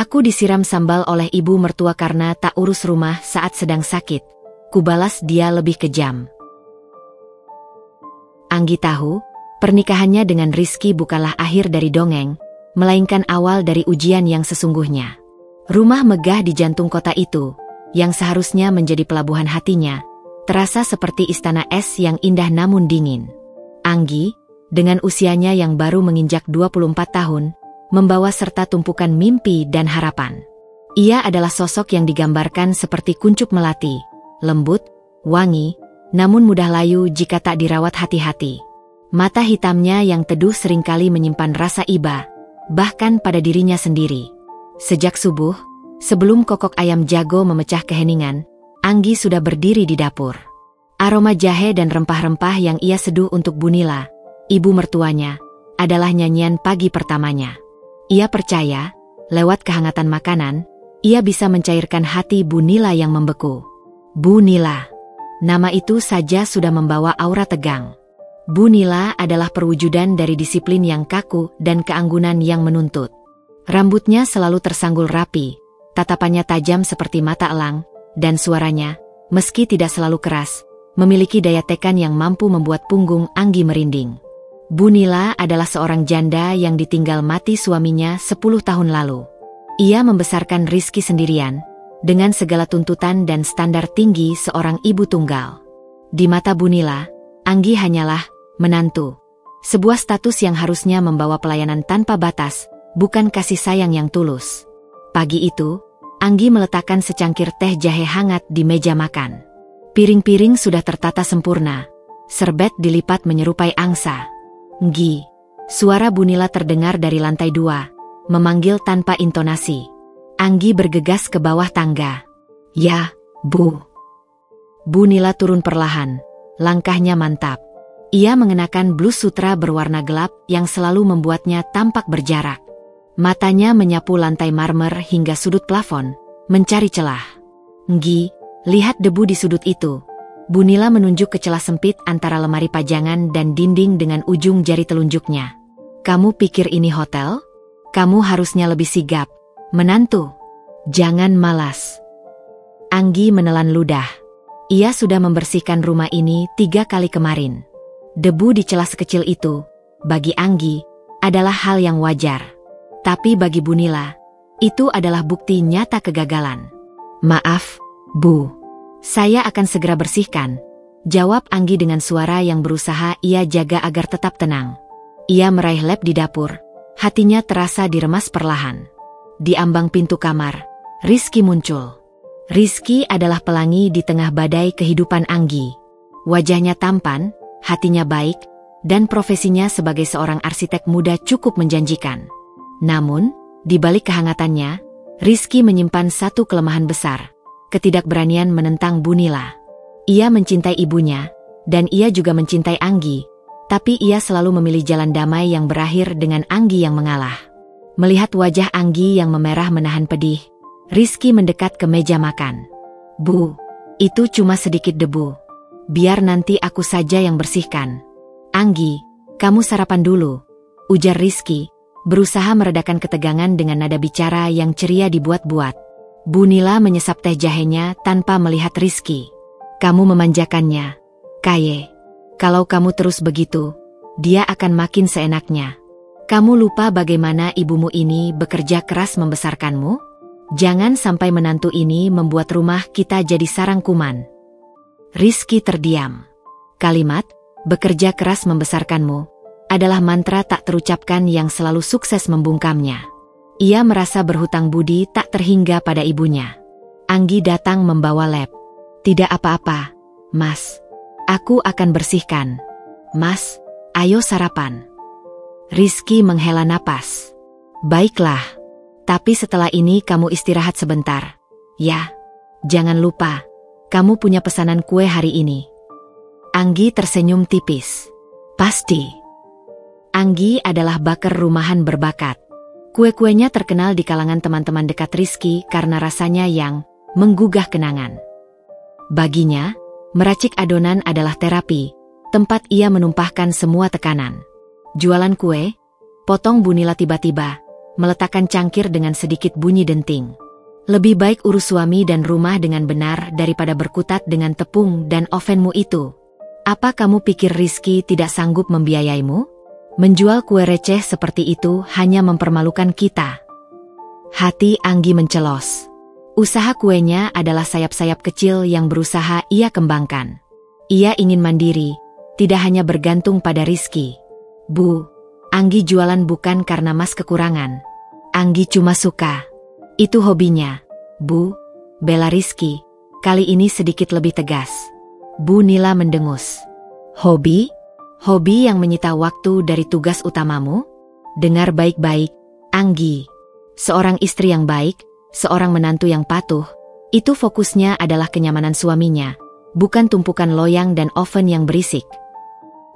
Aku disiram sambal oleh ibu mertua karena tak urus rumah saat sedang sakit. Kubalas dia lebih kejam. Anggi tahu, pernikahannya dengan Rizky bukanlah akhir dari dongeng, melainkan awal dari ujian yang sesungguhnya. Rumah megah di jantung kota itu, yang seharusnya menjadi pelabuhan hatinya, terasa seperti istana es yang indah namun dingin. Anggi, dengan usianya yang baru menginjak 24 tahun, membawa serta tumpukan mimpi dan harapan. Ia adalah sosok yang digambarkan seperti kuncup melati, lembut, wangi, namun mudah layu jika tak dirawat hati-hati. Mata hitamnya yang teduh seringkali menyimpan rasa iba, bahkan pada dirinya sendiri. Sejak subuh, sebelum kokok ayam jago memecah keheningan, Anggi sudah berdiri di dapur. Aroma jahe dan rempah-rempah yang ia seduh untuk Bunila, ibu mertuanya, adalah nyanyian pagi pertamanya. Ia percaya, lewat kehangatan makanan, ia bisa mencairkan hati Bunila yang membeku. Bunila. Nama itu saja sudah membawa aura tegang. Bunila adalah perwujudan dari disiplin yang kaku dan keanggunan yang menuntut. Rambutnya selalu tersanggul rapi, tatapannya tajam seperti mata elang, dan suaranya, meski tidak selalu keras, memiliki daya tekan yang mampu membuat punggung Anggi merinding. Bunila adalah seorang janda yang ditinggal mati suaminya 10 tahun lalu. Ia membesarkan Rizky sendirian, dengan segala tuntutan dan standar tinggi seorang ibu tunggal. Di mata Bunila, Anggi hanyalah menantu. Sebuah status yang harusnya membawa pelayanan tanpa batas, bukan kasih sayang yang tulus. Pagi itu, Anggi meletakkan secangkir teh jahe hangat di meja makan. Piring-piring sudah tertata sempurna, serbet dilipat menyerupai angsa. Nggi, suara Bunila terdengar dari lantai 2, memanggil tanpa intonasi. Anggi bergegas ke bawah tangga. Ya, Bu. Bunila turun perlahan, langkahnya mantap. Ia mengenakan blus sutra berwarna gelap yang selalu membuatnya tampak berjarak. Matanya menyapu lantai marmer hingga sudut plafon, mencari celah. Nggi, lihat debu di sudut itu. Bunila menunjuk ke celah sempit antara lemari pajangan dan dinding dengan ujung jari telunjuknya. Kamu pikir ini hotel? Kamu harusnya lebih sigap. Menantu, jangan malas. Anggi menelan ludah. Ia sudah membersihkan rumah ini 3 kali kemarin. Debu di celah sekecil itu, bagi Anggi, adalah hal yang wajar. Tapi bagi Bunila, itu adalah bukti nyata kegagalan. Maaf, Bu. Saya akan segera bersihkan, jawab Anggi dengan suara yang berusaha ia jaga agar tetap tenang. Ia meraih lap di dapur, hatinya terasa diremas perlahan. Di ambang pintu kamar, Rizky muncul. Rizky adalah pelangi di tengah badai kehidupan Anggi. Wajahnya tampan, hatinya baik, dan profesinya sebagai seorang arsitek muda cukup menjanjikan. Namun, di balik kehangatannya, Rizky menyimpan satu kelemahan besar. Ketidakberanian menentang Bunila. Ia mencintai ibunya, dan ia juga mencintai Anggi, tapi ia selalu memilih jalan damai yang berakhir dengan Anggi yang mengalah. Melihat wajah Anggi yang memerah menahan pedih, Rizky mendekat ke meja makan. Bu, itu cuma sedikit debu. Biar nanti aku saja yang bersihkan. Anggi, kamu sarapan dulu, ujar Rizky, berusaha meredakan ketegangan dengan nada bicara yang ceria dibuat-buat. Bunila menyesap teh jahenya tanpa melihat Rizky. Kamu memanjakannya, Kaye. Kalau kamu terus begitu, dia akan makin seenaknya. Kamu lupa bagaimana ibumu ini bekerja keras membesarkanmu? Jangan sampai menantu ini membuat rumah kita jadi sarang kuman. Rizky terdiam. Kalimat, bekerja keras membesarkanmu, adalah mantra tak terucapkan yang selalu sukses membungkamnya. Ia merasa berhutang budi tak terhingga pada ibunya. Anggi datang membawa lap. Tidak apa-apa, Mas. Aku akan bersihkan. Mas, ayo sarapan. Rizky menghela napas. Baiklah. Tapi setelah ini kamu istirahat sebentar. Ya, jangan lupa. Kamu punya pesanan kue hari ini. Anggi tersenyum tipis. Pasti. Anggi adalah baker rumahan berbakat. Kue-kuenya terkenal di kalangan teman-teman dekat Rizky karena rasanya yang menggugah kenangan. Baginya, meracik adonan adalah terapi, tempat ia menumpahkan semua tekanan. Jualan kue, potong Bunila tiba-tiba, meletakkan cangkir dengan sedikit bunyi denting. Lebih baik urus suami dan rumah dengan benar daripada berkutat dengan tepung dan ovenmu itu. Apa kamu pikir Rizky tidak sanggup membiayaimu? Menjual kue receh seperti itu hanya mempermalukan kita. Hati Anggi mencelos. Usaha kuenya adalah sayap-sayap kecil yang berusaha ia kembangkan. Ia ingin mandiri, tidak hanya bergantung pada Rizky. Bu, Anggi jualan bukan karena Mas kekurangan. Anggi cuma suka. Itu hobinya. Bu, bela Rizky. Kali ini sedikit lebih tegas. Bu Nila mendengus. Hobi? Hobi yang menyita waktu dari tugas utamamu? Dengar baik-baik, Anggi. Seorang istri yang baik, seorang menantu yang patuh, itu fokusnya adalah kenyamanan suaminya, bukan tumpukan loyang dan oven yang berisik.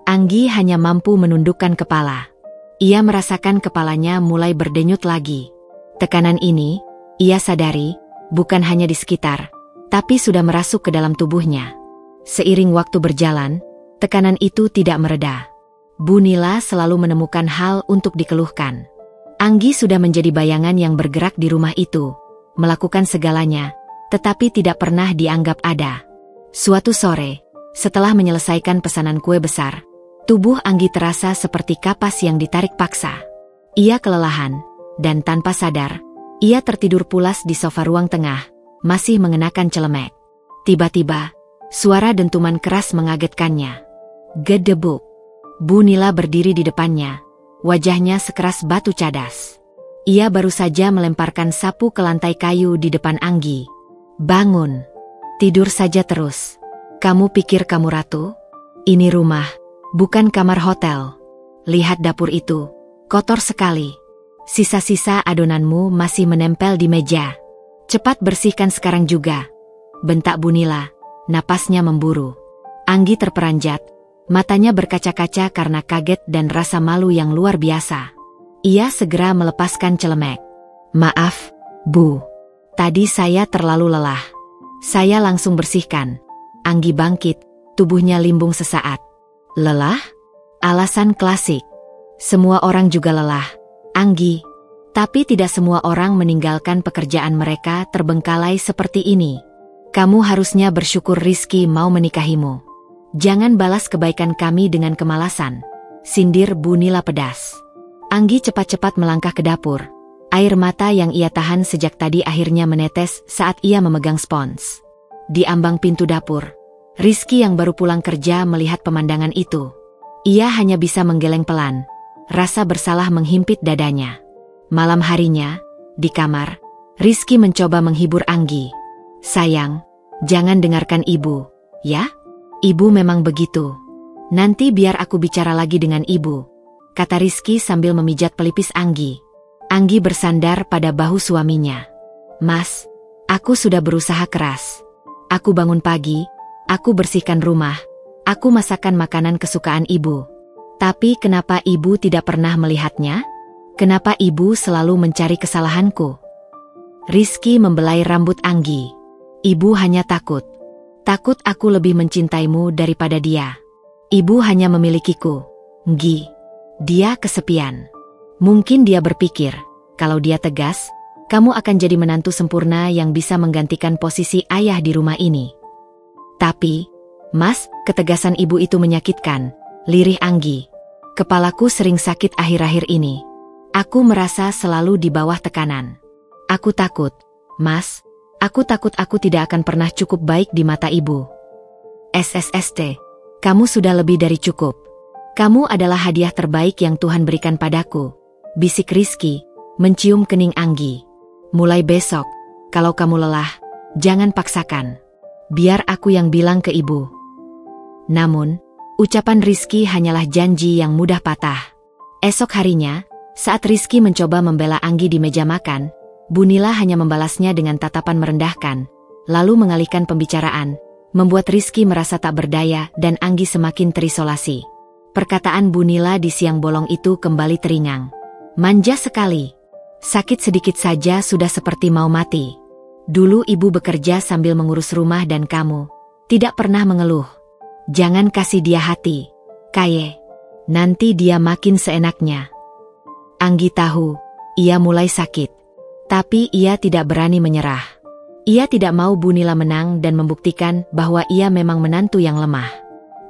Anggi hanya mampu menundukkan kepala. Ia merasakan kepalanya mulai berdenyut lagi. Tekanan ini, ia sadari, bukan hanya di sekitar, tapi sudah merasuk ke dalam tubuhnya. Seiring waktu berjalan, tekanan itu tidak mereda. Bu Nila selalu menemukan hal untuk dikeluhkan. Anggi sudah menjadi bayangan yang bergerak di rumah itu, melakukan segalanya, tetapi tidak pernah dianggap ada. Suatu sore, setelah menyelesaikan pesanan kue besar, tubuh Anggi terasa seperti kapas yang ditarik paksa. Ia kelelahan, dan tanpa sadar, ia tertidur pulas di sofa ruang tengah, masih mengenakan celemek. Tiba-tiba, suara dentuman keras mengagetkannya. Gedebuk. Bu Nila berdiri di depannya, wajahnya sekeras batu cadas. Ia baru saja melemparkan sapu ke lantai kayu di depan Anggi. Bangun. Tidur saja terus. Kamu pikir kamu ratu? Ini rumah, bukan kamar hotel. Lihat dapur itu, kotor sekali. Sisa-sisa adonanmu masih menempel di meja. Cepat bersihkan sekarang juga. Bentak Bu Nila, napasnya memburu. Anggi terperanjat, matanya berkaca-kaca karena kaget dan rasa malu yang luar biasa. Ia segera melepaskan celemek. Maaf, Bu. Tadi saya terlalu lelah. Saya langsung bersihkan. Anggi bangkit, tubuhnya limbung sesaat. Lelah? Alasan klasik. Semua orang juga lelah, Anggi. Tapi tidak semua orang meninggalkan pekerjaan mereka terbengkalai seperti ini. Kamu harusnya bersyukur Rizky mau menikahimu. Jangan balas kebaikan kami dengan kemalasan, sindir Bu Nila pedas. Anggi cepat-cepat melangkah ke dapur. Air mata yang ia tahan sejak tadi akhirnya menetes saat ia memegang spons. Di ambang pintu dapur, Rizky yang baru pulang kerja melihat pemandangan itu. Ia hanya bisa menggeleng pelan. Rasa bersalah menghimpit dadanya. Malam harinya, di kamar, Rizky mencoba menghibur Anggi. Sayang, jangan dengarkan ibu, ya? Ibu memang begitu. Nanti biar aku bicara lagi dengan ibu, kata Rizky sambil memijat pelipis Anggi. Anggi bersandar pada bahu suaminya. Mas, aku sudah berusaha keras. Aku bangun pagi, aku bersihkan rumah, aku masakkan makanan kesukaan ibu. Tapi kenapa ibu tidak pernah melihatnya? Kenapa ibu selalu mencari kesalahanku? Rizky membelai rambut Anggi. Ibu hanya takut. Takut aku lebih mencintaimu daripada dia. Ibu hanya memilikiku. Nggi. Dia kesepian. Mungkin dia berpikir, kalau dia tegas, kamu akan jadi menantu sempurna yang bisa menggantikan posisi ayah di rumah ini. Tapi, Mas, ketegasan ibu itu menyakitkan, lirih Anggi. Kepalaku sering sakit akhir-akhir ini. Aku merasa selalu di bawah tekanan. Aku takut, Mas. Aku takut aku tidak akan pernah cukup baik di mata ibu. SSST, kamu sudah lebih dari cukup. Kamu adalah hadiah terbaik yang Tuhan berikan padaku, bisik Rizky, mencium kening Anggi. Mulai besok, kalau kamu lelah, jangan paksakan. Biar aku yang bilang ke ibu. Namun, ucapan Rizky hanyalah janji yang mudah patah. Esok harinya, saat Rizky mencoba membela Anggi di meja makan, Bu Nila hanya membalasnya dengan tatapan merendahkan, lalu mengalihkan pembicaraan, membuat Rizky merasa tak berdaya dan Anggi semakin terisolasi. Perkataan Bu Nila di siang bolong itu kembali teringang. Manja sekali. Sakit sedikit saja sudah seperti mau mati. Dulu ibu bekerja sambil mengurus rumah dan kamu tidak pernah mengeluh. Jangan kasih dia hati, Kaye. Nanti dia makin seenaknya. Anggi tahu, ia mulai sakit. Tapi ia tidak berani menyerah. Ia tidak mau Bu Nila menang dan membuktikan bahwa ia memang menantu yang lemah.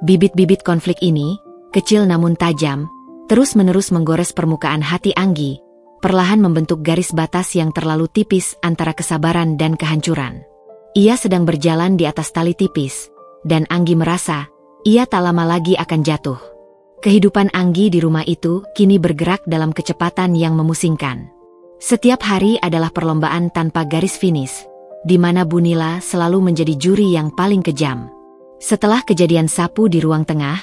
Bibit-bibit konflik ini, kecil namun tajam, terus-menerus menggores permukaan hati Anggi, perlahan membentuk garis batas yang terlalu tipis antara kesabaran dan kehancuran. Ia sedang berjalan di atas tali tipis, dan Anggi merasa ia tak lama lagi akan jatuh. Kehidupan Anggi di rumah itu kini bergerak dalam kecepatan yang memusingkan. Setiap hari adalah perlombaan tanpa garis finish, di mana Bu Nila selalu menjadi juri yang paling kejam. Setelah kejadian sapu di ruang tengah,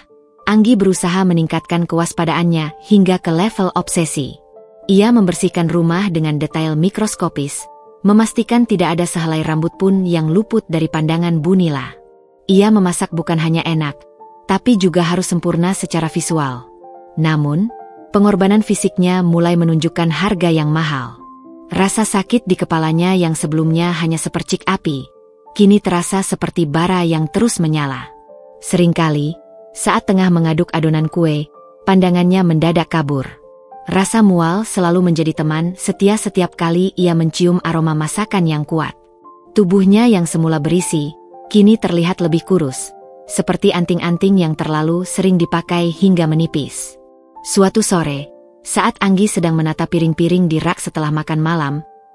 Anggi berusaha meningkatkan kewaspadaannya hingga ke level obsesi. Ia membersihkan rumah dengan detail mikroskopis, memastikan tidak ada sehelai rambut pun yang luput dari pandangan Bu Nila. Ia memasak bukan hanya enak, tapi juga harus sempurna secara visual. Namun, pengorbanan fisiknya mulai menunjukkan harga yang mahal. Rasa sakit di kepalanya yang sebelumnya hanya sepercik api, kini terasa seperti bara yang terus menyala. Seringkali, saat tengah mengaduk adonan kue, pandangannya mendadak kabur. Rasa mual selalu menjadi teman setia setiap kali ia mencium aroma masakan yang kuat. Tubuhnya yang semula berisi, kini terlihat lebih kurus, seperti anting-anting yang terlalu sering dipakai hingga menipis. Suatu sore, saat Anggi sedang menata piring-piring di rak setelah makan malam,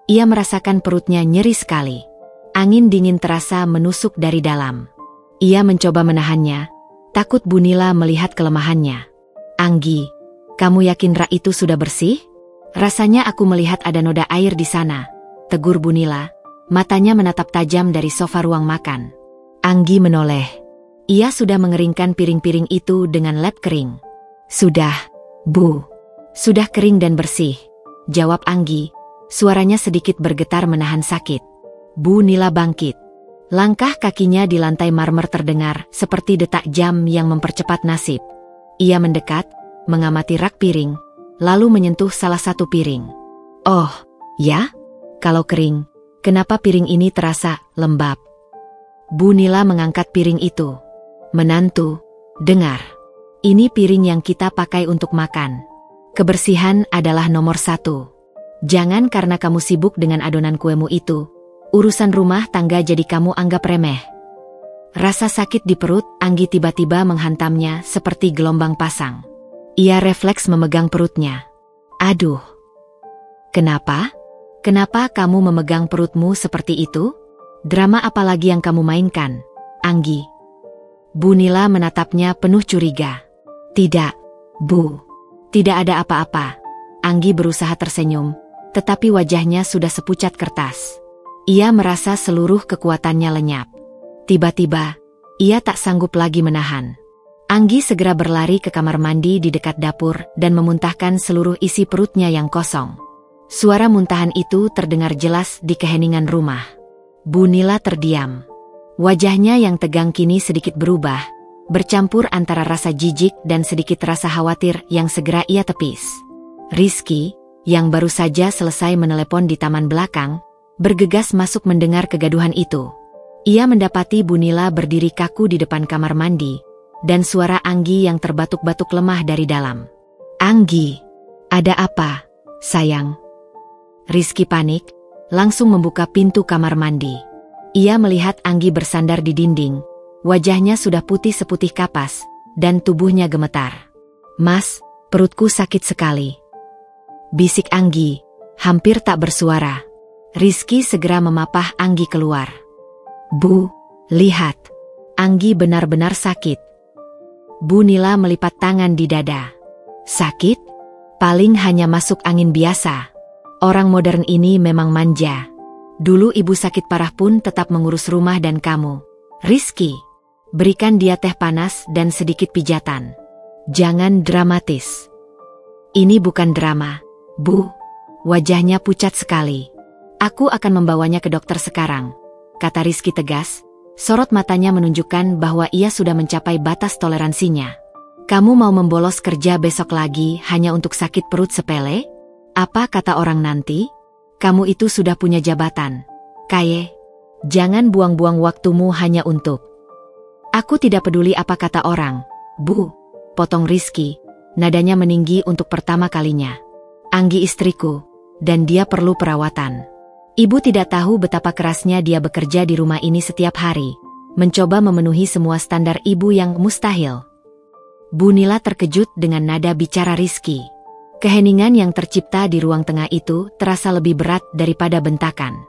ia merasakan perutnya nyeri sekali. Angin dingin terasa menusuk dari dalam. Ia mencoba menahannya, takut Bu Nila melihat kelemahannya. "Anggi, kamu yakin rak itu sudah bersih? Rasanya aku melihat ada noda air di sana," tegur Bu Nila, matanya menatap tajam dari sofa ruang makan. Anggi menoleh. Ia sudah mengeringkan piring-piring itu dengan lap kering. "Sudah, Bu. Sudah kering dan bersih," jawab Anggi. Suaranya sedikit bergetar menahan sakit. Bu Nila bangkit. Langkah kakinya di lantai marmer terdengar seperti detak jam yang mempercepat nasib. Ia mendekat, mengamati rak piring, lalu menyentuh salah satu piring. "Oh, ya? Kalau kering, kenapa piring ini terasa lembab?" Bu Nila mengangkat piring itu. "Menantu, dengar. Ini piring yang kita pakai untuk makan. Kebersihan adalah nomor 1. Jangan karena kamu sibuk dengan adonan kuemu itu, urusan rumah tangga jadi kamu anggap remeh." Rasa sakit di perut Anggi tiba-tiba menghantamnya seperti gelombang pasang. Ia refleks memegang perutnya. "Aduh. Kenapa? Kenapa kamu memegang perutmu seperti itu? Drama apa lagi yang kamu mainkan, Anggi?" Bu Nila menatapnya penuh curiga. "Tidak, Bu. Tidak ada apa-apa." Anggi berusaha tersenyum, tetapi wajahnya sudah sepucat kertas. Ia merasa seluruh kekuatannya lenyap. Tiba-tiba, ia tak sanggup lagi menahan. Anggi segera berlari ke kamar mandi di dekat dapur dan memuntahkan seluruh isi perutnya yang kosong. Suara muntahan itu terdengar jelas di keheningan rumah. Bu Nila terdiam. Wajahnya yang tegang kini sedikit berubah, bercampur antara rasa jijik dan sedikit rasa khawatir yang segera ia tepis. Rizky, yang baru saja selesai menelepon di taman belakang, bergegas masuk mendengar kegaduhan itu. Ia mendapati Bu Nila berdiri kaku di depan kamar mandi, dan suara Anggi yang terbatuk-batuk lemah dari dalam. "Anggi, ada apa, sayang?" Rizky panik, langsung membuka pintu kamar mandi. Ia melihat Anggi bersandar di dinding, wajahnya sudah putih seputih kapas, dan tubuhnya gemetar. "Mas, perutku sakit sekali," bisik Anggi, hampir tak bersuara. Rizky segera memapah Anggi keluar. "Bu, lihat. Anggi benar-benar sakit." Bu Nila melipat tangan di dada. "Sakit? Paling hanya masuk angin biasa. Orang modern ini memang manja. Dulu ibu sakit parah pun tetap mengurus rumah dan kamu. Rizky, berikan dia teh panas dan sedikit pijatan. Jangan dramatis." "Ini bukan drama, Bu." Wajahnya pucat sekali. "Aku akan membawanya ke dokter sekarang," kata Rizky tegas. Sorot matanya menunjukkan bahwa ia sudah mencapai batas toleransinya. "Kamu mau membolos kerja besok lagi hanya untuk sakit perut sepele? Apa kata orang nanti? Kamu itu sudah punya jabatan. Kaye, jangan buang-buang waktumu hanya untuk..." "Aku tidak peduli apa kata orang, Bu," potong Rizky, nadanya meninggi untuk pertama kalinya. "Anggi istriku, dan dia perlu perawatan. Ibu tidak tahu betapa kerasnya dia bekerja di rumah ini setiap hari, mencoba memenuhi semua standar ibu yang mustahil. Bu Nila terkejut dengan nada bicara Rizky. Keheningan yang tercipta di ruang tengah itu terasa lebih berat daripada bentakan.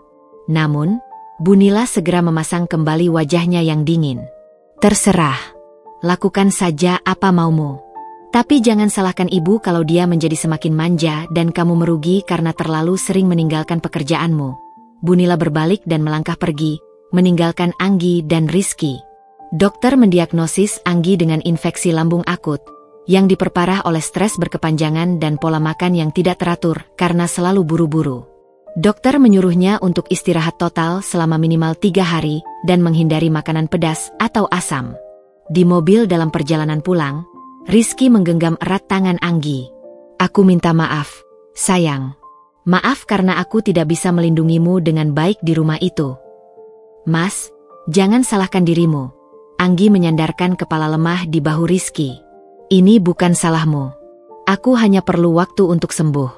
Namun, Bu Nila segera memasang kembali wajahnya yang dingin. Terserah. Lakukan saja apa maumu. Tapi jangan salahkan ibu kalau dia menjadi semakin manja dan kamu merugi karena terlalu sering meninggalkan pekerjaanmu. Bu Nila berbalik dan melangkah pergi, meninggalkan Anggi dan Rizky. Dokter mendiagnosis Anggi dengan infeksi lambung akut, yang diperparah oleh stres berkepanjangan dan pola makan yang tidak teratur karena selalu buru-buru. Dokter menyuruhnya untuk istirahat total selama minimal 3 hari dan menghindari makanan pedas atau asam. Di mobil dalam perjalanan pulang, Rizky menggenggam erat tangan Anggi. Aku minta maaf, sayang. Maaf karena aku tidak bisa melindungimu dengan baik di rumah itu. Mas, jangan salahkan dirimu. Anggi menyandarkan kepala lemah di bahu Rizky. Ini bukan salahmu. Aku hanya perlu waktu untuk sembuh.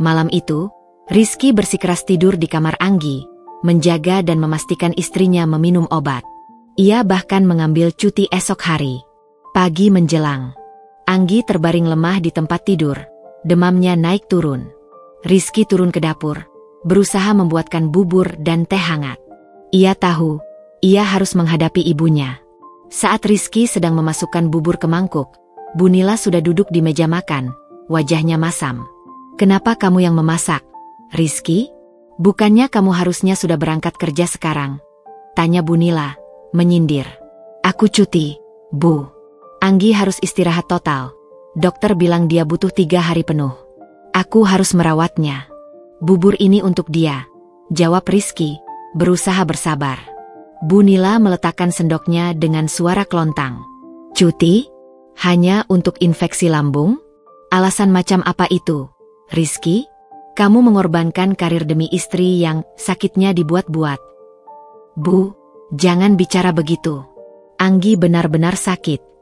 Malam itu, Rizky bersikeras tidur di kamar Anggi, menjaga dan memastikan istrinya meminum obat. Ia bahkan mengambil cuti esok hari. Pagi menjelang. Anggi terbaring lemah di tempat tidur. Demamnya naik turun. Rizky turun ke dapur, berusaha membuatkan bubur dan teh hangat. Ia tahu, ia harus menghadapi ibunya. Saat Rizky sedang memasukkan bubur ke mangkuk, Bu Nila sudah duduk di meja makan, wajahnya masam. Kenapa kamu yang memasak, Rizky? Bukannya kamu harusnya sudah berangkat kerja sekarang? Tanya Bu Nila, menyindir. Aku cuti, Bu. Anggi harus istirahat total. Dokter bilang dia butuh 3 hari penuh. Aku harus merawatnya. Bubur ini untuk dia, jawab Rizky, berusaha bersabar. Bu Nila meletakkan sendoknya dengan suara kelontang. Cuti? Hanya untuk infeksi lambung? Alasan macam apa itu, Rizky? Kamu mengorbankan karir demi istri yang sakitnya dibuat-buat. Bu, jangan bicara begitu. Anggi benar-benar sakit.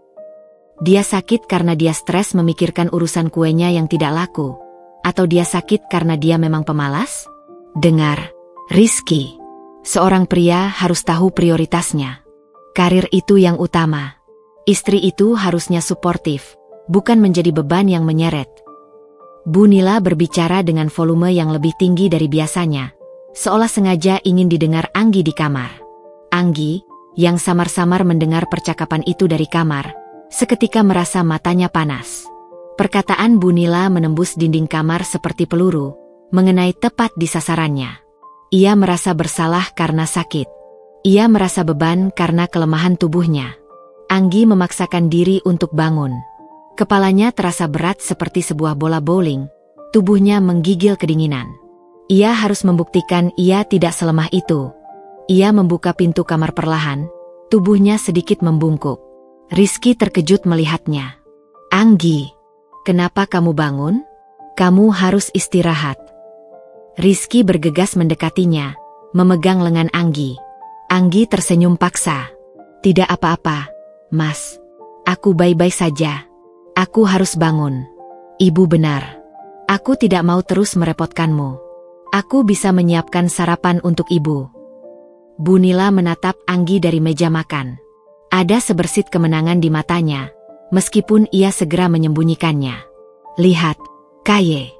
Dia sakit karena dia stres memikirkan urusan kuenya yang tidak laku. Atau dia sakit karena dia memang pemalas? Dengar, Rizky. Seorang pria harus tahu prioritasnya. Karir itu yang utama. Istri itu harusnya suportif, bukan menjadi beban yang menyeret. Bu Nila berbicara dengan volume yang lebih tinggi dari biasanya, seolah sengaja ingin didengar Anggi di kamar. Anggi, yang samar-samar mendengar percakapan itu dari kamar, seketika merasa matanya panas. Perkataan Bu Nila menembus dinding kamar seperti peluru, mengenai tepat di sasarannya. Ia merasa bersalah karena sakit. Ia merasa beban karena kelemahan tubuhnya. Anggi memaksakan diri untuk bangun. Kepalanya terasa berat seperti sebuah bola bowling, tubuhnya menggigil kedinginan. Ia harus membuktikan ia tidak selemah itu. Ia membuka pintu kamar perlahan, tubuhnya sedikit membungkuk. Rizky terkejut melihatnya. Anggi, kenapa kamu bangun? Kamu harus istirahat. Rizky bergegas mendekatinya, memegang lengan Anggi. Anggi tersenyum paksa. Tidak apa-apa, Mas. Aku baik-baik saja. Aku harus bangun. Ibu benar. Aku tidak mau terus merepotkanmu. Aku bisa menyiapkan sarapan untuk ibu. Bu Nila menatap Anggi dari meja makan. Ada sebersit kemenangan di matanya, meskipun ia segera menyembunyikannya. Lihat, Kaye.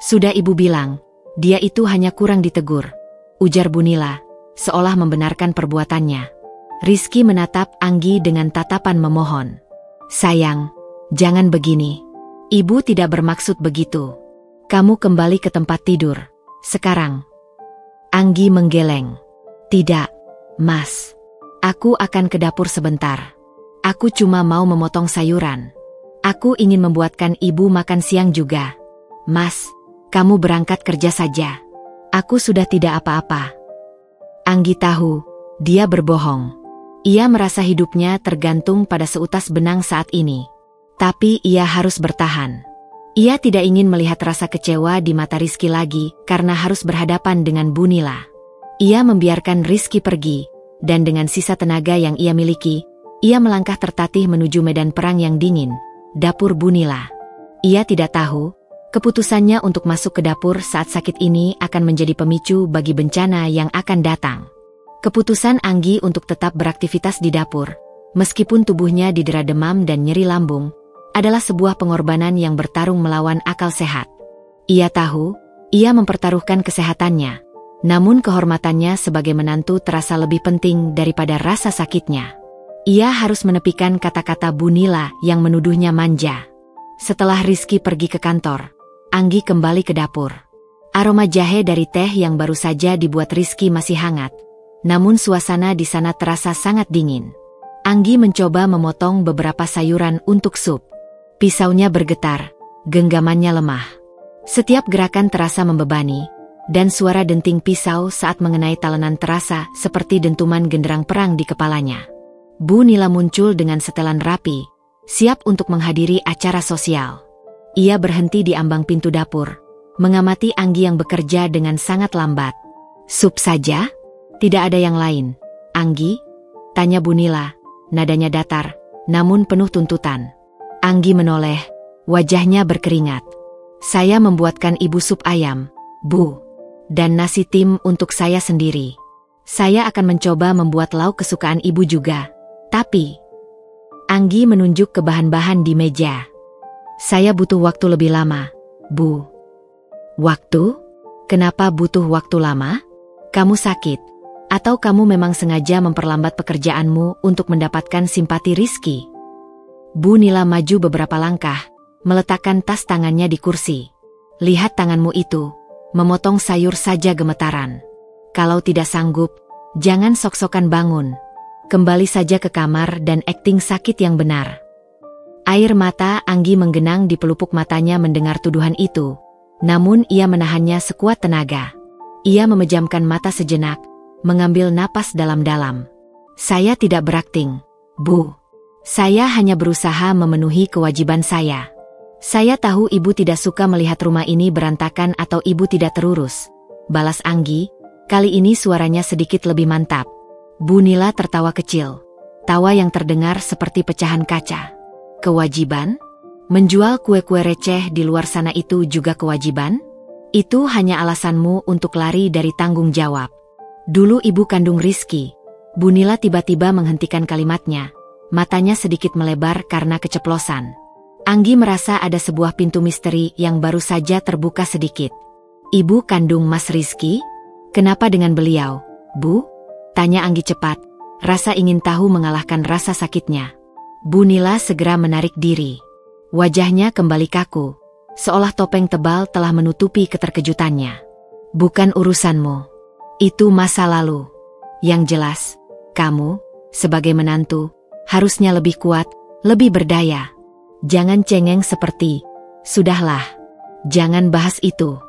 Sudah ibu bilang, dia itu hanya kurang ditegur, ujar Bu Nila, seolah membenarkan perbuatannya. Rizky menatap Anggi dengan tatapan memohon. Sayang, jangan begini. Ibu tidak bermaksud begitu. Kamu kembali ke tempat tidur, sekarang. Anggi menggeleng. Tidak, Mas. Aku akan ke dapur sebentar. Aku cuma mau memotong sayuran. Aku ingin membuatkan ibu makan siang juga. Mas, kamu berangkat kerja saja. Aku sudah tidak apa-apa. Anggi tahu, dia berbohong. Ia merasa hidupnya tergantung pada seutas benang saat ini. Tapi ia harus bertahan. Ia tidak ingin melihat rasa kecewa di mata Rizky lagi karena harus berhadapan dengan Bu Nila. Ia membiarkan Rizky pergi. Dan dengan sisa tenaga yang ia miliki, ia melangkah tertatih menuju medan perang yang dingin, dapur Bu Nila. Ia tidak tahu, Keputusannya untuk masuk ke dapur saat sakit ini akan menjadi pemicu bagi bencana yang akan datang. Keputusan Anggi untuk tetap beraktivitas di dapur, meskipun tubuhnya didera demam dan nyeri lambung, adalah sebuah pengorbanan yang bertarung melawan akal sehat. Ia tahu, ia mempertaruhkan kesehatannya, namun kehormatannya sebagai menantu terasa lebih penting daripada rasa sakitnya. Ia harus menepikan kata-kata Bu Nila yang menuduhnya manja. Setelah Rizky pergi ke kantor, Anggi kembali ke dapur. Aroma jahe dari teh yang baru saja dibuat Rizky masih hangat, namun suasana di sana terasa sangat dingin. Anggi mencoba memotong beberapa sayuran untuk sup. Pisaunya bergetar, genggamannya lemah. Setiap gerakan terasa membebani, dan suara denting pisau saat mengenai talenan terasa seperti dentuman genderang perang di kepalanya. Bu Nila muncul dengan setelan rapi, siap untuk menghadiri acara sosial. Ia berhenti di ambang pintu dapur, mengamati Anggi yang bekerja dengan sangat lambat. "Sup saja? Tidak ada yang lain, Anggi?" tanya Bu Nila, nadanya datar, namun penuh tuntutan. Anggi menoleh, wajahnya berkeringat. "Saya membuatkan ibu sup ayam, Bu, dan nasi tim untuk saya sendiri. Saya akan mencoba membuat lauk kesukaan ibu juga, tapi..." Anggi menunjuk ke bahan-bahan di meja. "Saya butuh waktu lebih lama, Bu." "Waktu? Kenapa butuh waktu lama? Kamu sakit? Atau kamu memang sengaja memperlambat pekerjaanmu untuk mendapatkan simpati Rizky?" Bu Nila maju beberapa langkah, meletakkan tas tangannya di kursi. "Lihat tanganmu itu, memotong sayur saja gemetaran. Kalau tidak sanggup, jangan sok-sokan bangun. Kembali saja ke kamar dan akting sakit yang benar." Air mata Anggi menggenang di pelupuk matanya mendengar tuduhan itu, namun ia menahannya sekuat tenaga. Ia memejamkan mata sejenak, mengambil napas dalam-dalam. "Saya tidak berakting, Bu. Saya hanya berusaha memenuhi kewajiban saya. Saya tahu ibu tidak suka melihat rumah ini berantakan atau ibu tidak terurus," balas Anggi. Kali ini suaranya sedikit lebih mantap. Bu Nila tertawa kecil, tawa yang terdengar seperti pecahan kaca. "Kewajiban? Menjual kue-kue receh di luar sana itu juga kewajiban? Itu hanya alasanmu untuk lari dari tanggung jawab. Dulu ibu kandung Rizky." Bu Nila tiba-tiba menghentikan kalimatnya, matanya sedikit melebar karena keceplosan. Anggi merasa ada sebuah pintu misteri yang baru saja terbuka sedikit. "Ibu kandung Mas Rizky? Kenapa dengan beliau, Bu?" tanya Anggi cepat, rasa ingin tahu mengalahkan rasa sakitnya. Bu Nila segera menarik diri. Wajahnya kembali kaku, seolah topeng tebal telah menutupi keterkejutannya. "Bukan urusanmu. Itu masa lalu. Yang jelas, kamu, sebagai menantu, harusnya lebih kuat, lebih berdaya. Jangan cengeng seperti..." "Sudahlah, jangan bahas itu."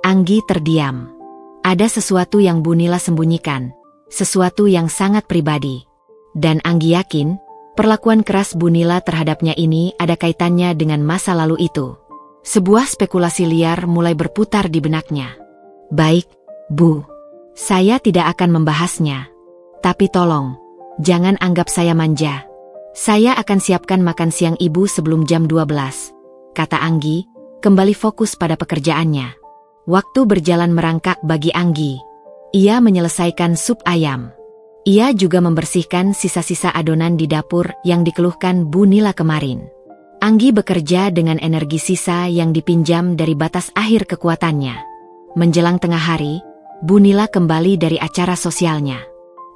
Anggi terdiam. Ada sesuatu yang Bu Nila sembunyikan, sesuatu yang sangat pribadi. Dan Anggi yakin, perlakuan keras Bu Nila terhadapnya ini ada kaitannya dengan masa lalu itu. Sebuah spekulasi liar mulai berputar di benaknya. "Baik, Bu. Saya tidak akan membahasnya. Tapi tolong, jangan anggap saya manja. Saya akan siapkan makan siang ibu sebelum jam 12, kata Anggi, kembali fokus pada pekerjaannya. Waktu berjalan merangkak bagi Anggi. Ia menyelesaikan sup ayam. Ia juga membersihkan sisa-sisa adonan di dapur yang dikeluhkan Bu Nila kemarin. Anggi bekerja dengan energi sisa yang dipinjam dari batas akhir kekuatannya. Menjelang tengah hari, Bu Nila kembali dari acara sosialnya.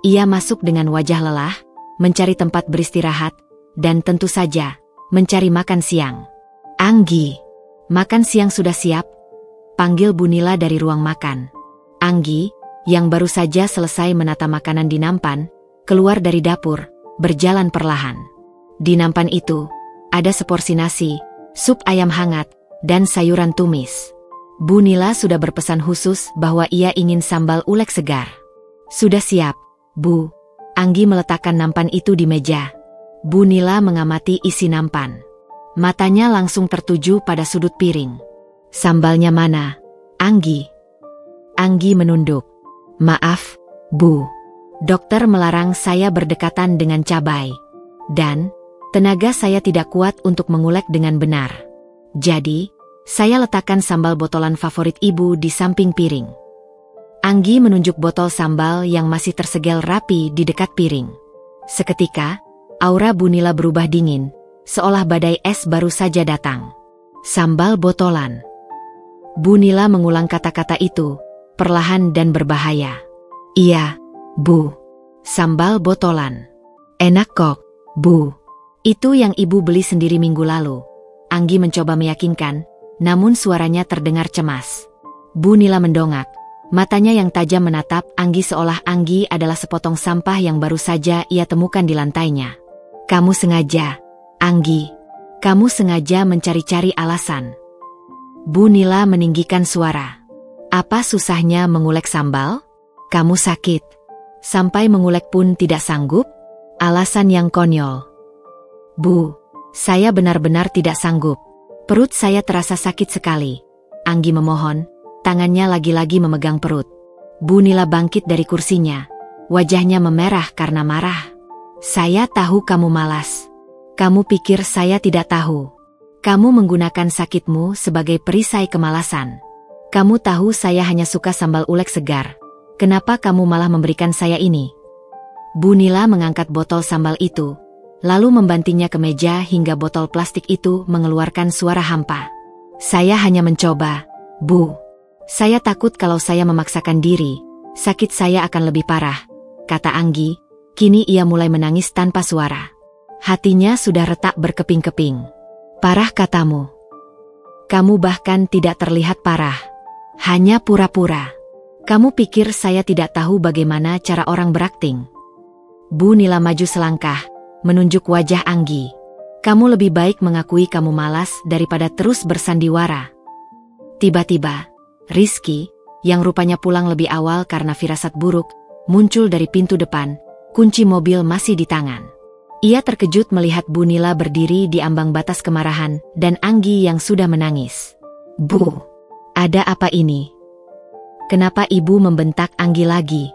Ia masuk dengan wajah lelah, mencari tempat beristirahat, dan tentu saja, mencari makan siang. "Anggi, makan siang sudah siap?" panggil Bu Nila dari ruang makan. Anggi, yang baru saja selesai menata makanan di nampan, keluar dari dapur, berjalan perlahan. Di nampan itu, ada seporsi nasi, sup ayam hangat, dan sayuran tumis. Bu Nila sudah berpesan khusus bahwa ia ingin sambal ulek segar. "Sudah siap, Bu." Anggi meletakkan nampan itu di meja. Bu Nila mengamati isi nampan. Matanya langsung tertuju pada sudut piring. "Sambalnya mana, Anggi?" Anggi menunduk. "Maaf, Bu. Dokter melarang saya berdekatan dengan cabai. Dan, tenaga saya tidak kuat untuk mengulek dengan benar. Jadi, Saya letakkan sambal botolan favorit ibu di samping piring. Anggi menunjuk botol sambal yang masih tersegel rapi di dekat piring. Seketika, aura Bu Nila berubah dingin, seolah badai es baru saja datang. Sambal botolan. Bu Nila mengulang kata-kata itu, perlahan dan berbahaya. Iya, Bu. Sambal botolan. Enak kok, Bu. Itu yang ibu beli sendiri minggu lalu. Anggi mencoba meyakinkan, namun suaranya terdengar cemas. Bu Nila mendongak, matanya yang tajam menatap Anggi seolah Anggi adalah sepotong sampah yang baru saja ia temukan di lantainya. Kamu sengaja, Anggi. Kamu sengaja mencari-cari alasan. Bu Nila meninggikan suara. Apa susahnya mengulek sambal? Kamu sakit. Sampai mengulek pun tidak sanggup? Alasan yang konyol. Bu, saya benar-benar tidak sanggup. Perut saya terasa sakit sekali. Anggi memohon, tangannya lagi-lagi memegang perut. Bu Nila bangkit dari kursinya. Wajahnya memerah karena marah. Saya tahu kamu malas. Kamu pikir saya tidak tahu. Kamu menggunakan sakitmu sebagai perisai kemalasan. Kamu tahu saya hanya suka sambal ulek segar. Kenapa kamu malah memberikan saya ini? Bu Nila mengangkat botol sambal itu, lalu membantingnya ke meja hingga botol plastik itu mengeluarkan suara hampa. Saya hanya mencoba, Bu. Saya takut kalau saya memaksakan diri, sakit saya akan lebih parah, kata Anggi. Kini ia mulai menangis tanpa suara. Hatinya sudah retak berkeping-keping. Parah katamu. Kamu bahkan tidak terlihat parah. Hanya pura-pura. Kamu pikir saya tidak tahu bagaimana cara orang berakting? Bu Nila maju selangkah, menunjuk wajah Anggi. Kamu lebih baik mengakui kamu malas daripada terus bersandiwara. Tiba-tiba, Rizky, yang rupanya pulang lebih awal karena firasat buruk, muncul dari pintu depan, kunci mobil masih di tangan. Ia terkejut melihat Bu Nila berdiri di ambang batas kemarahan dan Anggi yang sudah menangis. Bu, ada apa ini? Kenapa ibu membentak Anggi lagi?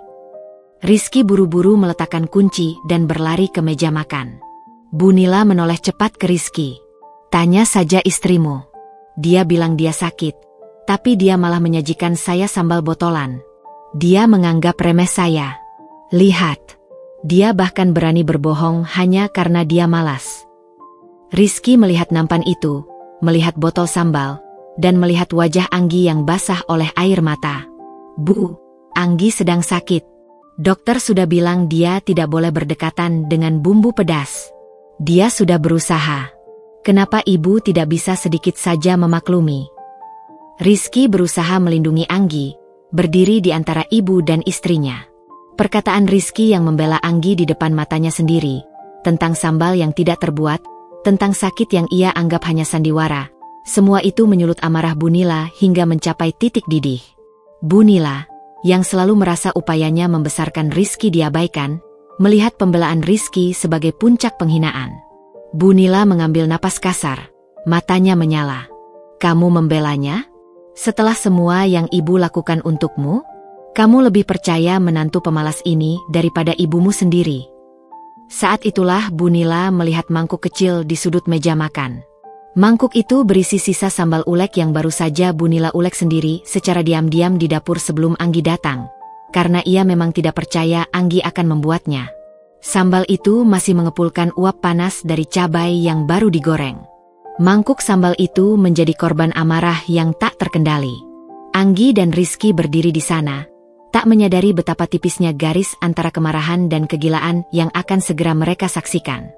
Rizky buru-buru meletakkan kunci dan berlari ke meja makan. Bu Nila menoleh cepat ke Rizky. Tanya saja istrimu. Dia bilang dia sakit, tapi dia malah menyajikan saya sambal botolan. Dia menganggap remeh saya. Lihat, dia bahkan berani berbohong hanya karena dia malas. Rizky melihat nampan itu, melihat botol sambal, dan melihat wajah Anggi yang basah oleh air mata. Bu, Anggi sedang sakit. Dokter sudah bilang dia tidak boleh berdekatan dengan bumbu pedas. Dia sudah berusaha. Kenapa ibu tidak bisa sedikit saja memaklumi? Rizky berusaha melindungi Anggi, berdiri di antara ibu dan istrinya. Perkataan Rizky yang membela Anggi di depan matanya sendiri, tentang sambal yang tidak terbuat, tentang sakit yang ia anggap hanya sandiwara, semua itu menyulut amarah Bu Nila hingga mencapai titik didih. Bu Nila, yang selalu merasa upayanya membesarkan Rizky diabaikan, melihat pembelaan Rizky sebagai puncak penghinaan. Bu Nila mengambil napas kasar, matanya menyala. Kamu membelanya? Setelah semua yang ibu lakukan untukmu? Kamu lebih percaya menantu pemalas ini daripada ibumu sendiri. Saat itulah Bu Nila melihat mangkuk kecil di sudut meja makan. Mangkuk itu berisi sisa sambal ulek yang baru saja Bu Nila ulek sendiri secara diam-diam di dapur sebelum Anggi datang. Karena ia memang tidak percaya Anggi akan membuatnya. Sambal itu masih mengepulkan uap panas dari cabai yang baru digoreng. Mangkuk sambal itu menjadi korban amarah yang tak terkendali. Anggi dan Rizky berdiri di sana, tak menyadari betapa tipisnya garis antara kemarahan dan kegilaan yang akan segera mereka saksikan.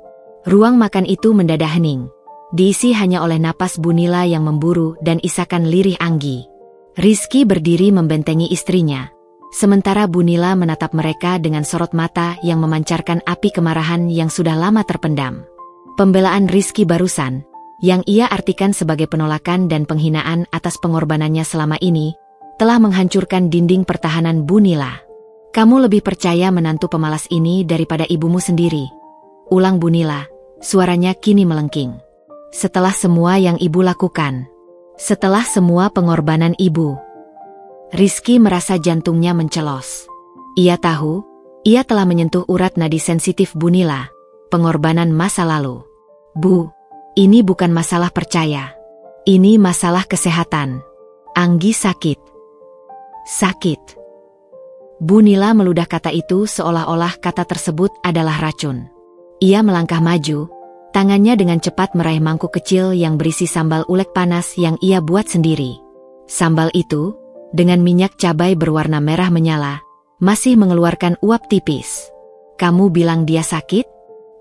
Ruang makan itu mendadak hening. Diisi hanya oleh napas Bu Nila yang memburu dan isakan lirih Anggi. Rizky berdiri membentengi istrinya, sementara Bu Nila menatap mereka dengan sorot mata yang memancarkan api kemarahan yang sudah lama terpendam. Pembelaan Rizky barusan, yang ia artikan sebagai penolakan dan penghinaan atas pengorbanannya selama ini, telah menghancurkan dinding pertahanan Bu Nila. Kamu lebih percaya menantu pemalas ini daripada ibumu sendiri. Ulang Bu Nila, suaranya kini melengking. Setelah semua yang ibu lakukan. Setelah semua pengorbanan ibu. Rizky merasa jantungnya mencelos. Ia tahu, ia telah menyentuh urat nadi sensitif Bu Nila, pengorbanan masa lalu. Bu, ini bukan masalah percaya. Ini masalah kesehatan. Anggi sakit. Sakit. Bu Nila meludah kata itu seolah-olah kata tersebut adalah racun. Ia melangkah maju, tangannya dengan cepat meraih mangkuk kecil yang berisi sambal ulek panas yang ia buat sendiri. Sambal itu, dengan minyak cabai berwarna merah menyala, masih mengeluarkan uap tipis. Kamu bilang dia sakit?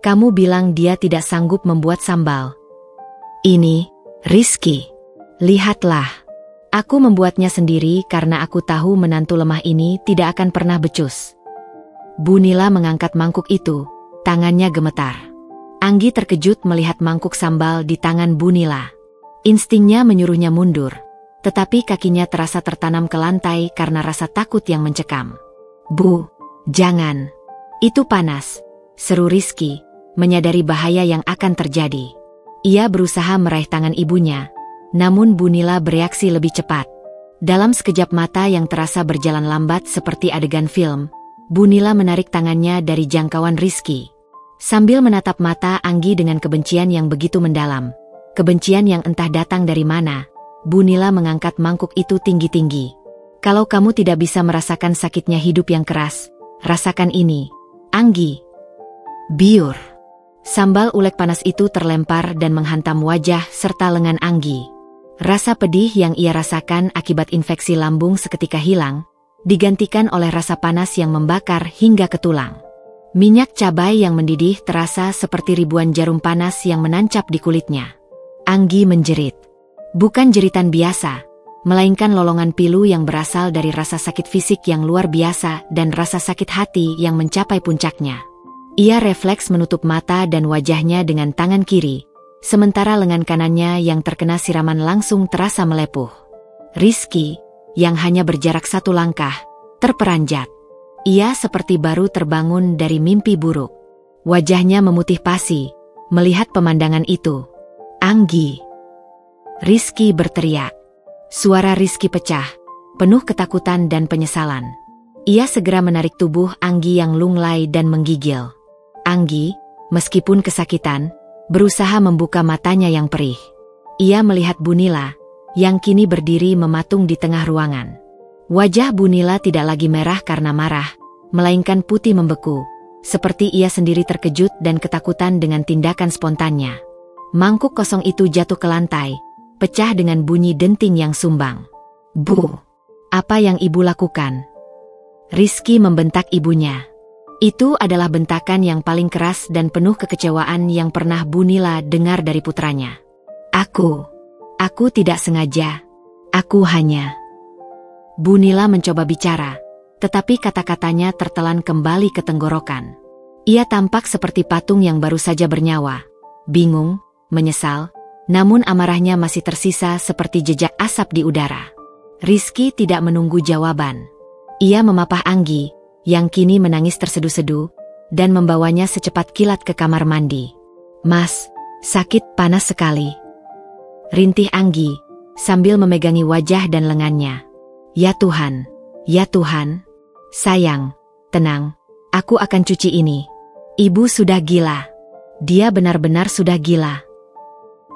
Kamu bilang dia tidak sanggup membuat sambal. Ini, Rizky. Lihatlah. Aku membuatnya sendiri karena aku tahu menantu lemah ini tidak akan pernah becus. Bu Nila mengangkat mangkuk itu, tangannya gemetar. Anggi terkejut melihat mangkuk sambal di tangan Bu Nila. Instingnya menyuruhnya mundur, tetapi kakinya terasa tertanam ke lantai karena rasa takut yang mencekam. Bu, jangan. Itu panas, seru Rizky, menyadari bahaya yang akan terjadi. Ia berusaha meraih tangan ibunya, namun Bu Nila bereaksi lebih cepat. Dalam sekejap mata yang terasa berjalan lambat seperti adegan film, Bu Nila menarik tangannya dari jangkauan Rizky. Sambil menatap mata Anggi dengan kebencian yang begitu mendalam, kebencian yang entah datang dari mana, Bu Nila mengangkat mangkuk itu tinggi-tinggi. Kalau kamu tidak bisa merasakan sakitnya hidup yang keras, rasakan ini, Anggi. Biur. Sambal ulek panas itu terlempar dan menghantam wajah serta lengan Anggi. Rasa pedih yang ia rasakan akibat infeksi lambung seketika hilang, digantikan oleh rasa panas yang membakar hingga ke tulang. Minyak cabai yang mendidih terasa seperti ribuan jarum panas yang menancap di kulitnya. Anggi menjerit. Bukan jeritan biasa, melainkan lolongan pilu yang berasal dari rasa sakit fisik yang luar biasa dan rasa sakit hati yang mencapai puncaknya. Ia refleks menutup mata dan wajahnya dengan tangan kiri, sementara lengan kanannya yang terkena siraman langsung terasa melepuh. Rizky, yang hanya berjarak 1 langkah, terperanjat. Ia seperti baru terbangun dari mimpi buruk. Wajahnya memutih pasi, melihat pemandangan itu. Anggi. Rizky berteriak. Suara Rizky pecah, penuh ketakutan dan penyesalan. Ia segera menarik tubuh Anggi yang lunglai dan menggigil. Anggi, meskipun kesakitan, berusaha membuka matanya yang perih. Ia melihat Bu Nila, yang kini berdiri mematung di tengah ruangan. Wajah Bu Nila tidak lagi merah karena marah, melainkan putih membeku, seperti ia sendiri terkejut dan ketakutan dengan tindakan spontannya. Mangkuk kosong itu jatuh ke lantai, pecah dengan bunyi denting yang sumbang. Bu, apa yang ibu lakukan? Rizky membentak ibunya. Itu adalah bentakan yang paling keras dan penuh kekecewaan yang pernah Bu Nila dengar dari putranya. Aku tidak sengaja. Aku hanya... Bu Nila mencoba bicara, tetapi kata-katanya tertelan kembali ke tenggorokan. Ia tampak seperti patung yang baru saja bernyawa, bingung, menyesal, namun amarahnya masih tersisa seperti jejak asap di udara. Rizky tidak menunggu jawaban. Ia memapah Anggi, yang kini menangis terseduh-seduh, dan membawanya secepat kilat ke kamar mandi. Mas, sakit panas sekali. Rintih Anggi, sambil memegangi wajah dan lengannya. Ya Tuhan, sayang, tenang, aku akan cuci ini. Ibu sudah gila. Dia benar-benar sudah gila.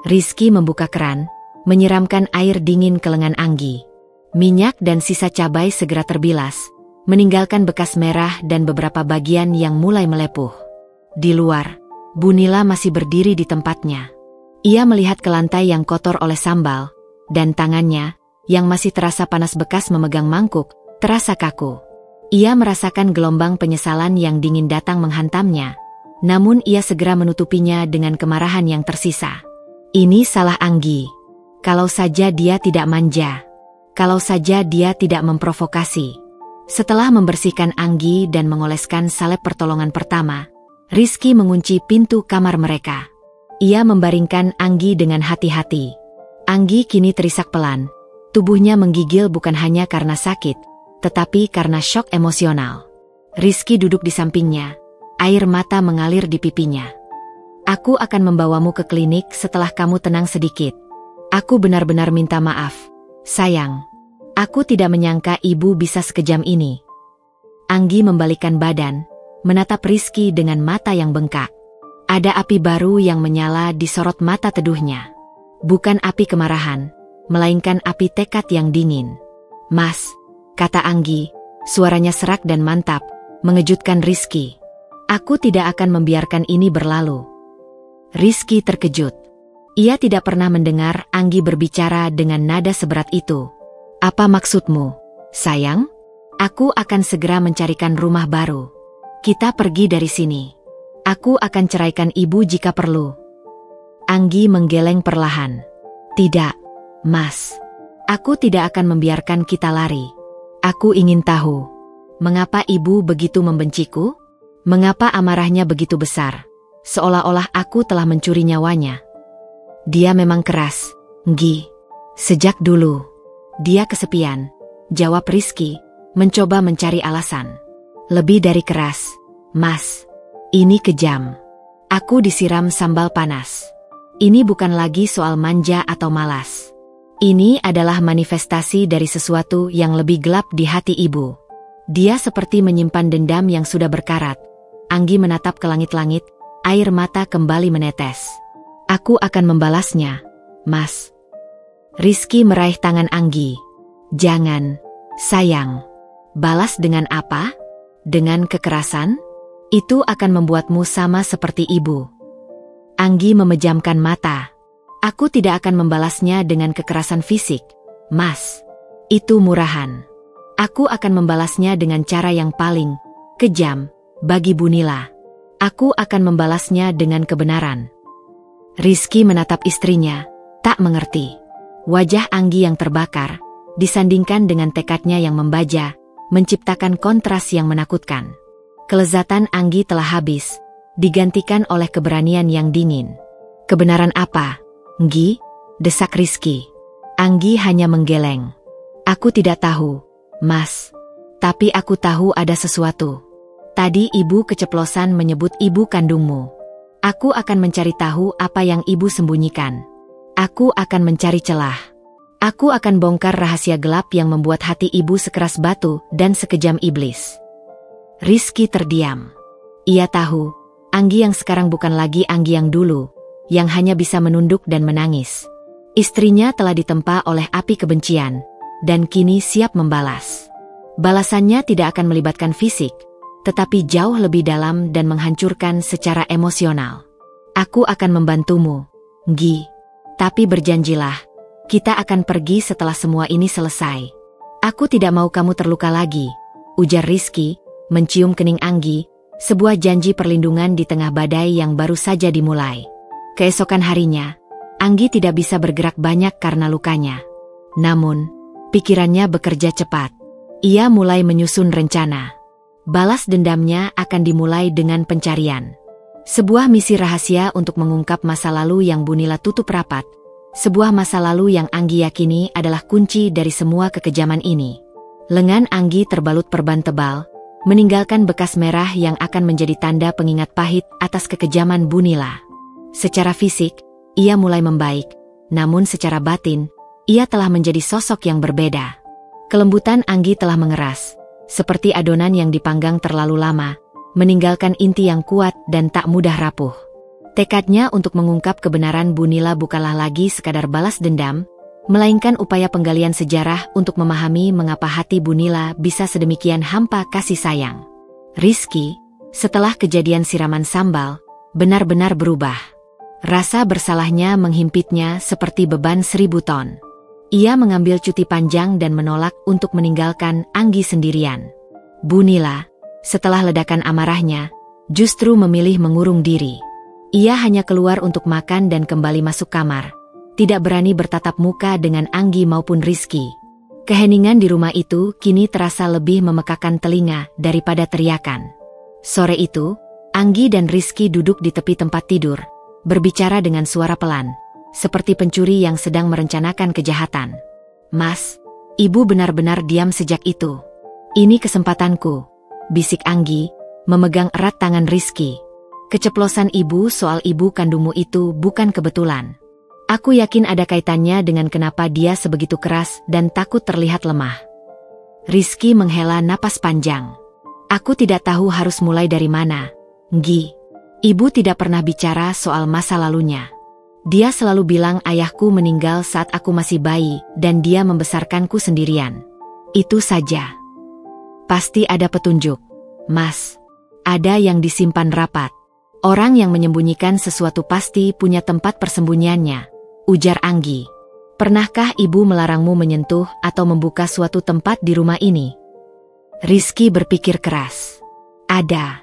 Rizky membuka keran, menyiramkan air dingin ke lengan Anggi. Minyak dan sisa cabai segera terbilas, meninggalkan bekas merah dan beberapa bagian yang mulai melepuh. Di luar, Bu Nila masih berdiri di tempatnya. Ia melihat ke lantai yang kotor oleh sambal, dan tangannya, yang masih terasa panas bekas memegang mangkuk, terasa kaku. Ia merasakan gelombang penyesalan yang dingin datang menghantamnya, namun ia segera menutupinya dengan kemarahan yang tersisa. Ini salah Anggi. Kalau saja dia tidak manja. Kalau saja dia tidak memprovokasi. Setelah membersihkan Anggi dan mengoleskan salep pertolongan pertama, Rizky mengunci pintu kamar mereka. Ia membaringkan Anggi dengan hati-hati. Anggi kini terisak pelan. Tubuhnya menggigil bukan hanya karena sakit, tetapi karena syok emosional. Rizky duduk di sampingnya. Air mata mengalir di pipinya. Aku akan membawamu ke klinik setelah kamu tenang sedikit. Aku benar-benar minta maaf, sayang. Aku tidak menyangka ibu bisa sekejam ini. Anggi membalikkan badan, menatap Rizky dengan mata yang bengkak. Ada api baru yang menyala di sorot mata teduhnya. Bukan api kemarahan, melainkan api tekad yang dingin. "Mas," kata Anggi, suaranya serak dan mantap, mengejutkan Rizky. "Aku tidak akan membiarkan ini berlalu." Rizky terkejut. Ia tidak pernah mendengar Anggi berbicara dengan nada seberat itu. "Apa maksudmu, sayang? Aku akan segera mencarikan rumah baru. Kita pergi dari sini. Aku akan ceraikan ibu jika perlu." Anggi menggeleng perlahan. "Tidak, Mas. Aku tidak akan membiarkan kita lari. Aku ingin tahu, mengapa ibu begitu membenciku? Mengapa amarahnya begitu besar, seolah-olah aku telah mencuri nyawanya?" "Dia memang keras, Nggi. Sejak dulu. Dia kesepian," jawab Rizky, mencoba mencari alasan. "Lebih dari keras, Mas. Ini kejam. Aku disiram sambal panas. Ini bukan lagi soal manja atau malas. Ini adalah manifestasi dari sesuatu yang lebih gelap di hati ibu. Dia seperti menyimpan dendam yang sudah berkarat." Anggi menatap ke langit-langit, air mata kembali menetes. "Aku akan membalasnya, Mas." Rizky meraih tangan Anggi. "Jangan, sayang. Balas dengan apa? Dengan kekerasan? Itu akan membuatmu sama seperti ibu." Anggi memejamkan mata. "Aku tidak akan membalasnya dengan kekerasan fisik, Mas. Itu murahan. Aku akan membalasnya dengan cara yang paling kejam bagi Bunila. Aku akan membalasnya dengan kebenaran." Rizky menatap istrinya, tak mengerti. Wajah Anggi yang terbakar, disandingkan dengan tekadnya yang membaja, menciptakan kontras yang menakutkan. Kelezatan Anggi telah habis, digantikan oleh keberanian yang dingin. "Kebenaran apa, Nggi?" desak Rizky. Anggi hanya menggeleng. "Aku tidak tahu, Mas. Tapi aku tahu ada sesuatu. Tadi ibu keceplosan menyebut ibu kandungmu. Aku akan mencari tahu apa yang ibu sembunyikan. Aku akan mencari celah. Aku akan bongkar rahasia gelap yang membuat hati ibu sekeras batu dan sekejam iblis." Rizky terdiam. Ia tahu, Anggi yang sekarang bukan lagi Anggi yang dulu, yang hanya bisa menunduk dan menangis. Istrinya telah ditempa oleh api kebencian, dan kini siap membalas. Balasannya tidak akan melibatkan fisik, tetapi jauh lebih dalam dan menghancurkan secara emosional. "Aku akan membantumu, Nggi. Tapi berjanjilah, kita akan pergi setelah semua ini selesai." "Aku tidak mau kamu terluka lagi," ujar Rizky, mencium kening Anggi, sebuah janji perlindungan di tengah badai yang baru saja dimulai. Keesokan harinya, Anggi tidak bisa bergerak banyak karena lukanya. Namun, pikirannya bekerja cepat. Ia mulai menyusun rencana. Balas dendamnya akan dimulai dengan pencarian sebuah misi rahasia untuk mengungkap masa lalu yang Bunila tutup rapat. Sebuah masa lalu yang Anggi yakini adalah kunci dari semua kekejaman ini. Lengan Anggi terbalut perban tebal, meninggalkan bekas merah yang akan menjadi tanda pengingat pahit atas kekejaman Bunila. Secara fisik, ia mulai membaik, namun secara batin, ia telah menjadi sosok yang berbeda. Kelembutan Anggi telah mengeras, seperti adonan yang dipanggang terlalu lama, meninggalkan inti yang kuat dan tak mudah rapuh. Tekadnya untuk mengungkap kebenaran Bunila bukanlah lagi sekadar balas dendam, melainkan upaya penggalian sejarah untuk memahami mengapa hati Bunila bisa sedemikian hampa kasih sayang. Rizky, setelah kejadian siraman sambal, benar-benar berubah. Rasa bersalahnya menghimpitnya seperti beban 1000 ton. Ia mengambil cuti panjang dan menolak untuk meninggalkan Anggi sendirian. Bunila, setelah ledakan amarahnya, justru memilih mengurung diri. Ia hanya keluar untuk makan dan kembali masuk kamar. Tidak berani bertatap muka dengan Anggi maupun Rizky. Keheningan di rumah itu kini terasa lebih memekakan telinga daripada teriakan. Sore itu, Anggi dan Rizky duduk di tepi tempat tidur, berbicara dengan suara pelan, seperti pencuri yang sedang merencanakan kejahatan. "Mas, ibu benar-benar diam sejak itu. Ini kesempatanku," bisik Anggi, memegang erat tangan Rizky. "Keceplosan ibu soal ibu kandungmu itu bukan kebetulan. Aku yakin ada kaitannya dengan kenapa dia sebegitu keras dan takut terlihat lemah." Rizky menghela napas panjang. "Aku tidak tahu harus mulai dari mana, Nggi. Ibu tidak pernah bicara soal masa lalunya. Dia selalu bilang ayahku meninggal saat aku masih bayi dan dia membesarkanku sendirian. Itu saja. Pasti ada petunjuk, Mas. Ada yang disimpan rapat. Orang yang menyembunyikan sesuatu pasti punya tempat persembunyiannya, ujar Anggi. Pernahkah ibu melarangmu menyentuh atau membuka suatu tempat di rumah ini? Rizky berpikir keras. Ada.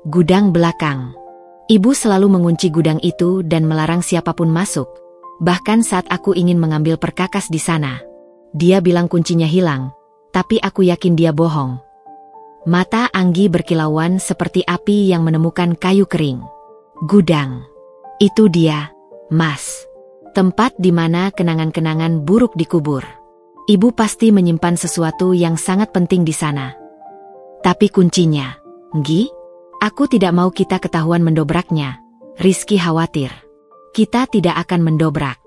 Gudang belakang. Ibu selalu mengunci gudang itu dan melarang siapapun masuk. Bahkan saat aku ingin mengambil perkakas di sana. Dia bilang kuncinya hilang, tapi aku yakin dia bohong. Mata Anggi berkilauan seperti api yang menemukan kayu kering. Gudang. Itu dia, Mas. Tempat di mana kenangan-kenangan buruk dikubur. Ibu pasti menyimpan sesuatu yang sangat penting di sana. Tapi kuncinya, Nggi? Aku tidak mau kita ketahuan mendobraknya. Rizky khawatir. Kita tidak akan mendobrak.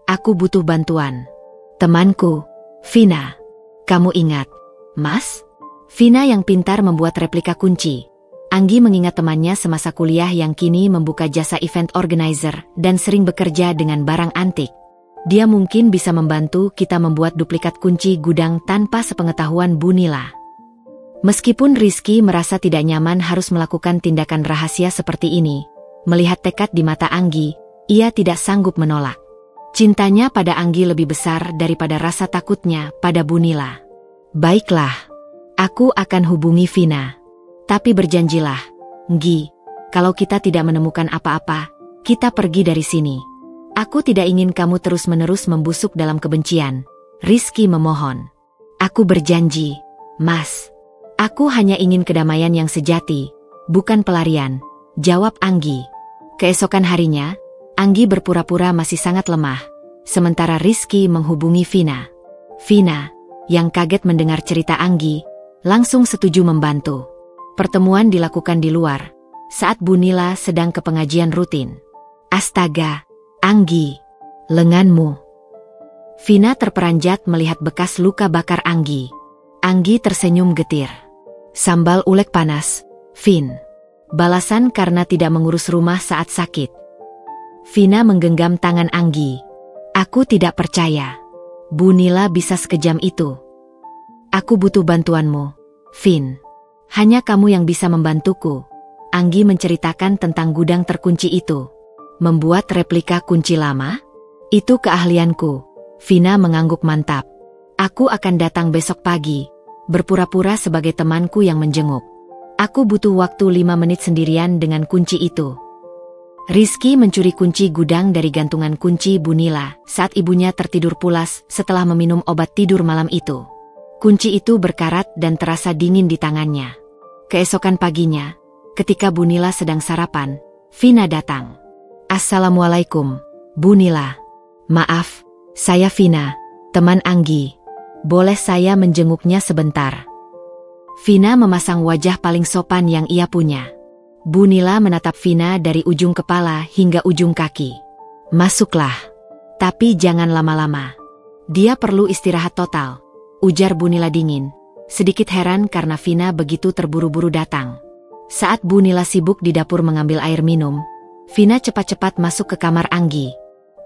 Aku butuh bantuan. Temanku, Vina. Kamu ingat, Mas? Vina yang pintar membuat replika kunci. Anggi mengingat temannya semasa kuliah yang kini membuka jasa event organizer dan sering bekerja dengan barang antik. Dia mungkin bisa membantu kita membuat duplikat kunci gudang tanpa sepengetahuan Bu Nila. Meskipun Rizky merasa tidak nyaman harus melakukan tindakan rahasia seperti ini, melihat tekad di mata Anggi, ia tidak sanggup menolak. Cintanya pada Anggi lebih besar daripada rasa takutnya pada Bu Nila. Baiklah. Aku akan hubungi Vina. Tapi berjanjilah, Nggi, kalau kita tidak menemukan apa-apa, kita pergi dari sini. Aku tidak ingin kamu terus-menerus membusuk dalam kebencian. Rizky memohon. Aku berjanji, Mas. Aku hanya ingin kedamaian yang sejati, bukan pelarian, jawab Anggi. Keesokan harinya, Anggi berpura-pura masih sangat lemah, sementara Rizky menghubungi Vina. Vina, yang kaget mendengar cerita Anggi, langsung setuju membantu. Pertemuan dilakukan di luar, saat Bu Nila sedang ke pengajian rutin. Astaga, Anggi, lenganmu. Vina terperanjat melihat bekas luka bakar Anggi. Anggi tersenyum getir. Sambal ulek panas, Vin. Balasan karena tidak mengurus rumah saat sakit. Vina menggenggam tangan Anggi. Aku tidak percaya. Bu Nila bisa sekejam itu. Aku butuh bantuanmu, Vin. Hanya kamu yang bisa membantuku. Anggi menceritakan tentang gudang terkunci itu. Membuat replika kunci lama? Itu keahlianku. Vina mengangguk mantap. Aku akan datang besok pagi, berpura-pura sebagai temanku yang menjenguk. Aku butuh waktu 5 menit sendirian dengan kunci itu. Rizky mencuri kunci gudang dari gantungan kunci Bu Nila saat ibunya tertidur pulas setelah meminum obat tidur malam itu. Kunci itu berkarat dan terasa dingin di tangannya. Keesokan paginya, ketika Bu Nila sedang sarapan, Vina datang. Assalamualaikum, Bu Nila. Maaf, saya Vina, teman Anggi. Boleh saya menjenguknya sebentar? Vina memasang wajah paling sopan yang ia punya. Bu Nila menatap Vina dari ujung kepala hingga ujung kaki. Masuklah. Tapi jangan lama-lama. Dia perlu istirahat total, ujar Bu Nila dingin, sedikit heran karena Vina begitu terburu-buru datang. Saat Bu Nila sibuk di dapur mengambil air minum, Vina cepat-cepat masuk ke kamar Anggi.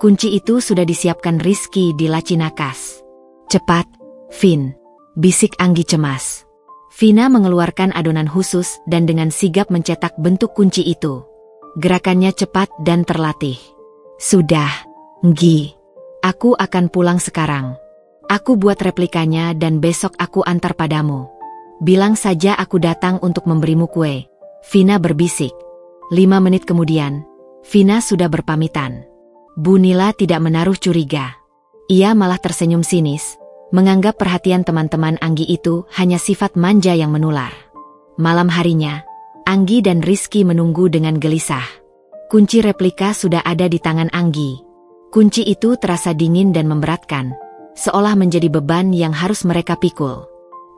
Kunci itu sudah disiapkan Rizky di laci nakas. Cepat, Vin, bisik Anggi cemas. Vina mengeluarkan adonan khusus dan dengan sigap mencetak bentuk kunci itu. Gerakannya cepat dan terlatih. Sudah, Nggi. Aku akan pulang sekarang. Aku buat replikanya dan besok aku antar padamu. Bilang saja aku datang untuk memberimu kue. Vina berbisik. 5 menit kemudian, Vina sudah berpamitan. Bu Nila tidak menaruh curiga. Ia malah tersenyum sinis, menganggap perhatian teman-teman Anggi itu hanya sifat manja yang menular. Malam harinya, Anggi dan Rizky menunggu dengan gelisah. Kunci replika sudah ada di tangan Anggi. Kunci itu terasa dingin dan memberatkan, seolah menjadi beban yang harus mereka pikul.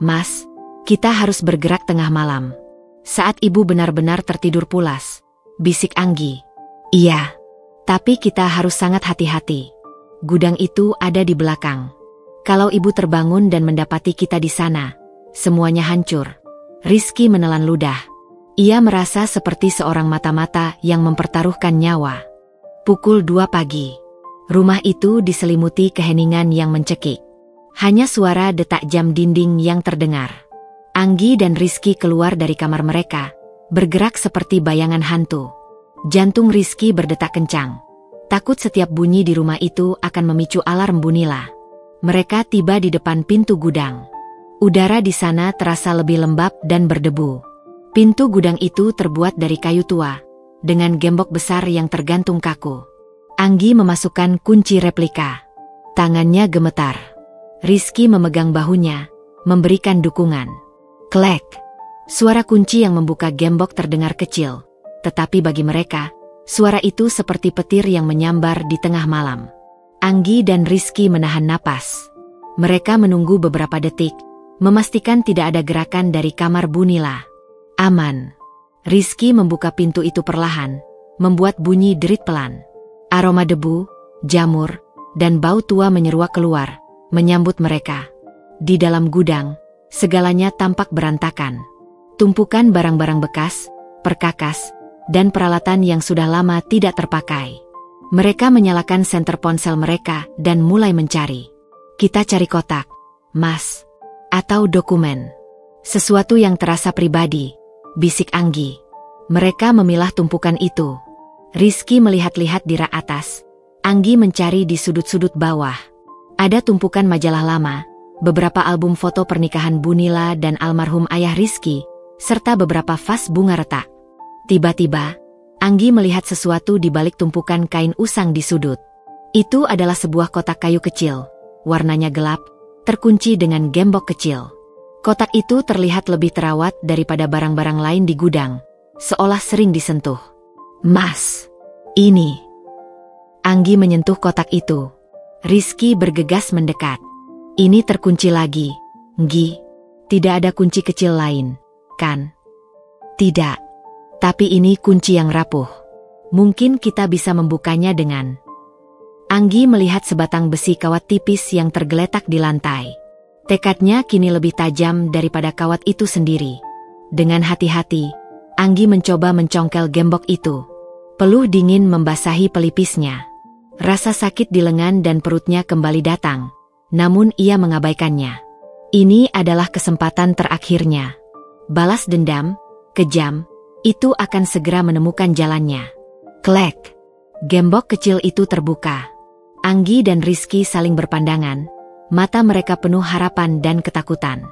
Mas, kita harus bergerak tengah malam. Saat ibu benar-benar tertidur pulas, bisik Anggi. Iya, tapi kita harus sangat hati-hati. Gudang itu ada di belakang. Kalau ibu terbangun dan mendapati kita di sana, semuanya hancur. Rizky menelan ludah. Ia merasa seperti seorang mata-mata yang mempertaruhkan nyawa. Pukul 2 pagi. Rumah itu diselimuti keheningan yang mencekik. Hanya suara detak jam dinding yang terdengar. Anggi dan Rizky keluar dari kamar mereka, bergerak seperti bayangan hantu. Jantung Rizky berdetak kencang. Takut setiap bunyi di rumah itu akan memicu alarm Bunila. Mereka tiba di depan pintu gudang. Udara di sana terasa lebih lembab dan berdebu. Pintu gudang itu terbuat dari kayu tua, dengan gembok besar yang tergantung kaku. Anggi memasukkan kunci replika. Tangannya gemetar. Rizky memegang bahunya, memberikan dukungan. Klek! Suara kunci yang membuka gembok terdengar kecil, tetapi bagi mereka, suara itu seperti petir yang menyambar di tengah malam. Anggi dan Rizky menahan napas. Mereka menunggu beberapa detik, memastikan tidak ada gerakan dari kamar Bunila. Aman. Rizky membuka pintu itu perlahan, membuat bunyi derit pelan. Aroma debu, jamur, dan bau tua menyeruak keluar, menyambut mereka. Di dalam gudang, segalanya tampak berantakan. Tumpukan barang-barang bekas, perkakas, dan peralatan yang sudah lama tidak terpakai. Mereka menyalakan senter ponsel mereka dan mulai mencari. Kita cari kotak, Mas. Atau dokumen. Sesuatu yang terasa pribadi, bisik Anggi. Mereka memilah tumpukan itu. Rizky melihat-lihat di rak atas. Anggi mencari di sudut-sudut bawah. Ada tumpukan majalah lama, beberapa album foto pernikahan Bunila dan almarhum ayah Rizky, serta beberapa vas bunga retak. Tiba-tiba, Anggi melihat sesuatu di balik tumpukan kain usang di sudut. Itu adalah sebuah kotak kayu kecil, warnanya gelap, terkunci dengan gembok kecil. Kotak itu terlihat lebih terawat daripada barang-barang lain di gudang, seolah sering disentuh. Mas, ini. Anggi menyentuh kotak itu. Rizky bergegas mendekat. Ini terkunci lagi, Nggi. Tidak ada kunci kecil lain, kan? Tidak. Tapi ini kunci yang rapuh. Mungkin kita bisa membukanya dengan... Anggi melihat sebatang besi kawat tipis yang tergeletak di lantai. Tekadnya kini lebih tajam daripada kawat itu sendiri. Dengan hati-hati, Anggi mencoba mencongkel gembok itu. Peluh dingin membasahi pelipisnya. Rasa sakit di lengan dan perutnya kembali datang, namun ia mengabaikannya. Ini adalah kesempatan terakhirnya. Balas dendam, kejam, itu akan segera menemukan jalannya. Klek! Gembok kecil itu terbuka. Anggi dan Rizky saling berpandangan, mata mereka penuh harapan dan ketakutan.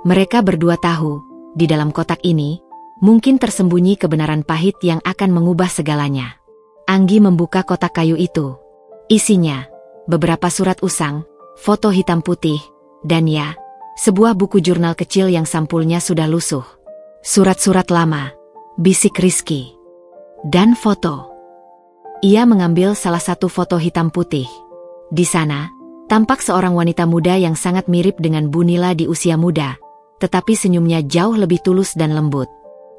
Mereka berdua tahu, di dalam kotak ini, mungkin tersembunyi kebenaran pahit yang akan mengubah segalanya. Anggi membuka kotak kayu itu. Isinya, beberapa surat usang, foto hitam putih, dan ya, sebuah buku jurnal kecil yang sampulnya sudah lusuh. Surat-surat lama, bisik Rizky. Dan foto. Ia mengambil salah satu foto hitam putih. Di sana, tampak seorang wanita muda yang sangat mirip dengan Bunila di usia muda, tetapi senyumnya jauh lebih tulus dan lembut.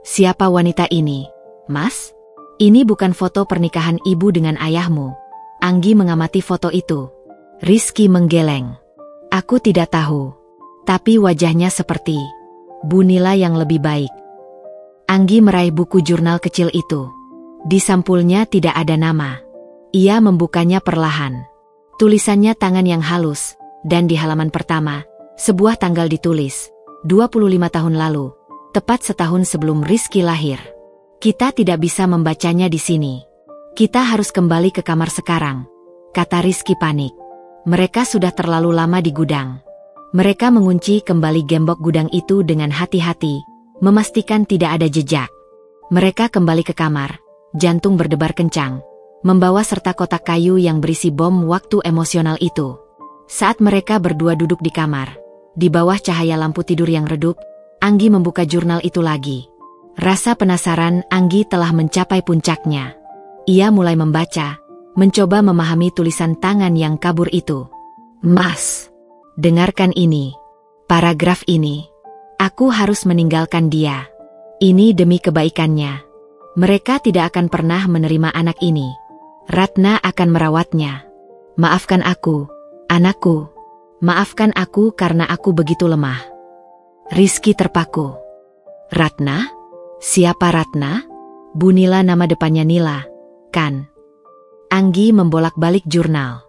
Siapa wanita ini, Mas? Ini bukan foto pernikahan ibu dengan ayahmu. Anggi mengamati foto itu. Rizky menggeleng. Aku tidak tahu. Tapi wajahnya seperti Bunila yang lebih baik. Anggi meraih buku jurnal kecil itu. Di sampulnya tidak ada nama. Ia membukanya perlahan. Tulisannya tangan yang halus, dan di halaman pertama, sebuah tanggal ditulis, 25 tahun lalu, tepat setahun sebelum Rizky lahir. Kita tidak bisa membacanya di sini. Kita harus kembali ke kamar sekarang, kata Rizky panik. Mereka sudah terlalu lama di gudang. Mereka mengunci kembali gembok gudang itu dengan hati-hati, memastikan tidak ada jejak. Mereka kembali ke kamar. Jantung berdebar kencang, membawa serta kotak kayu yang berisi bom waktu emosional itu. Saat mereka berdua duduk di kamar, di bawah cahaya lampu tidur yang redup, Anggi membuka jurnal itu lagi. Rasa penasaran Anggi telah mencapai puncaknya. Ia mulai membaca, mencoba memahami tulisan tangan yang kabur itu. Mas, dengarkan ini. Paragraf ini. Aku harus meninggalkan dia. Ini demi kebaikannya. Mereka tidak akan pernah menerima anak ini. Ratna akan merawatnya. Maafkan aku, anakku. Maafkan aku karena aku begitu lemah. Rizky terpaku. Ratna? Siapa Ratna? Bunila nama depannya Nila, kan? Anggi membolak-balik jurnal.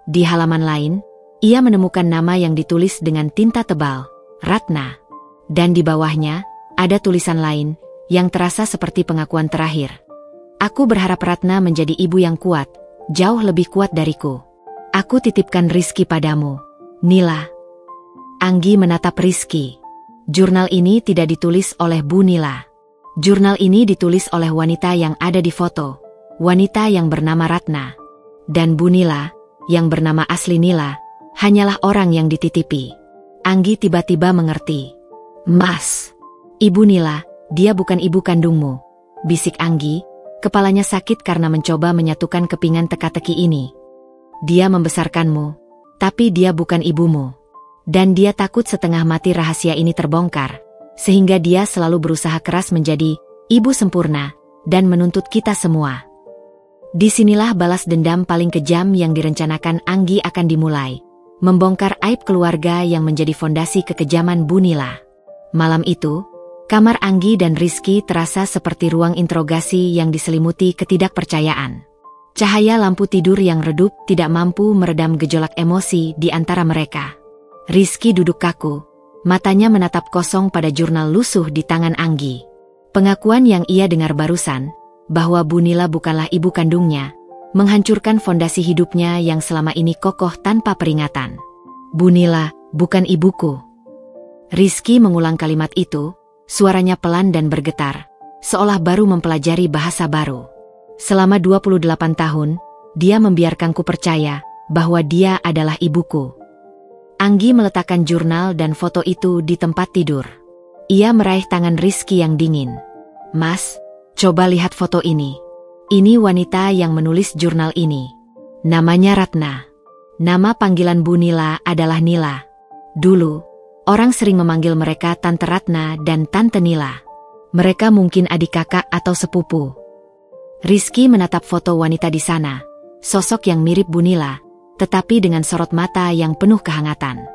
Di halaman lain, ia menemukan nama yang ditulis dengan tinta tebal, Ratna. Dan di bawahnya, ada tulisan lain, yang terasa seperti pengakuan terakhir. Aku berharap Ratna menjadi ibu yang kuat, jauh lebih kuat dariku. Aku titipkan Rizky padamu, Nila. Anggi menatap Rizky. Jurnal ini tidak ditulis oleh Bu Nila. Jurnal ini ditulis oleh wanita yang ada di foto, wanita yang bernama Ratna. Dan Bu Nila, yang bernama asli Nila, hanyalah orang yang dititipi. Anggi tiba-tiba mengerti. Mas, Ibu Nila, dia bukan ibu kandungmu, bisik Anggi, kepalanya sakit karena mencoba menyatukan kepingan teka-teki ini. Dia membesarkanmu, tapi dia bukan ibumu. Dan dia takut setengah mati rahasia ini terbongkar, sehingga dia selalu berusaha keras menjadi ibu sempurna, dan menuntut kita semua. Disinilah balas dendam paling kejam yang direncanakan Anggi akan dimulai, membongkar aib keluarga yang menjadi fondasi kekejaman Bu Nila. Malam itu, kamar Anggi dan Rizky terasa seperti ruang interogasi yang diselimuti ketidakpercayaan. Cahaya lampu tidur yang redup tidak mampu meredam gejolak emosi di antara mereka. Rizky duduk kaku, matanya menatap kosong pada jurnal lusuh di tangan Anggi. Pengakuan yang ia dengar barusan, bahwa Bu Nila bukanlah ibu kandungnya, menghancurkan fondasi hidupnya yang selama ini kokoh tanpa peringatan. Bu Nila, bukan ibuku. Rizky mengulang kalimat itu, suaranya pelan dan bergetar, seolah baru mempelajari bahasa baru. Selama 28 tahun, dia membiarkanku percaya bahwa dia adalah ibuku. Anggi meletakkan jurnal dan foto itu di tempat tidur. Ia meraih tangan Rizky yang dingin. Mas, coba lihat foto ini. Ini wanita yang menulis jurnal ini. Namanya Ratna. Nama panggilan Bu Nila adalah Nila. Dulu, orang sering memanggil mereka Tante Ratna dan Tante Nila. Mereka mungkin adik kakak atau sepupu. Rizky menatap foto wanita di sana, sosok yang mirip Bu Nila, tetapi dengan sorot mata yang penuh kehangatan.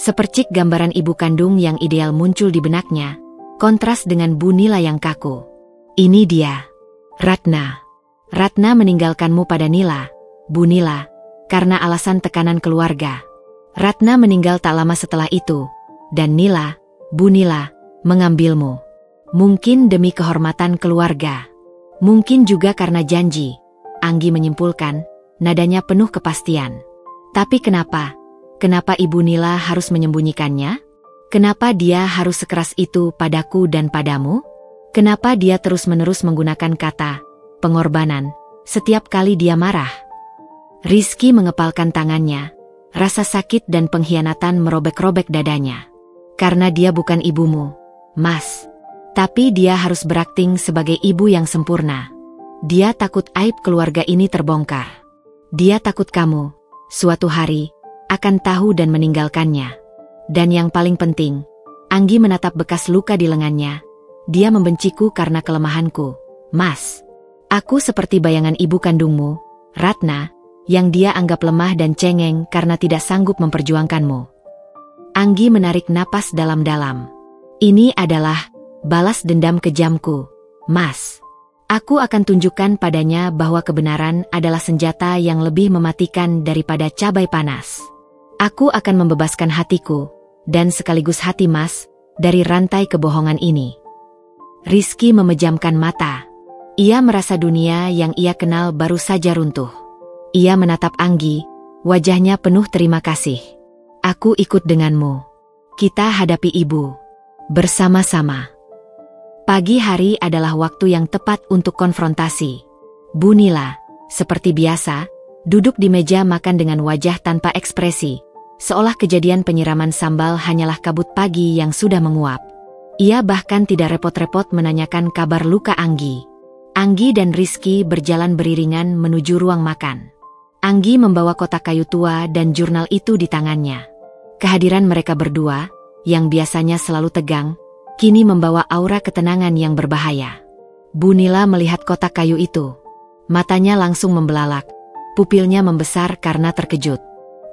Sepercik gambaran ibu kandung yang ideal muncul di benaknya, kontras dengan Bu Nila yang kaku. Ini dia, Ratna. Ratna meninggalkanmu pada Nila, Bu Nila, karena alasan tekanan keluarga. Ratna meninggal tak lama setelah itu, dan Nila, Bu Nila, mengambilmu. Mungkin demi kehormatan keluarga. Mungkin juga karena janji, Anggi menyimpulkan, nadanya penuh kepastian. Tapi kenapa? Kenapa Ibu Nila harus menyembunyikannya? Kenapa dia harus sekeras itu padaku dan padamu? Kenapa dia terus-menerus menggunakan kata pengorbanan setiap kali dia marah? Rizky mengepalkan tangannya, rasa sakit dan pengkhianatan merobek-robek dadanya. Karena dia bukan ibumu, Mas. Tapi dia harus berakting sebagai ibu yang sempurna. Dia takut aib keluarga ini terbongkar. Dia takut kamu, suatu hari, akan tahu dan meninggalkannya. Dan yang paling penting, Anggi menatap bekas luka di lengannya. Dia membenciku karena kelemahanku, Mas. Aku seperti bayangan ibu kandungmu, Ratna, yang dia anggap lemah dan cengeng karena tidak sanggup memperjuangkanmu. Anggi menarik napas dalam-dalam. Ini adalah balas dendam kejamku, Mas. Aku akan tunjukkan padanya bahwa kebenaran adalah senjata yang lebih mematikan daripada cabai panas. Aku akan membebaskan hatiku, dan sekaligus hati Mas, dari rantai kebohongan ini. Rizky memejamkan mata. Ia merasa dunia yang ia kenal baru saja runtuh. Ia menatap Anggi, wajahnya penuh terima kasih. Aku ikut denganmu. Kita hadapi ibu. Bersama-sama. Pagi hari adalah waktu yang tepat untuk konfrontasi. Bu Nila, seperti biasa, duduk di meja makan dengan wajah tanpa ekspresi, seolah kejadian penyiraman sambal hanyalah kabut pagi yang sudah menguap. Ia bahkan tidak repot-repot menanyakan kabar luka Anggi. Anggi dan Rizky berjalan beriringan menuju ruang makan. Anggi membawa kotak kayu tua dan jurnal itu di tangannya. Kehadiran mereka berdua, yang biasanya selalu tegang, kini membawa aura ketenangan yang berbahaya. Bu Nila melihat kotak kayu itu. Matanya langsung membelalak, pupilnya membesar karena terkejut.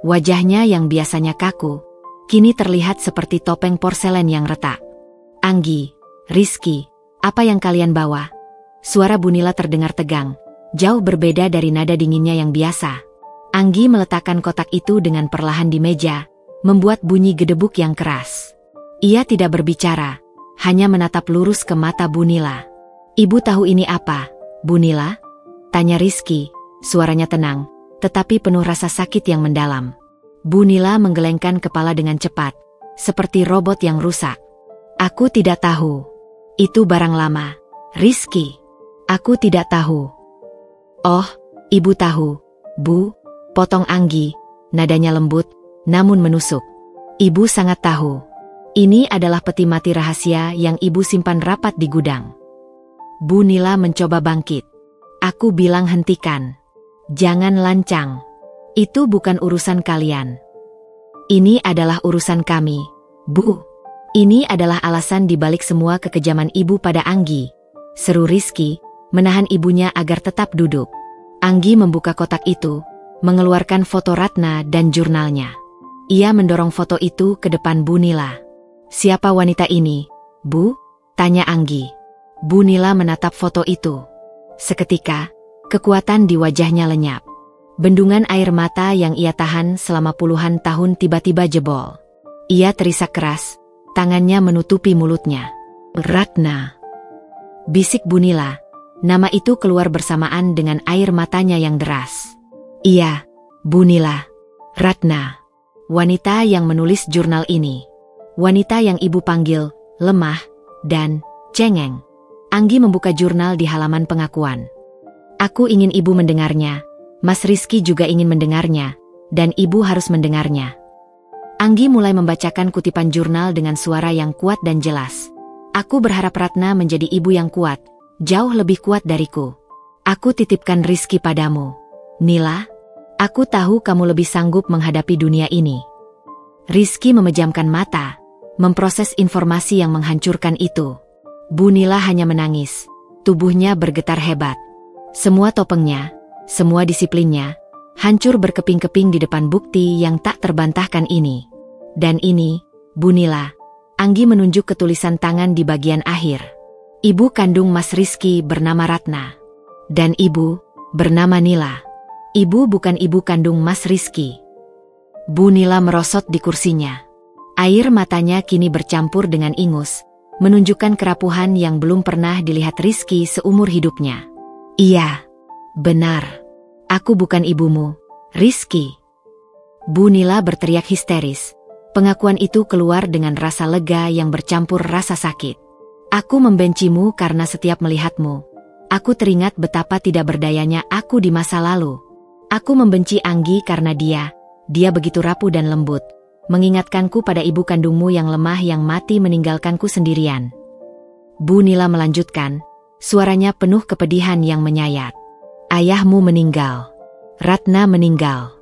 Wajahnya yang biasanya kaku, kini terlihat seperti topeng porselen yang retak. Anggi, Rizky, apa yang kalian bawa? Suara Bu Nila terdengar tegang, jauh berbeda dari nada dinginnya yang biasa. Anggi meletakkan kotak itu dengan perlahan di meja, membuat bunyi gedebuk yang keras. Ia tidak berbicara, hanya menatap lurus ke mata Bu Nila. "Ibu tahu ini apa, Bu Nila?" tanya Rizky, suaranya tenang, tetapi penuh rasa sakit yang mendalam. Bu Nila menggelengkan kepala dengan cepat, seperti robot yang rusak. "Aku tidak tahu. Itu barang lama, Rizky. Aku tidak tahu." "Oh, ibu tahu, Bu," potong Anggi, nadanya lembut, namun menusuk. "Ibu sangat tahu. Ini adalah peti mati rahasia yang ibu simpan rapat di gudang." Bu Nila mencoba bangkit. "Aku bilang hentikan. Jangan lancang. Itu bukan urusan kalian. Ini adalah urusan kami, Bu. Ini adalah alasan dibalik semua kekejaman ibu pada Anggi," seru Rizky, menahan ibunya agar tetap duduk. Anggi membuka kotak itu, mengeluarkan foto Ratna dan jurnalnya. Ia mendorong foto itu ke depan Bu Nila. "Siapa wanita ini, Bu?" tanya Anggi. Bu Nila menatap foto itu. Seketika, kekuatan di wajahnya lenyap. Bendungan air mata yang ia tahan selama puluhan tahun tiba-tiba jebol. Ia terisak keras, tangannya menutupi mulutnya. "Ratna," bisik Bu Nila. Nama itu keluar bersamaan dengan air matanya yang deras. "Iya, Bu Nila. Ratna. Wanita yang menulis jurnal ini. Wanita yang ibu panggil lemah dan cengeng." Anggi membuka jurnal di halaman pengakuan. "Aku ingin ibu mendengarnya. Mas Rizky juga ingin mendengarnya. Dan ibu harus mendengarnya." Anggi mulai membacakan kutipan jurnal dengan suara yang kuat dan jelas. "Aku berharap Ratna menjadi ibu yang kuat, jauh lebih kuat dariku. Aku titipkan Rizky padamu. Nila, aku tahu kamu lebih sanggup menghadapi dunia ini." Rizky memejamkan mata, memproses informasi yang menghancurkan itu. Bu Nila hanya menangis, tubuhnya bergetar hebat. Semua topengnya, semua disiplinnya, hancur berkeping-keping di depan bukti yang tak terbantahkan ini. "Dan ini, Bu Nila," Anggi menunjuk ke tulisan tangan di bagian akhir. "Ibu kandung Mas Rizky bernama Ratna. Dan ibu, bernama Nila. Ibu bukan ibu kandung Mas Rizky." Bu Nila merosot di kursinya. Air matanya kini bercampur dengan ingus, menunjukkan kerapuhan yang belum pernah dilihat Rizky seumur hidupnya. "Iya, benar. Aku bukan ibumu, Rizky." Bu Nila berteriak histeris. Pengakuan itu keluar dengan rasa lega yang bercampur rasa sakit. "Aku membencimu karena setiap melihatmu, aku teringat betapa tidak berdayanya aku di masa lalu. Aku membenci Anggi karena dia begitu rapuh dan lembut, mengingatkanku pada ibu kandungmu yang lemah yang mati meninggalkanku sendirian." Bu Nila melanjutkan, suaranya penuh kepedihan yang menyayat. "Ayahmu meninggal. Ratna meninggal.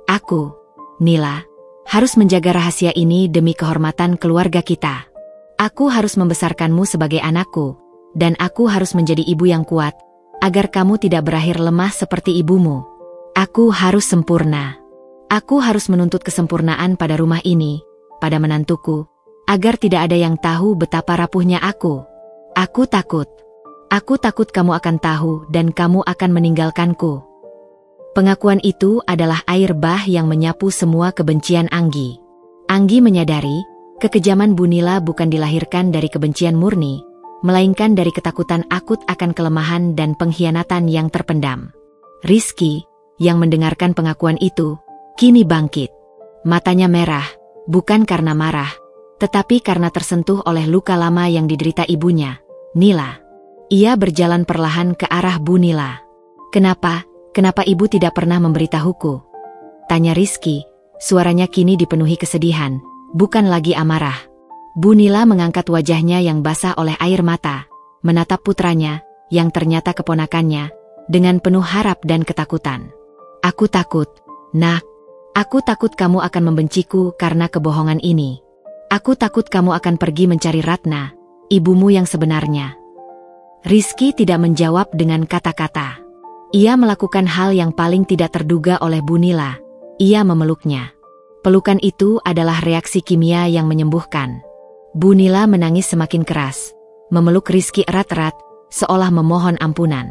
Aku, Nila, harus menjaga rahasia ini demi kehormatan keluarga kita. Aku harus membesarkanmu sebagai anakku, dan aku harus menjadi ibu yang kuat, agar kamu tidak berakhir lemah seperti ibumu. Aku harus sempurna. Aku harus menuntut kesempurnaan pada rumah ini, pada menantuku, agar tidak ada yang tahu betapa rapuhnya aku. Aku takut. Aku takut kamu akan tahu dan kamu akan meninggalkanku." Pengakuan itu adalah air bah yang menyapu semua kebencian Anggi. Anggi menyadari, kekejaman Bu Nila bukan dilahirkan dari kebencian murni, melainkan dari ketakutan akut akan kelemahan dan pengkhianatan yang terpendam. Rizky, yang mendengarkan pengakuan itu, kini bangkit. Matanya merah, bukan karena marah, tetapi karena tersentuh oleh luka lama yang diderita ibunya, Nila. Ia berjalan perlahan ke arah Bu Nila. Kenapa ibu tidak pernah memberitahuku?" tanya Rizky, suaranya kini dipenuhi kesedihan, bukan lagi amarah. Bu Nila mengangkat wajahnya yang basah oleh air mata, menatap putranya, yang ternyata keponakannya, dengan penuh harap dan ketakutan. "Aku takut, Nak. Aku takut kamu akan membenciku karena kebohongan ini. Aku takut kamu akan pergi mencari Ratna, ibumu yang sebenarnya." Rizky tidak menjawab dengan kata-kata. Ia melakukan hal yang paling tidak terduga oleh Bu Nila. Ia memeluknya. Pelukan itu adalah reaksi kimia yang menyembuhkan. Bu Nila menangis semakin keras, memeluk Rizky erat-erat, seolah memohon ampunan.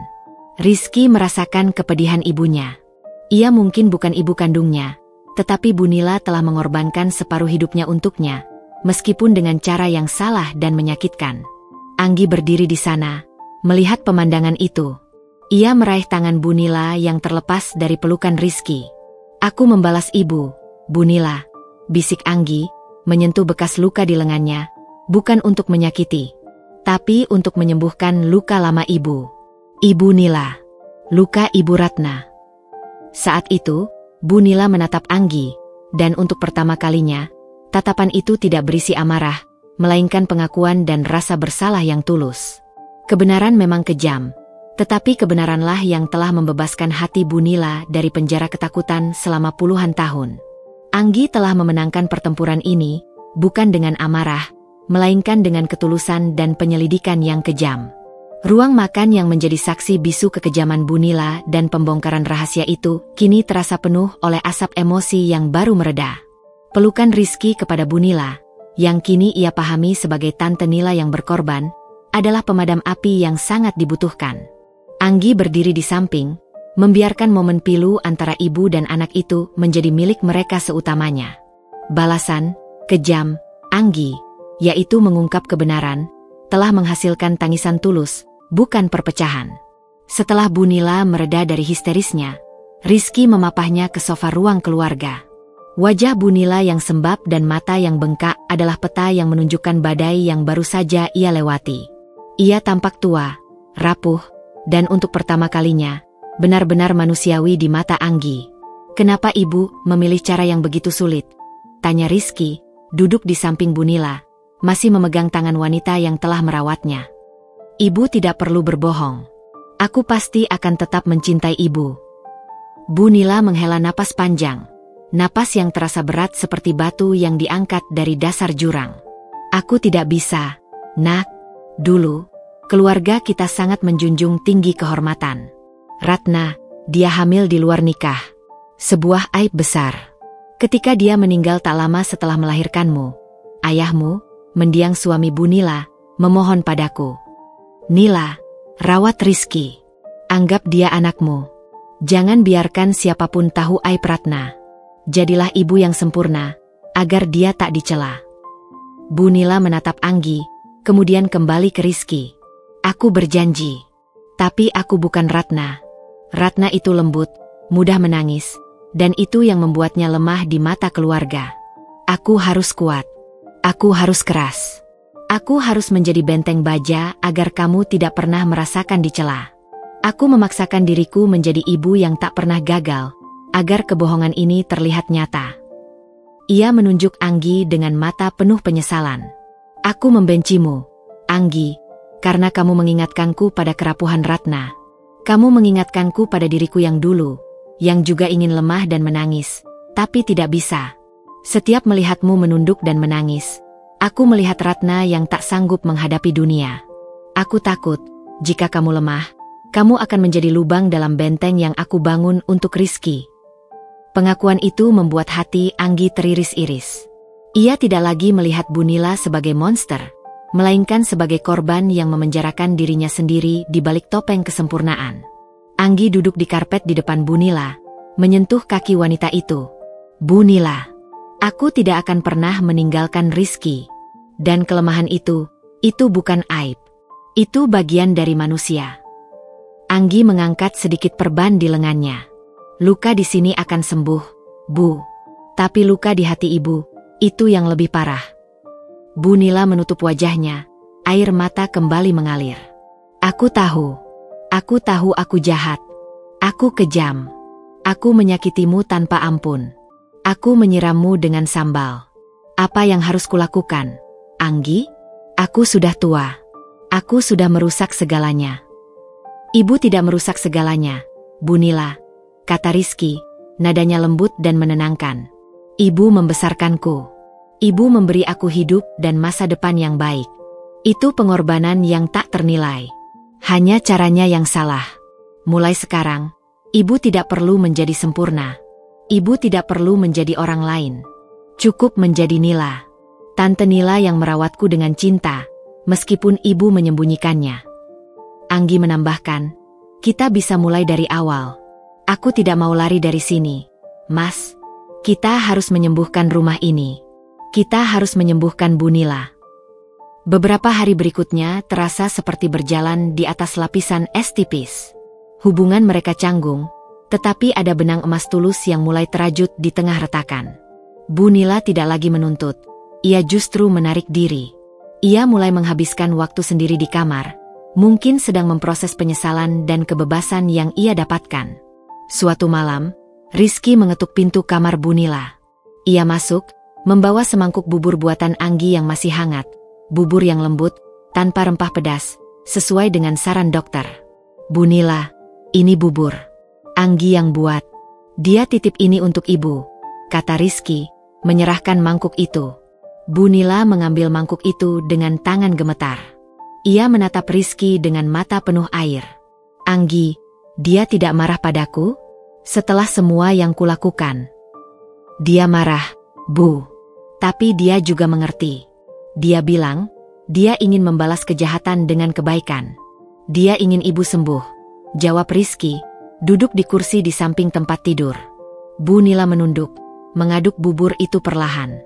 Rizky merasakan kepedihan ibunya. Ia mungkin bukan ibu kandungnya, tetapi Bu Nila telah mengorbankan separuh hidupnya untuknya, meskipun dengan cara yang salah dan menyakitkan. Anggi berdiri di sana, melihat pemandangan itu. Ia meraih tangan Bu Nila yang terlepas dari pelukan Rizky. "Aku membalas ibu, Bu Nila," bisik Anggi, menyentuh bekas luka di lengannya, bukan untuk menyakiti, tapi untuk menyembuhkan luka lama ibu. "Ibu Nila, luka Ibu Ratna." Saat itu, Bu Nila menatap Anggi, dan untuk pertama kalinya, tatapan itu tidak berisi amarah, melainkan pengakuan dan rasa bersalah yang tulus. Kebenaran memang kejam, tetapi kebenaranlah yang telah membebaskan hati Bu Nila dari penjara ketakutan selama puluhan tahun. Anggi telah memenangkan pertempuran ini, bukan dengan amarah, melainkan dengan ketulusan dan penyelidikan yang kejam. Ruang makan yang menjadi saksi bisu kekejaman Bu Nila dan pembongkaran rahasia itu kini terasa penuh oleh asap emosi yang baru mereda. Pelukan Rizky kepada Bu Nila, yang kini ia pahami sebagai Tante Nila yang berkorban, adalah pemadam api yang sangat dibutuhkan. Anggi berdiri di samping, membiarkan momen pilu antara ibu dan anak itu menjadi milik mereka seutamanya. Balasan, kejam, Anggi, yaitu mengungkap kebenaran, telah menghasilkan tangisan tulus, bukan perpecahan. Setelah Bu Nila mereda dari histerisnya, Rizky memapahnya ke sofa ruang keluarga. Wajah Bu Nila yang sembab dan mata yang bengkak adalah peta yang menunjukkan badai yang baru saja ia lewati. Ia tampak tua, rapuh, dan untuk pertama kalinya, benar-benar manusiawi di mata Anggi. "Kenapa ibu memilih cara yang begitu sulit?" tanya Rizky, duduk di samping Bu Nila, masih memegang tangan wanita yang telah merawatnya. "Ibu tidak perlu berbohong. Aku pasti akan tetap mencintai ibu." Bu Nila menghela napas panjang, napas yang terasa berat seperti batu yang diangkat dari dasar jurang. "Aku tidak bisa, Nak. Dulu, keluarga kita sangat menjunjung tinggi kehormatan. Ratna, dia hamil di luar nikah. Sebuah aib besar. Ketika dia meninggal tak lama setelah melahirkanmu, ayahmu, mendiang suami Bu Nila, memohon padaku. Nila, rawat Rizky. Anggap dia anakmu. Jangan biarkan siapapun tahu aib Ratna. Jadilah ibu yang sempurna, agar dia tak dicela." Bu Nila menatap Anggi, kemudian kembali ke Rizky. "Aku berjanji. Tapi aku bukan Ratna. Ratna itu lembut, mudah menangis, dan itu yang membuatnya lemah di mata keluarga. Aku harus kuat. Aku harus keras. Aku harus menjadi benteng baja agar kamu tidak pernah merasakan dicela. Aku memaksakan diriku menjadi ibu yang tak pernah gagal, agar kebohongan ini terlihat nyata." Ia menunjuk Anggi dengan mata penuh penyesalan. "Aku membencimu, Anggi, karena kamu mengingatkanku pada kerapuhan Ratna. Kamu mengingatkanku pada diriku yang dulu, yang juga ingin lemah dan menangis, tapi tidak bisa. Setiap melihatmu menunduk dan menangis, aku melihat Ratna yang tak sanggup menghadapi dunia. Aku takut, jika kamu lemah, kamu akan menjadi lubang dalam benteng yang aku bangun untuk Rizky." Pengakuan itu membuat hati Anggi teriris-iris. Ia tidak lagi melihat Bu Nila sebagai monster, melainkan sebagai korban yang memenjarakan dirinya sendiri di balik topeng kesempurnaan. Anggi duduk di karpet di depan Bu Nila, menyentuh kaki wanita itu. "Bu Nila, aku tidak akan pernah meninggalkan Rizky. Dan kelemahan itu bukan aib. Itu bagian dari manusia." Anggi mengangkat sedikit perban di lengannya. "Luka di sini akan sembuh, Bu. Tapi luka di hati ibu, itu yang lebih parah." Bu Nila menutup wajahnya, air mata kembali mengalir. Aku tahu aku jahat. Aku kejam. Aku menyakitimu tanpa ampun. Aku menyirammu dengan sambal. Apa yang harus kulakukan, Anggi? Aku sudah tua. Aku sudah merusak segalanya." "Ibu tidak merusak segalanya, Bu Nila," kata Rizky, nadanya lembut dan menenangkan. "Ibu membesarkanku. Ibu memberi aku hidup dan masa depan yang baik. Itu pengorbanan yang tak ternilai. Hanya caranya yang salah. Mulai sekarang, ibu tidak perlu menjadi sempurna. Ibu tidak perlu menjadi orang lain. Cukup menjadi Nila. Tante Nila yang merawatku dengan cinta, meskipun ibu menyembunyikannya." Anggi menambahkan, Kita bisa mulai dari awal. Aku tidak mau lari dari sini. Mas, kita harus menyembuhkan rumah ini. Kita harus menyembuhkan Bunila. Beberapa hari berikutnya terasa seperti berjalan di atas lapisan es tipis. Hubungan mereka canggung, tetapi ada benang emas tulus yang mulai terajut di tengah retakan. Bunila tidak lagi menuntut. Ia justru menarik diri. Ia mulai menghabiskan waktu sendiri di kamar, mungkin sedang memproses penyesalan dan kebebasan yang ia dapatkan. Suatu malam, Rizky mengetuk pintu kamar Bunila. Ia masuk, membawa semangkuk bubur buatan Anggi yang masih hangat, bubur yang lembut, tanpa rempah pedas, sesuai dengan saran dokter. Bunila, ini bubur. Anggi yang buat. Dia titip ini untuk ibu, kata Rizky, menyerahkan mangkuk itu. Bunila mengambil mangkuk itu dengan tangan gemetar. Ia menatap Rizky dengan mata penuh air. Anggi, dia tidak marah padaku? Setelah semua yang kulakukan. Dia marah, Bu. Tapi dia juga mengerti. Dia bilang, dia ingin membalas kejahatan dengan kebaikan. Dia ingin ibu sembuh, jawab Rizky, duduk di kursi di samping tempat tidur. Bunila menunduk, mengaduk bubur itu perlahan.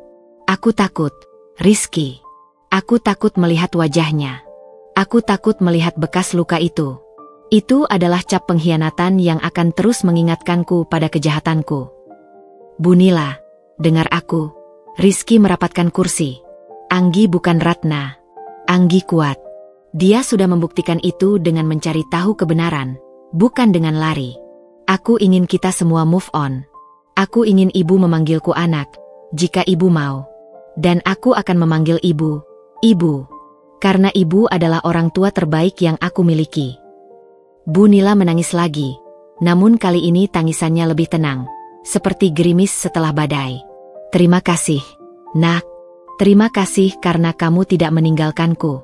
Aku takut, Rizky. Aku takut melihat wajahnya. Aku takut melihat bekas luka itu. Itu adalah cap pengkhianatan yang akan terus mengingatkanku pada kejahatanku. Bunila, dengar aku. Rizky merapatkan kursi. Anggi bukan Ratna. Anggi kuat. Dia sudah membuktikan itu dengan mencari tahu kebenaran, bukan dengan lari. Aku ingin kita semua move on. Aku ingin ibu memanggilku anak, jika ibu mau. Dan aku akan memanggil ibu, ibu. Karena ibu adalah orang tua terbaik yang aku miliki. Bunila menangis lagi, namun kali ini tangisannya lebih tenang, seperti gerimis setelah badai. Terima kasih, Nak. Terima kasih karena kamu tidak meninggalkanku.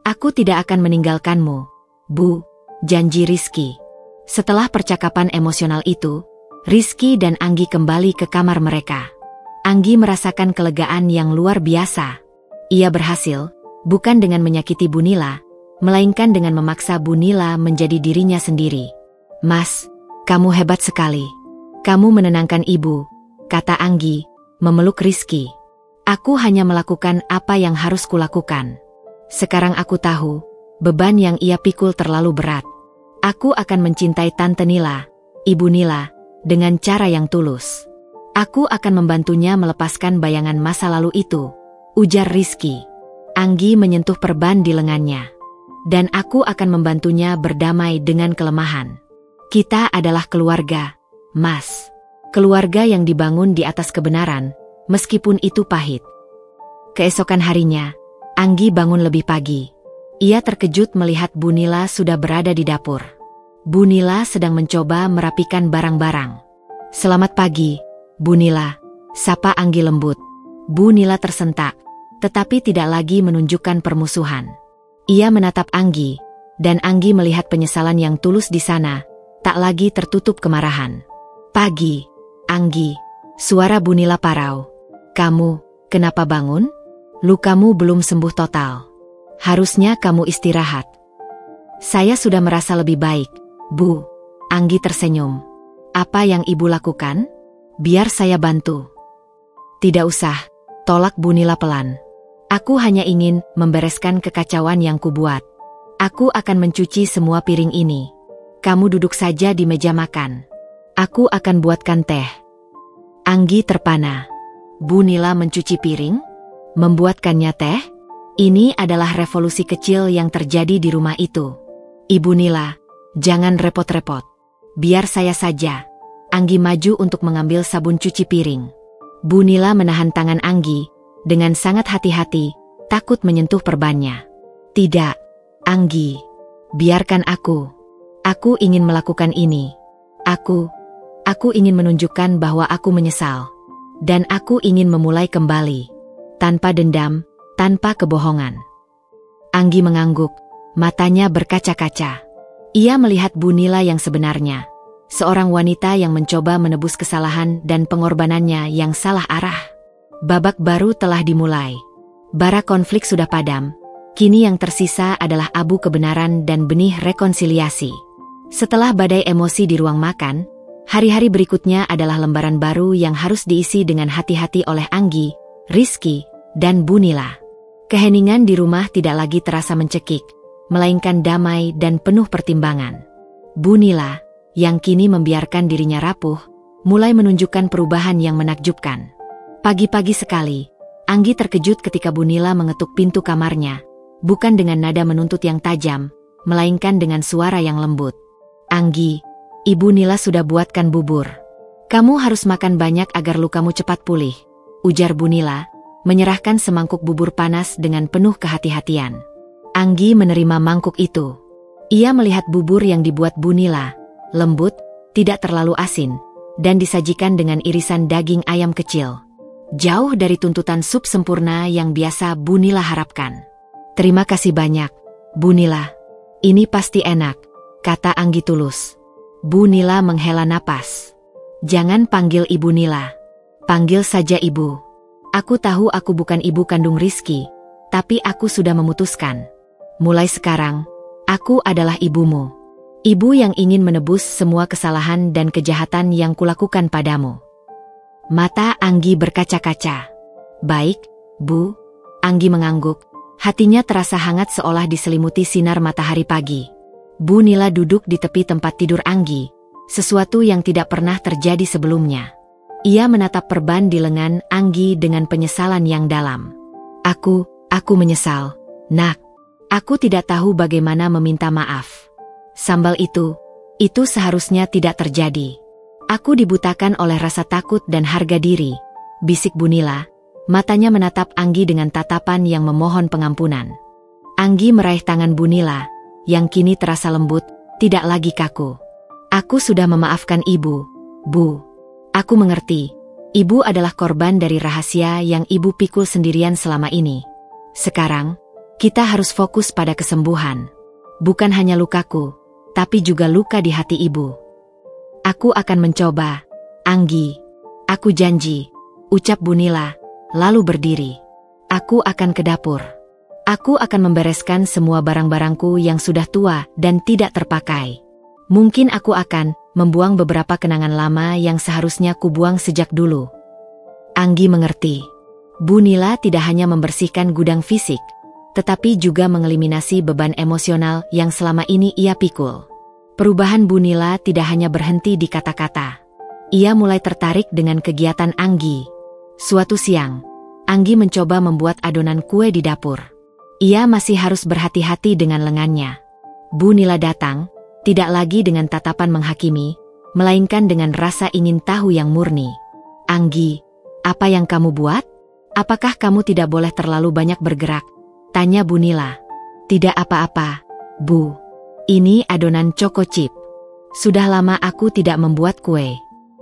Aku tidak akan meninggalkanmu, Bu, janji Rizky. Setelah percakapan emosional itu, Rizky dan Anggi kembali ke kamar mereka. Anggi merasakan kelegaan yang luar biasa. Ia berhasil, bukan dengan menyakiti Bunila, melainkan dengan memaksa Bunila menjadi dirinya sendiri. Mas, kamu hebat sekali. Kamu menenangkan ibu, kata Anggi, memeluk Rizky. Aku hanya melakukan apa yang harus kulakukan. Sekarang aku tahu, beban yang ia pikul terlalu berat. Aku akan mencintai Tante Nila, Ibu Nila, dengan cara yang tulus. Aku akan membantunya melepaskan bayangan masa lalu itu, ujar Rizky. Anggi menyentuh perban di lengannya. Dan aku akan membantunya berdamai dengan kelemahan. Kita adalah keluarga, Mas. Keluarga yang dibangun di atas kebenaran, meskipun itu pahit. Keesokan harinya, Anggi bangun lebih pagi. Ia terkejut melihat Bunila sudah berada di dapur. Bunila sedang mencoba merapikan barang-barang. Selamat pagi, Bunila, sapa Anggi lembut. Bunila tersentak, tetapi tidak lagi menunjukkan permusuhan. Ia menatap Anggi, dan Anggi melihat penyesalan yang tulus di sana, tak lagi tertutup kemarahan. Pagi, Anggi, suara Bunila parau. Kamu, kenapa bangun? Lukamu belum sembuh total. Harusnya kamu istirahat. Saya sudah merasa lebih baik, Bu. Anggi tersenyum. Apa yang ibu lakukan? Biar saya bantu. Tidak usah, tolak Bunila pelan. Aku hanya ingin membereskan kekacauan yang kubuat. Aku akan mencuci semua piring ini. Kamu duduk saja di meja makan. Aku akan buatkan teh. Anggi terpana. Bunila mencuci piring? Membuatkannya teh? Ini adalah revolusi kecil yang terjadi di rumah itu. Ibu Nila, jangan repot-repot. Biar saya saja. Anggi maju untuk mengambil sabun cuci piring. Bunila menahan tangan Anggi, dengan sangat hati-hati, takut menyentuh perbannya. Tidak, Anggi. Biarkan aku. Aku ingin melakukan ini. Aku ingin menunjukkan bahwa aku menyesal. Dan aku ingin memulai kembali. Tanpa dendam, tanpa kebohongan. Anggi mengangguk, matanya berkaca-kaca. Ia melihat Bunila yang sebenarnya. Seorang wanita yang mencoba menebus kesalahan dan pengorbanannya yang salah arah. Babak baru telah dimulai. Bara konflik sudah padam. Kini yang tersisa adalah abu kebenaran dan benih rekonsiliasi. Setelah badai emosi di ruang makan, hari-hari berikutnya adalah lembaran baru yang harus diisi dengan hati-hati oleh Anggi, Rizky, dan Bu Nila. Keheningan di rumah tidak lagi terasa mencekik, melainkan damai dan penuh pertimbangan. Bu Nila, yang kini membiarkan dirinya rapuh, mulai menunjukkan perubahan yang menakjubkan. Pagi-pagi sekali, Anggi terkejut ketika Bu Nila mengetuk pintu kamarnya, bukan dengan nada menuntut yang tajam, melainkan dengan suara yang lembut. "Anggi, Ibu Nila sudah buatkan bubur. Kamu harus makan banyak agar lukamu cepat pulih," ujar Bu Nila, menyerahkan semangkuk bubur panas dengan penuh kehati-hatian. Anggi menerima mangkuk itu. Ia melihat bubur yang dibuat Bu Nila, lembut, tidak terlalu asin, dan disajikan dengan irisan daging ayam kecil. Jauh dari tuntutan sup sempurna yang biasa Bu Nila harapkan. "Terima kasih banyak, Bu Nila. Ini pasti enak," kata Anggi tulus. Bu Nila menghela napas. "Jangan panggil Ibu Nila. Panggil saja Ibu. Aku tahu aku bukan ibu kandung Rizky, tapi aku sudah memutuskan. Mulai sekarang, aku adalah ibumu. Ibu yang ingin menebus semua kesalahan dan kejahatan yang kulakukan padamu." Mata Anggi berkaca-kaca. "Baik, Bu." Anggi mengangguk. Hatinya terasa hangat seolah diselimuti sinar matahari pagi. Bu Nila duduk di tepi tempat tidur Anggi, sesuatu yang tidak pernah terjadi sebelumnya. Ia menatap perban di lengan Anggi dengan penyesalan yang dalam. Aku menyesal, Nak. Aku tidak tahu bagaimana meminta maaf. Sambal itu seharusnya tidak terjadi. Aku dibutakan oleh rasa takut dan harga diri," bisik Bu Nila. Matanya menatap Anggi dengan tatapan yang memohon pengampunan. Anggi meraih tangan Bu Nila, yang kini terasa lembut, tidak lagi kaku. "Aku sudah memaafkan Ibu, Bu. Aku mengerti. Ibu adalah korban dari rahasia yang Ibu pikul sendirian selama ini. Sekarang, kita harus fokus pada kesembuhan. Bukan hanya lukaku, tapi juga luka di hati Ibu. Aku akan mencoba, Anggi. Aku janji," ucap Bu Nila, lalu berdiri. "Aku akan ke dapur. Aku akan membereskan semua barang-barangku yang sudah tua dan tidak terpakai. Mungkin aku akan membuang beberapa kenangan lama yang seharusnya kubuang sejak dulu." Anggi mengerti. Bu Nila tidak hanya membersihkan gudang fisik, tetapi juga mengeliminasi beban emosional yang selama ini ia pikul. Perubahan Bu Nila tidak hanya berhenti di kata-kata. Ia mulai tertarik dengan kegiatan Anggi. Suatu siang, Anggi mencoba membuat adonan kue di dapur. Ia masih harus berhati-hati dengan lengannya. Bu Nila datang, tidak lagi dengan tatapan menghakimi, melainkan dengan rasa ingin tahu yang murni. "Anggi, apa yang kamu buat? Apakah kamu tidak boleh terlalu banyak bergerak?" tanya Bu Nila. "Tidak apa-apa, Bu. Ini adonan choco chip. Sudah lama aku tidak membuat kue.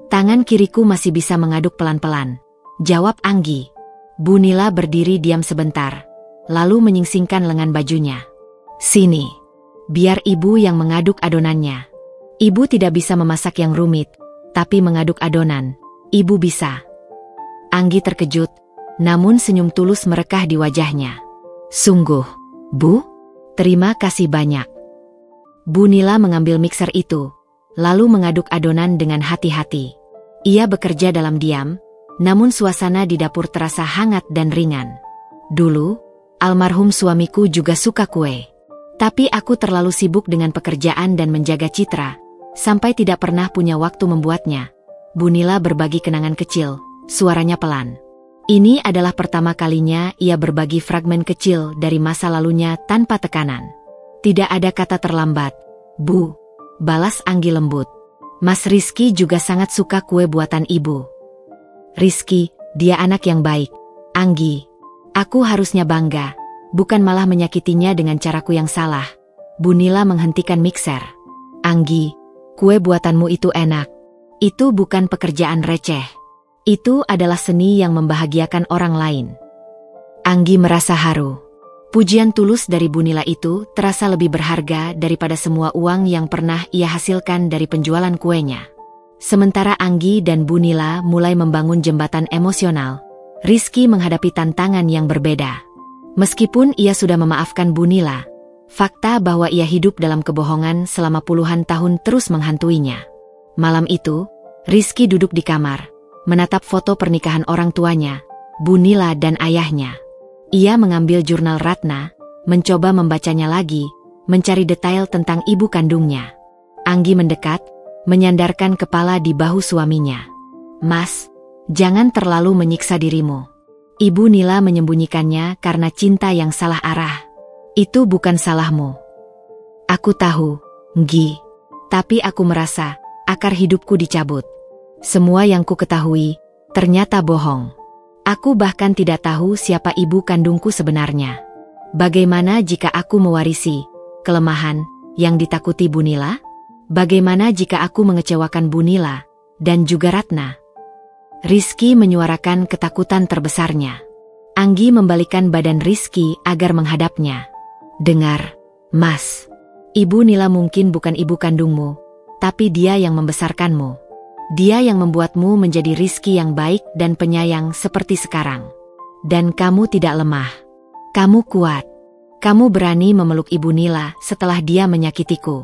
Tangan kiriku masih bisa mengaduk pelan-pelan," jawab Anggi. Bu Nila berdiri diam sebentar, lalu menyingsingkan lengan bajunya. "Sini, biar Ibu yang mengaduk adonannya. Ibu tidak bisa memasak yang rumit, tapi mengaduk adonan, Ibu bisa." Anggi terkejut, namun senyum tulus merekah di wajahnya. "Sungguh, Bu? Terima kasih banyak." Bu Nila mengambil mixer itu, lalu mengaduk adonan dengan hati-hati. Ia bekerja dalam diam, namun suasana di dapur terasa hangat dan ringan. "Dulu, almarhum suamiku juga suka kue. Tapi aku terlalu sibuk dengan pekerjaan dan menjaga citra, sampai tidak pernah punya waktu membuatnya." Bu Nila berbagi kenangan kecil, suaranya pelan. Ini adalah pertama kalinya ia berbagi fragmen kecil dari masa lalunya tanpa tekanan. "Tidak ada kata terlambat, Bu," balas Anggi lembut. "Mas Rizky juga sangat suka kue buatan Ibu." "Rizky, dia anak yang baik, Anggi. Aku harusnya bangga, bukan malah menyakitinya dengan caraku yang salah." Bu Nila menghentikan mixer. "Anggi, kue buatanmu itu enak. Itu bukan pekerjaan receh. Itu adalah seni yang membahagiakan orang lain." Anggi merasa haru. Pujian tulus dari Bu Nila itu terasa lebih berharga daripada semua uang yang pernah ia hasilkan dari penjualan kuenya. Sementara Anggi dan Bu Nila mulai membangun jembatan emosional, Rizky menghadapi tantangan yang berbeda. Meskipun ia sudah memaafkan Bu Nila, Fakta bahwa ia hidup dalam kebohongan selama puluhan tahun terus menghantuinya. Malam itu, Rizky duduk di kamar, menatap foto pernikahan orang tuanya, Bu Nila dan ayahnya. Ia mengambil jurnal Ratna, mencoba membacanya lagi, mencari detail tentang ibu kandungnya. Anggi mendekat, menyandarkan kepala di bahu suaminya. "Mas, jangan terlalu menyiksa dirimu. Ibu Nila menyembunyikannya karena cinta yang salah arah. Itu bukan salahmu. Aku tahu, Nggi. Tapi aku merasa akar hidupku dicabut. Semua yang ku ketahui ternyata bohong. Aku bahkan tidak tahu siapa ibu kandungku sebenarnya. Bagaimana jika aku mewarisi kelemahan yang ditakuti Bu Nila? Bagaimana jika aku mengecewakan Bu Nila dan juga Ratna?" Rizky menyuarakan ketakutan terbesarnya. Anggi membalikkan badan Rizky agar menghadapnya. "Dengar, Mas. Ibu Nila mungkin bukan ibu kandungmu, tapi dia yang membesarkanmu. Dia yang membuatmu menjadi Rizky yang baik dan penyayang seperti sekarang. Dan kamu tidak lemah. Kamu kuat. Kamu berani memeluk Ibu Nila setelah dia menyakitiku.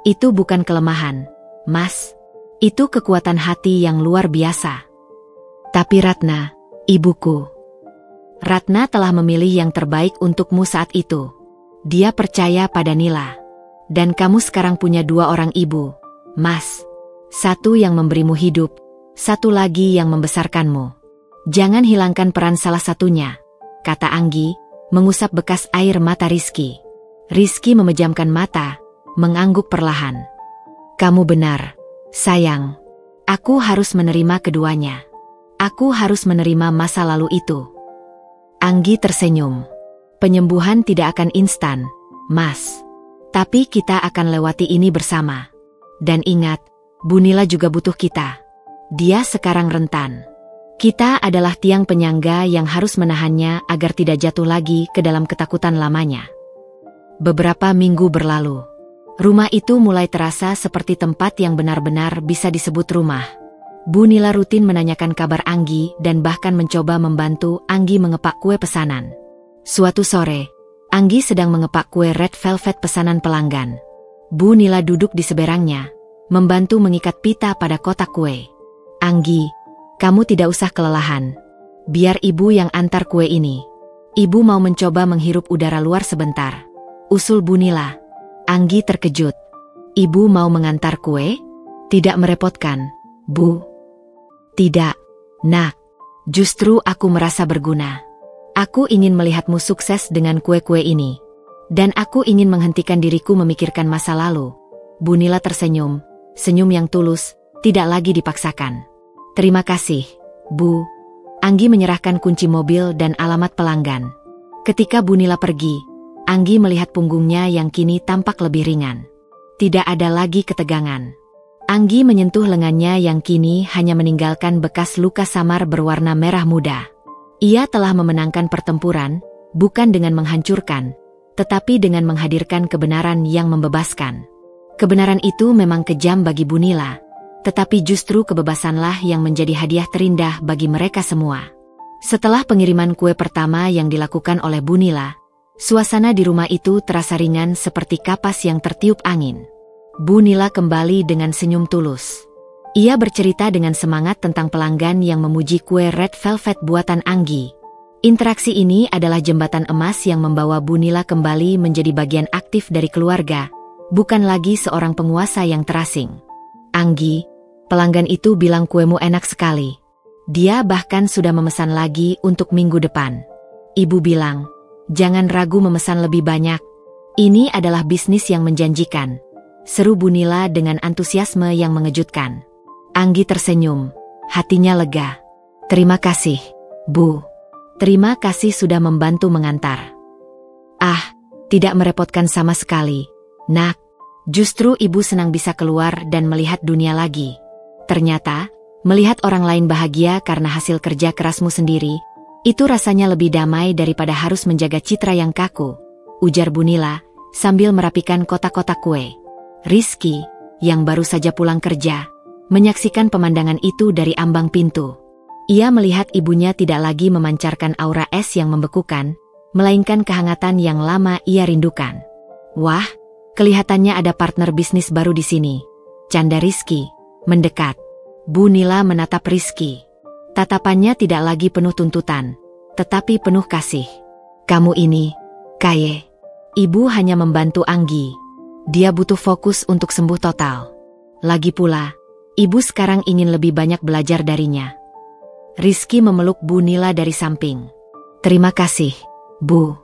Itu bukan kelemahan, Mas. Itu kekuatan hati yang luar biasa." "Tapi Ratna, ibuku." "Ratna telah memilih yang terbaik untukmu saat itu. Dia percaya pada Nila. Dan kamu sekarang punya dua orang ibu, Mas. Satu yang memberimu hidup, satu lagi yang membesarkanmu. Jangan hilangkan peran salah satunya," kata Anggi, mengusap bekas air mata Rizky. Rizky memejamkan mata, mengangguk perlahan. "Kamu benar, sayang. Aku harus menerima keduanya. Aku harus menerima masa lalu itu." Anggi tersenyum. "Penyembuhan tidak akan instan, Mas. Tapi kita akan lewati ini bersama. Dan ingat, Bu Nila juga butuh kita. Dia sekarang rentan. Kita adalah tiang penyangga yang harus menahannya agar tidak jatuh lagi ke dalam ketakutan lamanya." Beberapa minggu berlalu. Rumah itu mulai terasa seperti tempat yang benar-benar bisa disebut rumah. Bu Nila rutin menanyakan kabar Anggi dan bahkan mencoba membantu Anggi mengepak kue pesanan. Suatu sore, Anggi sedang mengepak kue red velvet pesanan pelanggan. Bu Nila duduk di seberangnya, membantu mengikat pita pada kotak kue. "Anggi, kamu tidak usah kelelahan. Biar ibu yang antar kue ini. Ibu mau mencoba menghirup udara luar sebentar," usul Bu Nila. Anggi terkejut. "Ibu mau mengantar kue? Tidak merepotkan, Bu?" "Tidak, Nak. Justru aku merasa berguna. Aku ingin melihatmu sukses dengan kue-kue ini. Dan aku ingin menghentikan diriku memikirkan masa lalu." Bu Nila tersenyum, senyum yang tulus, tidak lagi dipaksakan. "Terima kasih, Bu." Anggi menyerahkan kunci mobil dan alamat pelanggan. Ketika Bu Nila pergi, Anggi melihat punggungnya yang kini tampak lebih ringan. Tidak ada lagi ketegangan. Anggi menyentuh lengannya yang kini hanya meninggalkan bekas luka samar berwarna merah muda. Ia telah memenangkan pertempuran, bukan dengan menghancurkan, tetapi dengan menghadirkan kebenaran yang membebaskan. Kebenaran itu memang kejam bagi Bu Nila, tetapi justru kebebasanlah yang menjadi hadiah terindah bagi mereka semua. Setelah pengiriman kue pertama yang dilakukan oleh Bu Nila, suasana di rumah itu terasa ringan seperti kapas yang tertiup angin. Bu Nila kembali dengan senyum tulus. Ia bercerita dengan semangat tentang pelanggan yang memuji kue red velvet buatan Anggi. Interaksi ini adalah jembatan emas yang membawa Bu Nila kembali menjadi bagian aktif dari keluarga, bukan lagi seorang penguasa yang terasing. "Anggi, pelanggan itu bilang kuemu enak sekali. Dia bahkan sudah memesan lagi untuk minggu depan. Ibu bilang, jangan ragu memesan lebih banyak. Ini adalah bisnis yang menjanjikan," seru Bu Nila dengan antusiasme yang mengejutkan. Anggi tersenyum, hatinya lega. "Terima kasih, Bu. Terima kasih sudah membantu mengantar." "Ah, tidak merepotkan sama sekali, Nak. Justru ibu senang bisa keluar dan melihat dunia lagi. Ternyata, melihat orang lain bahagia karena hasil kerja kerasmu sendiri, itu rasanya lebih damai daripada harus menjaga citra yang kaku," ujar Bu Nila sambil merapikan kotak-kotak kue. Rizky, yang baru saja pulang kerja, menyaksikan pemandangan itu dari ambang pintu. Ia melihat ibunya tidak lagi memancarkan aura es yang membekukan, melainkan kehangatan yang lama ia rindukan. Wah, kelihatannya ada partner bisnis baru di sini. Canda Rizky, mendekat. Bu Nila menatap Rizky. Tatapannya tidak lagi penuh tuntutan, tetapi penuh kasih. Kamu ini, Kaye. Ibu hanya membantu Anggi. Dia butuh fokus untuk sembuh total. Lagi pula, ibu sekarang ingin lebih banyak belajar darinya. Rizky memeluk Bu Nila dari samping. Terima kasih, Bu.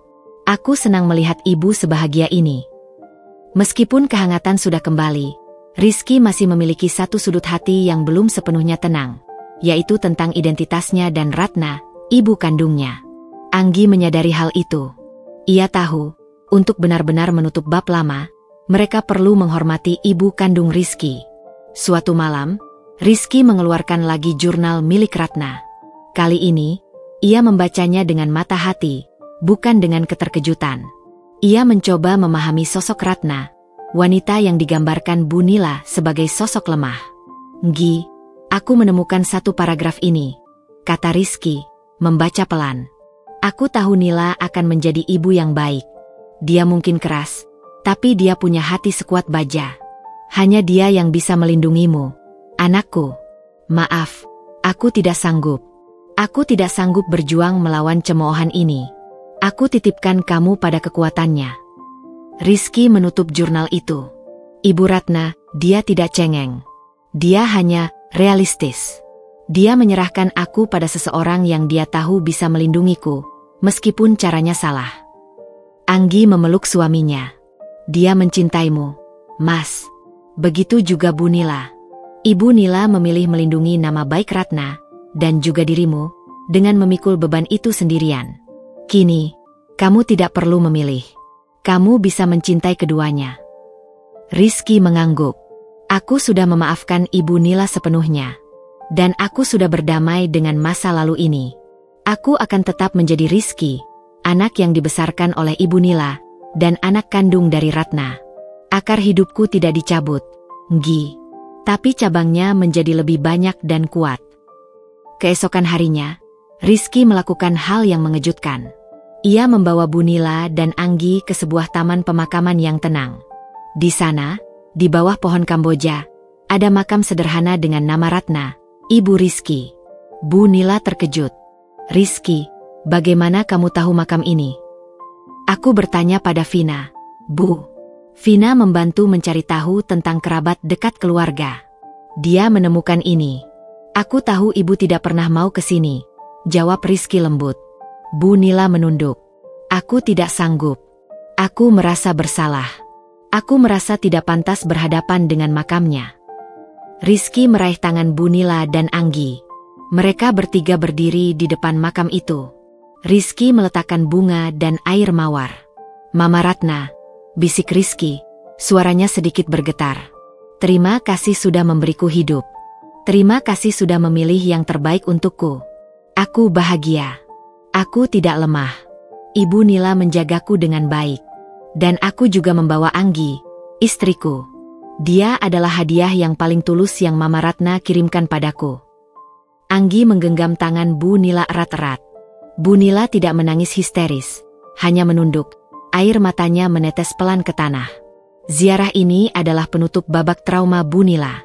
Aku senang melihat ibu sebahagia ini. Meskipun kehangatan sudah kembali, Rizky masih memiliki satu sudut hati yang belum sepenuhnya tenang, yaitu tentang identitasnya dan Ratna, ibu kandungnya. Anggi menyadari hal itu. Ia tahu, untuk benar-benar menutup bab lama, mereka perlu menghormati ibu kandung Rizky. Suatu malam, Rizky mengeluarkan lagi jurnal milik Ratna. Kali ini, ia membacanya dengan mata hati, bukan dengan keterkejutan. Ia mencoba memahami sosok Ratna, wanita yang digambarkan Bu Nila sebagai sosok lemah. Nggi, aku menemukan satu paragraf ini, kata Rizky, membaca pelan. Aku tahu Nila akan menjadi ibu yang baik. Dia mungkin keras, tapi dia punya hati sekuat baja. Hanya dia yang bisa melindungimu, anakku. Maaf, aku tidak sanggup. Aku tidak sanggup berjuang melawan cemoohan ini. Aku titipkan kamu pada kekuatannya. Rizky menutup jurnal itu. Ibu Ratna, dia tidak cengeng. Dia hanya realistis. Dia menyerahkan aku pada seseorang yang dia tahu bisa melindungiku, meskipun caranya salah. Anggi memeluk suaminya. Dia mencintaimu, Mas. Begitu juga Bu Nila. Ibu Nila memilih melindungi nama baik Ratna, dan juga dirimu, dengan memikul beban itu sendirian. Kini, kamu tidak perlu memilih. Kamu bisa mencintai keduanya. Rizky mengangguk. Aku sudah memaafkan Ibu Nila sepenuhnya. Dan aku sudah berdamai dengan masa lalu ini. Aku akan tetap menjadi Rizky, anak yang dibesarkan oleh Ibu Nila, dan anak kandung dari Ratna. Akar hidupku tidak dicabut, Nggi. Tapi cabangnya menjadi lebih banyak dan kuat. Keesokan harinya, Rizky melakukan hal yang mengejutkan. Ia membawa Bu Nila dan Anggi ke sebuah taman pemakaman yang tenang. Di sana, di bawah pohon Kamboja, ada makam sederhana dengan nama Ratna, ibu Rizky. Bu Nila terkejut. Rizky, bagaimana kamu tahu makam ini? Aku bertanya pada Vina. Bu. Vina membantu mencari tahu tentang kerabat dekat keluarga. Dia menemukan ini. Aku tahu ibu tidak pernah mau ke sini, jawab Rizky lembut. Bu Nila menunduk. Aku tidak sanggup. Aku merasa bersalah. Aku merasa tidak pantas berhadapan dengan makamnya. Rizky meraih tangan Bu Nila dan Anggi. Mereka bertiga berdiri di depan makam itu. Rizky meletakkan bunga dan air mawar. Mama Ratna, bisik Rizky, suaranya sedikit bergetar. Terima kasih sudah memberiku hidup. Terima kasih sudah memilih yang terbaik untukku. Aku bahagia. Aku tidak lemah. Ibu Nila menjagaku dengan baik. Dan aku juga membawa Anggi, istriku. Dia adalah hadiah yang paling tulus yang Mama Ratna kirimkan padaku. Anggi menggenggam tangan Bu Nila erat-erat. Bu Nila tidak menangis histeris, hanya menunduk. Air matanya menetes pelan ke tanah. Ziarah ini adalah penutup babak trauma Bu Nila.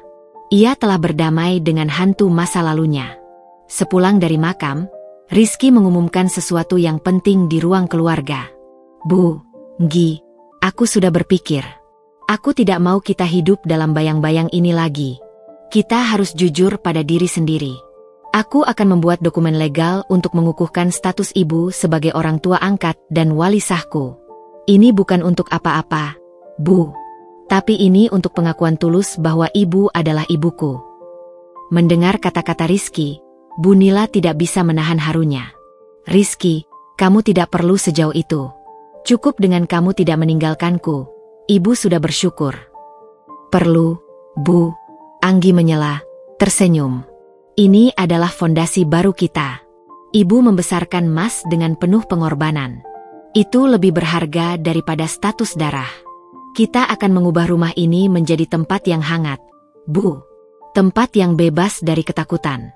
Ia telah berdamai dengan hantu masa lalunya. Sepulang dari makam, Rizky mengumumkan sesuatu yang penting di ruang keluarga. Bu, Nggi, aku sudah berpikir. Aku tidak mau kita hidup dalam bayang-bayang ini lagi. Kita harus jujur pada diri sendiri. Aku akan membuat dokumen legal untuk mengukuhkan status ibu sebagai orang tua angkat dan wali sahku. Ini bukan untuk apa-apa, Bu. Tapi ini untuk pengakuan tulus bahwa ibu adalah ibuku. Mendengar kata-kata Rizky, Bu Nila tidak bisa menahan harunya. Rizky, kamu tidak perlu sejauh itu. Cukup dengan kamu tidak meninggalkanku. Ibu sudah bersyukur. Perlu, Bu. Anggi menyela, tersenyum. Ini adalah fondasi baru kita. Ibu membesarkan Mas dengan penuh pengorbanan. Itu lebih berharga daripada status darah. Kita akan mengubah rumah ini menjadi tempat yang hangat, Bu. Tempat yang bebas dari ketakutan.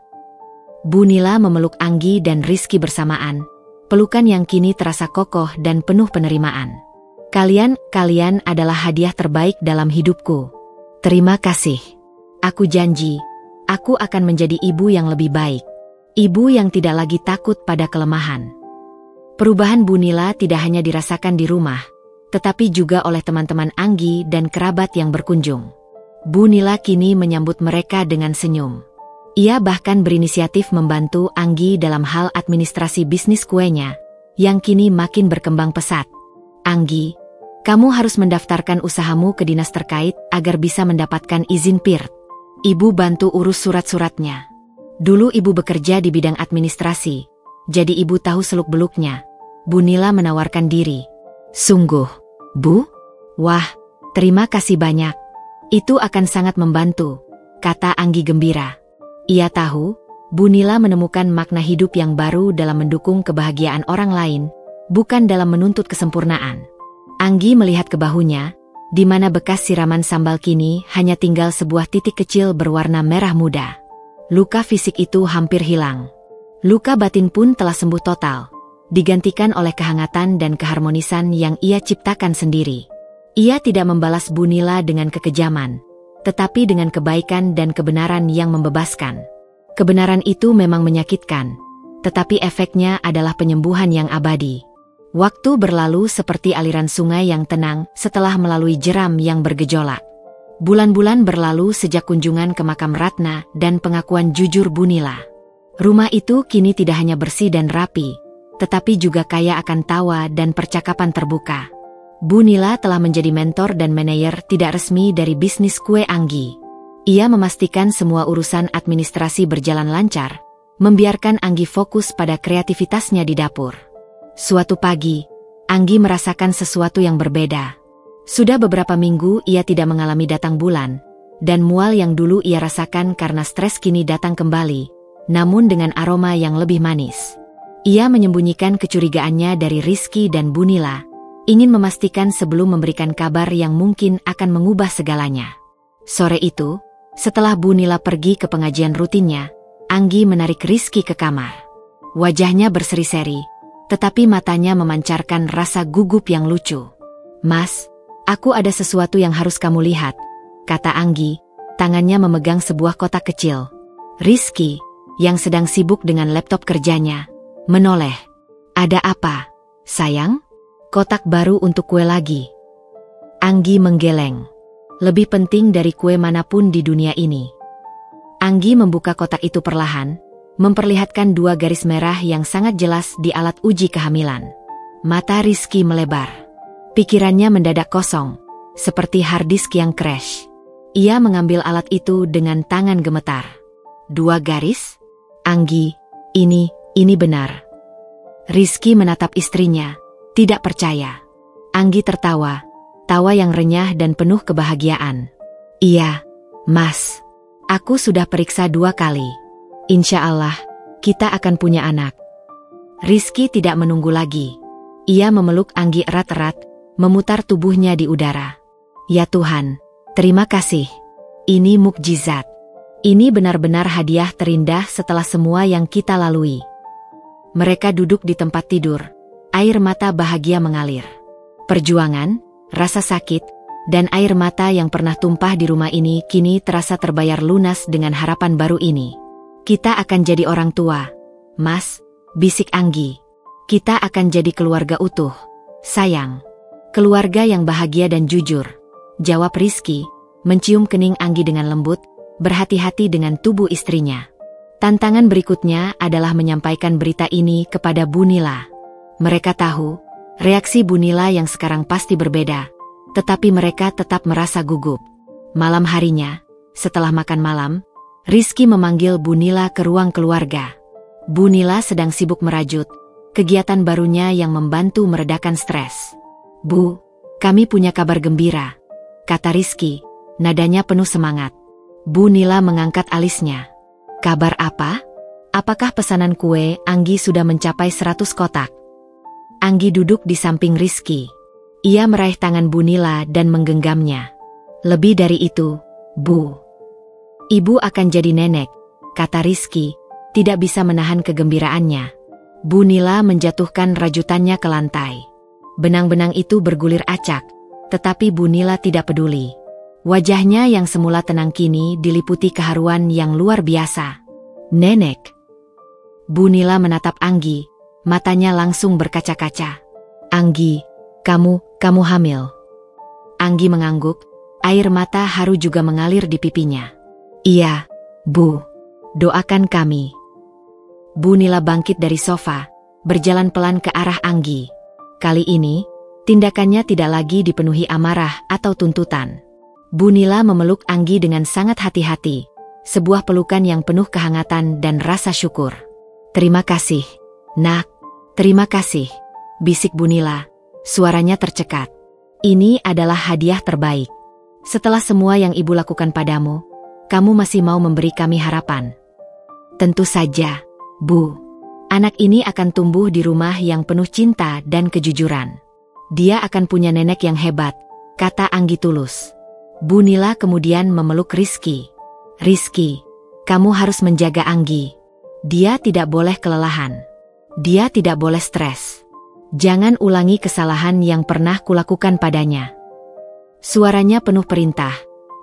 Bu Nila memeluk Anggi dan Rizky bersamaan. Pelukan yang kini terasa kokoh dan penuh penerimaan. Kalian adalah hadiah terbaik dalam hidupku. Terima kasih. Aku janji, aku akan menjadi ibu yang lebih baik. Ibu yang tidak lagi takut pada kelemahan. Perubahan Bu Nila tidak hanya dirasakan di rumah, tetapi juga oleh teman-teman Anggi dan kerabat yang berkunjung. Bu Nila kini menyambut mereka dengan senyum. Ia bahkan berinisiatif membantu Anggi dalam hal administrasi bisnis kuenya, yang kini makin berkembang pesat. Anggi, kamu harus mendaftarkan usahamu ke dinas terkait agar bisa mendapatkan izin PIRT. Ibu bantu urus surat-suratnya. Dulu ibu bekerja di bidang administrasi, jadi ibu tahu seluk-beluknya. Bu Nila menawarkan diri. Sungguh, Bu? Wah, terima kasih banyak. Itu akan sangat membantu, kata Anggi gembira. Ia tahu, Bu Nila menemukan makna hidup yang baru dalam mendukung kebahagiaan orang lain, bukan dalam menuntut kesempurnaan. Anggi melihat ke bahunya, di mana bekas siraman sambal kini hanya tinggal sebuah titik kecil berwarna merah muda. Luka fisik itu hampir hilang. Luka batin pun telah sembuh total, digantikan oleh kehangatan dan keharmonisan yang ia ciptakan sendiri. Ia tidak membalas Bu Nila dengan kekejaman, tetapi dengan kebaikan dan kebenaran yang membebaskan. Kebenaran itu memang menyakitkan, tetapi efeknya adalah penyembuhan yang abadi. Waktu berlalu seperti aliran sungai yang tenang setelah melalui jeram yang bergejolak. Bulan-bulan berlalu sejak kunjungan ke makam Ratna dan pengakuan jujur Bu Nila. Rumah itu kini tidak hanya bersih dan rapi, tetapi juga kaya akan tawa dan percakapan terbuka. Bu Nila telah menjadi mentor dan manajer tidak resmi dari bisnis kue Anggi. Ia memastikan semua urusan administrasi berjalan lancar, membiarkan Anggi fokus pada kreativitasnya di dapur. Suatu pagi, Anggi merasakan sesuatu yang berbeda. Sudah beberapa minggu ia tidak mengalami datang bulan, dan mual yang dulu ia rasakan karena stres kini datang kembali, namun dengan aroma yang lebih manis. Ia menyembunyikan kecurigaannya dari Rizky dan Bu Nila, ingin memastikan sebelum memberikan kabar yang mungkin akan mengubah segalanya. Sore itu, setelah Bu Nila pergi ke pengajian rutinnya, Anggi menarik Rizky ke kamar. Wajahnya berseri-seri, tetapi matanya memancarkan rasa gugup yang lucu. Mas, aku ada sesuatu yang harus kamu lihat, kata Anggi, tangannya memegang sebuah kotak kecil. Rizky, yang sedang sibuk dengan laptop kerjanya, menoleh. Ada apa, sayang? Kotak baru untuk kue lagi. Anggi menggeleng. Lebih penting dari kue manapun di dunia ini. Anggi membuka kotak itu perlahan, memperlihatkan dua garis merah yang sangat jelas di alat uji kehamilan. Mata Rizky melebar. Pikirannya mendadak kosong, seperti hard disk yang crash. Ia mengambil alat itu dengan tangan gemetar. Dua garis? Anggi, ini benar. Rizky menatap istrinya, tidak percaya. Anggi tertawa, tawa yang renyah dan penuh kebahagiaan. Iya, Mas. Aku sudah periksa 2 kali. Insya Allah, kita akan punya anak. Rizky tidak menunggu lagi. Ia memeluk Anggi erat-erat, memutar tubuhnya di udara. Ya Tuhan, terima kasih. Ini mukjizat. Ini benar-benar hadiah terindah setelah semua yang kita lalui. Mereka duduk di tempat tidur. Air mata bahagia mengalir. Perjuangan, rasa sakit, dan air mata yang pernah tumpah di rumah ini kini terasa terbayar lunas dengan harapan baru ini. Kita akan jadi orang tua, Mas, bisik Anggi. Kita akan jadi keluarga utuh, sayang. Keluarga yang bahagia dan jujur, jawab Rizky, mencium kening Anggi dengan lembut, berhati-hati dengan tubuh istrinya. Tantangan berikutnya adalah menyampaikan berita ini kepada Bu Nila. Mereka tahu, reaksi Bu Nila yang sekarang pasti berbeda, tetapi mereka tetap merasa gugup. Malam harinya, setelah makan malam, Rizky memanggil Bu Nila ke ruang keluarga. Bu Nila sedang sibuk merajut, kegiatan barunya yang membantu meredakan stres. Bu, kami punya kabar gembira, kata Rizky, nadanya penuh semangat. Bu Nila mengangkat alisnya. Kabar apa? Apakah pesanan kue Anggi sudah mencapai 100 kotak? Anggi duduk di samping Rizky. Ia meraih tangan Bu Nila dan menggenggamnya. Lebih dari itu, Bu. Ibu akan jadi nenek, kata Rizky, tidak bisa menahan kegembiraannya. Bu Nila menjatuhkan rajutannya ke lantai. Benang-benang itu bergulir acak, tetapi Bu Nila tidak peduli. Wajahnya yang semula tenang kini diliputi keharuan yang luar biasa. Nenek. Bu Nila menatap Anggi, matanya langsung berkaca-kaca. Anggi, kamu hamil. Anggi mengangguk, air mata haru juga mengalir di pipinya. Iya, Bu. Doakan kami. Bu Nila bangkit dari sofa, berjalan pelan ke arah Anggi. Kali ini, tindakannya tidak lagi dipenuhi amarah atau tuntutan. Bu Nila memeluk Anggi dengan sangat hati-hati, sebuah pelukan yang penuh kehangatan dan rasa syukur. Terima kasih, Nak. Terima kasih, bisik Bu Nila, suaranya tercekat. Ini adalah hadiah terbaik. Setelah semua yang Ibu lakukan padamu, kamu masih mau memberi kami harapan. Tentu saja, Bu. Anak ini akan tumbuh di rumah yang penuh cinta dan kejujuran. Dia akan punya nenek yang hebat, kata Anggi tulus. Bu Nila kemudian memeluk Rizky. Rizky, kamu harus menjaga Anggi. Dia tidak boleh kelelahan. Dia tidak boleh stres. Jangan ulangi kesalahan yang pernah kulakukan padanya. Suaranya penuh perintah,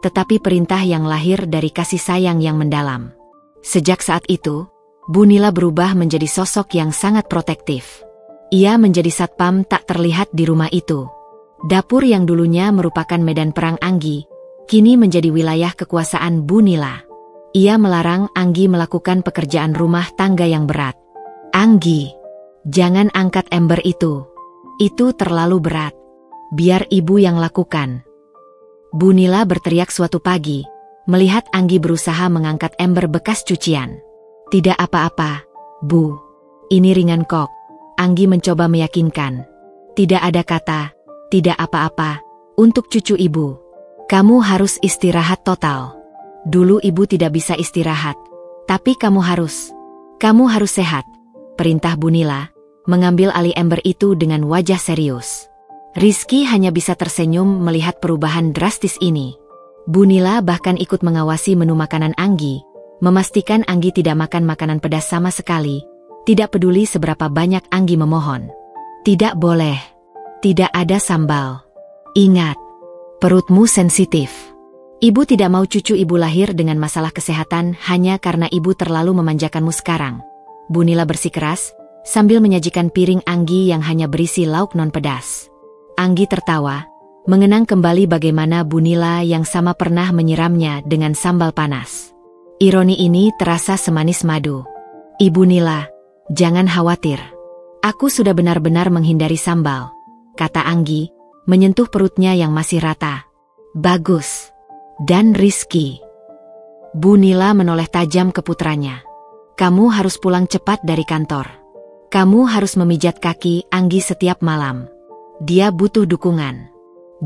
tetapi perintah yang lahir dari kasih sayang yang mendalam. Sejak saat itu, Bu Nila berubah menjadi sosok yang sangat protektif. Ia menjadi satpam tak terlihat di rumah itu. Dapur yang dulunya merupakan medan perang Anggi, kini menjadi wilayah kekuasaan Bu Nila. Ia melarang Anggi melakukan pekerjaan rumah tangga yang berat. Anggi, jangan angkat ember itu. Itu terlalu berat. Biar ibu yang lakukan. Bu Nila berteriak suatu pagi, melihat Anggi berusaha mengangkat ember bekas cucian. Tidak apa-apa, Bu. Ini ringan kok. Anggi mencoba meyakinkan. Tidak ada kata, tidak apa-apa, untuk cucu ibu. Kamu harus istirahat total. Dulu ibu tidak bisa istirahat, tapi kamu harus sehat. Perintah Bu Nila, mengambil alih ember itu dengan wajah serius. Rizky hanya bisa tersenyum melihat perubahan drastis ini. Bu Nila bahkan ikut mengawasi menu makanan Anggi, memastikan Anggi tidak makan makanan pedas sama sekali, tidak peduli seberapa banyak Anggi memohon. Tidak boleh. Tidak ada sambal. Ingat, perutmu sensitif. Ibu tidak mau cucu ibu lahir dengan masalah kesehatan hanya karena ibu terlalu memanjakanmu sekarang. Bu Nila bersikeras, sambil menyajikan piring Anggi yang hanya berisi lauk non-pedas. Anggi tertawa, mengenang kembali bagaimana Bu Nila yang sama pernah menyiramnya dengan sambal panas. Ironi ini terasa semanis madu. Ibu Nila, jangan khawatir. Aku sudah benar-benar menghindari sambal, kata Anggi, menyentuh perutnya yang masih rata. Bagus. Dan Rizky. Bu Nila menoleh tajam ke putranya. Kamu harus pulang cepat dari kantor. Kamu harus memijat kaki Anggi setiap malam. Dia butuh dukungan.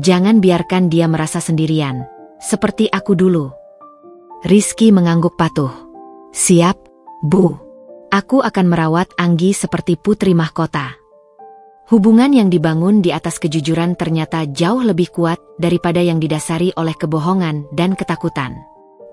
Jangan biarkan dia merasa sendirian, seperti aku dulu. Rizky mengangguk patuh. Siap, Bu. Aku akan merawat Anggi seperti putri mahkota. Hubungan yang dibangun di atas kejujuran ternyata jauh lebih kuat daripada yang didasari oleh kebohongan dan ketakutan.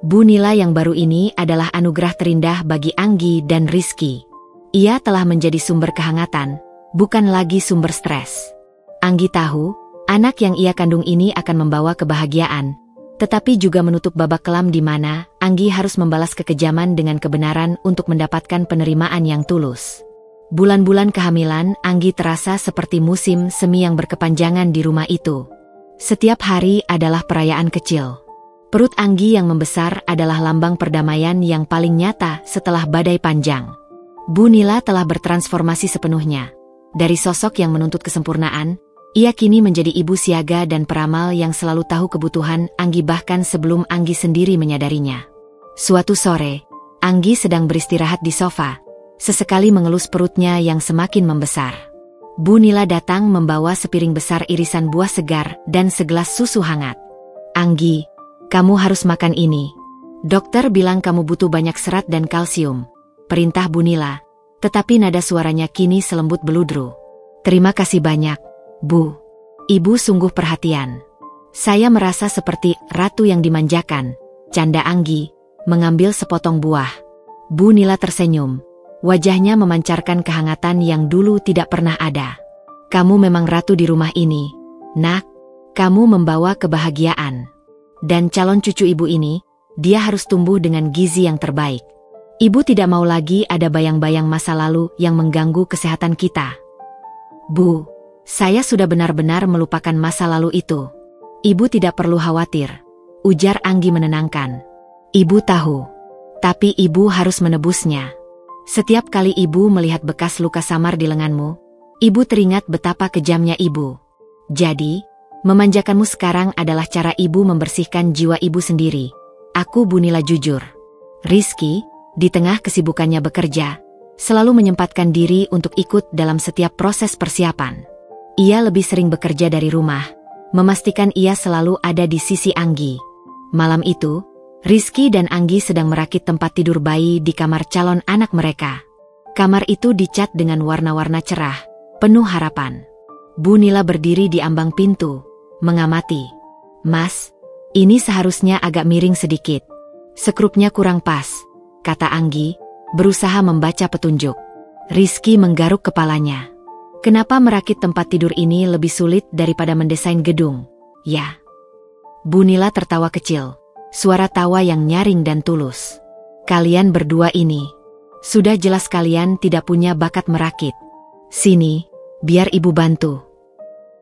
Bu Nila yang baru ini adalah anugerah terindah bagi Anggi dan Rizky. Ia telah menjadi sumber kehangatan, bukan lagi sumber stres. Anggi tahu, anak yang ia kandung ini akan membawa kebahagiaan, tetapi juga menutup babak kelam di mana Anggi harus membalas kekejaman dengan kebenaran untuk mendapatkan penerimaan yang tulus. Bulan-bulan kehamilan Anggi terasa seperti musim semi yang berkepanjangan di rumah itu. Setiap hari adalah perayaan kecil. Perut Anggi yang membesar adalah lambang perdamaian yang paling nyata setelah badai panjang. Bu Nila telah bertransformasi sepenuhnya. Dari sosok yang menuntut kesempurnaan, ia kini menjadi ibu siaga dan peramal yang selalu tahu kebutuhan Anggi bahkan sebelum Anggi sendiri menyadarinya. Suatu sore, Anggi sedang beristirahat di sofa. Sesekali mengelus perutnya yang semakin membesar. Bu Nila datang membawa sepiring besar irisan buah segar dan segelas susu hangat. Anggi, kamu harus makan ini. Dokter bilang kamu butuh banyak serat dan kalsium. Perintah Bu Nila, tetapi nada suaranya kini selembut beludru. Terima kasih banyak, Bu. Ibu sungguh perhatian. Saya merasa seperti ratu yang dimanjakan, canda Anggi, mengambil sepotong buah. Bu Nila tersenyum. Wajahnya memancarkan kehangatan yang dulu tidak pernah ada. Kamu memang ratu di rumah ini, nak. Kamu membawa kebahagiaan. Dan calon cucu ibu ini, dia harus tumbuh dengan gizi yang terbaik. Ibu tidak mau lagi ada bayang-bayang masa lalu yang mengganggu kesehatan kita. Bu, saya sudah benar-benar melupakan masa lalu itu. Ibu tidak perlu khawatir, ujar Anggi menenangkan. Ibu tahu, tapi ibu harus menebusnya. Setiap kali ibu melihat bekas luka samar di lenganmu, ibu teringat betapa kejamnya ibu. Jadi, memanjakanmu sekarang adalah cara ibu membersihkan jiwa ibu sendiri. Aku Bunila jujur. Rizky, di tengah kesibukannya bekerja, selalu menyempatkan diri untuk ikut dalam setiap proses persiapan. Ia lebih sering bekerja dari rumah, memastikan ia selalu ada di sisi Anggi. Malam itu, Rizky dan Anggi sedang merakit tempat tidur bayi di kamar calon anak mereka. Kamar itu dicat dengan warna-warna cerah, penuh harapan. Bunila berdiri di ambang pintu, mengamati. Mas, ini seharusnya agak miring sedikit. Sekrupnya kurang pas, kata Anggi, berusaha membaca petunjuk. Rizky menggaruk kepalanya. Kenapa merakit tempat tidur ini lebih sulit daripada mendesain gedung? Ya. Bunila tertawa kecil, suara tawa yang nyaring dan tulus. Kalian berdua ini, sudah jelas kalian tidak punya bakat merakit. Sini, biar ibu bantu.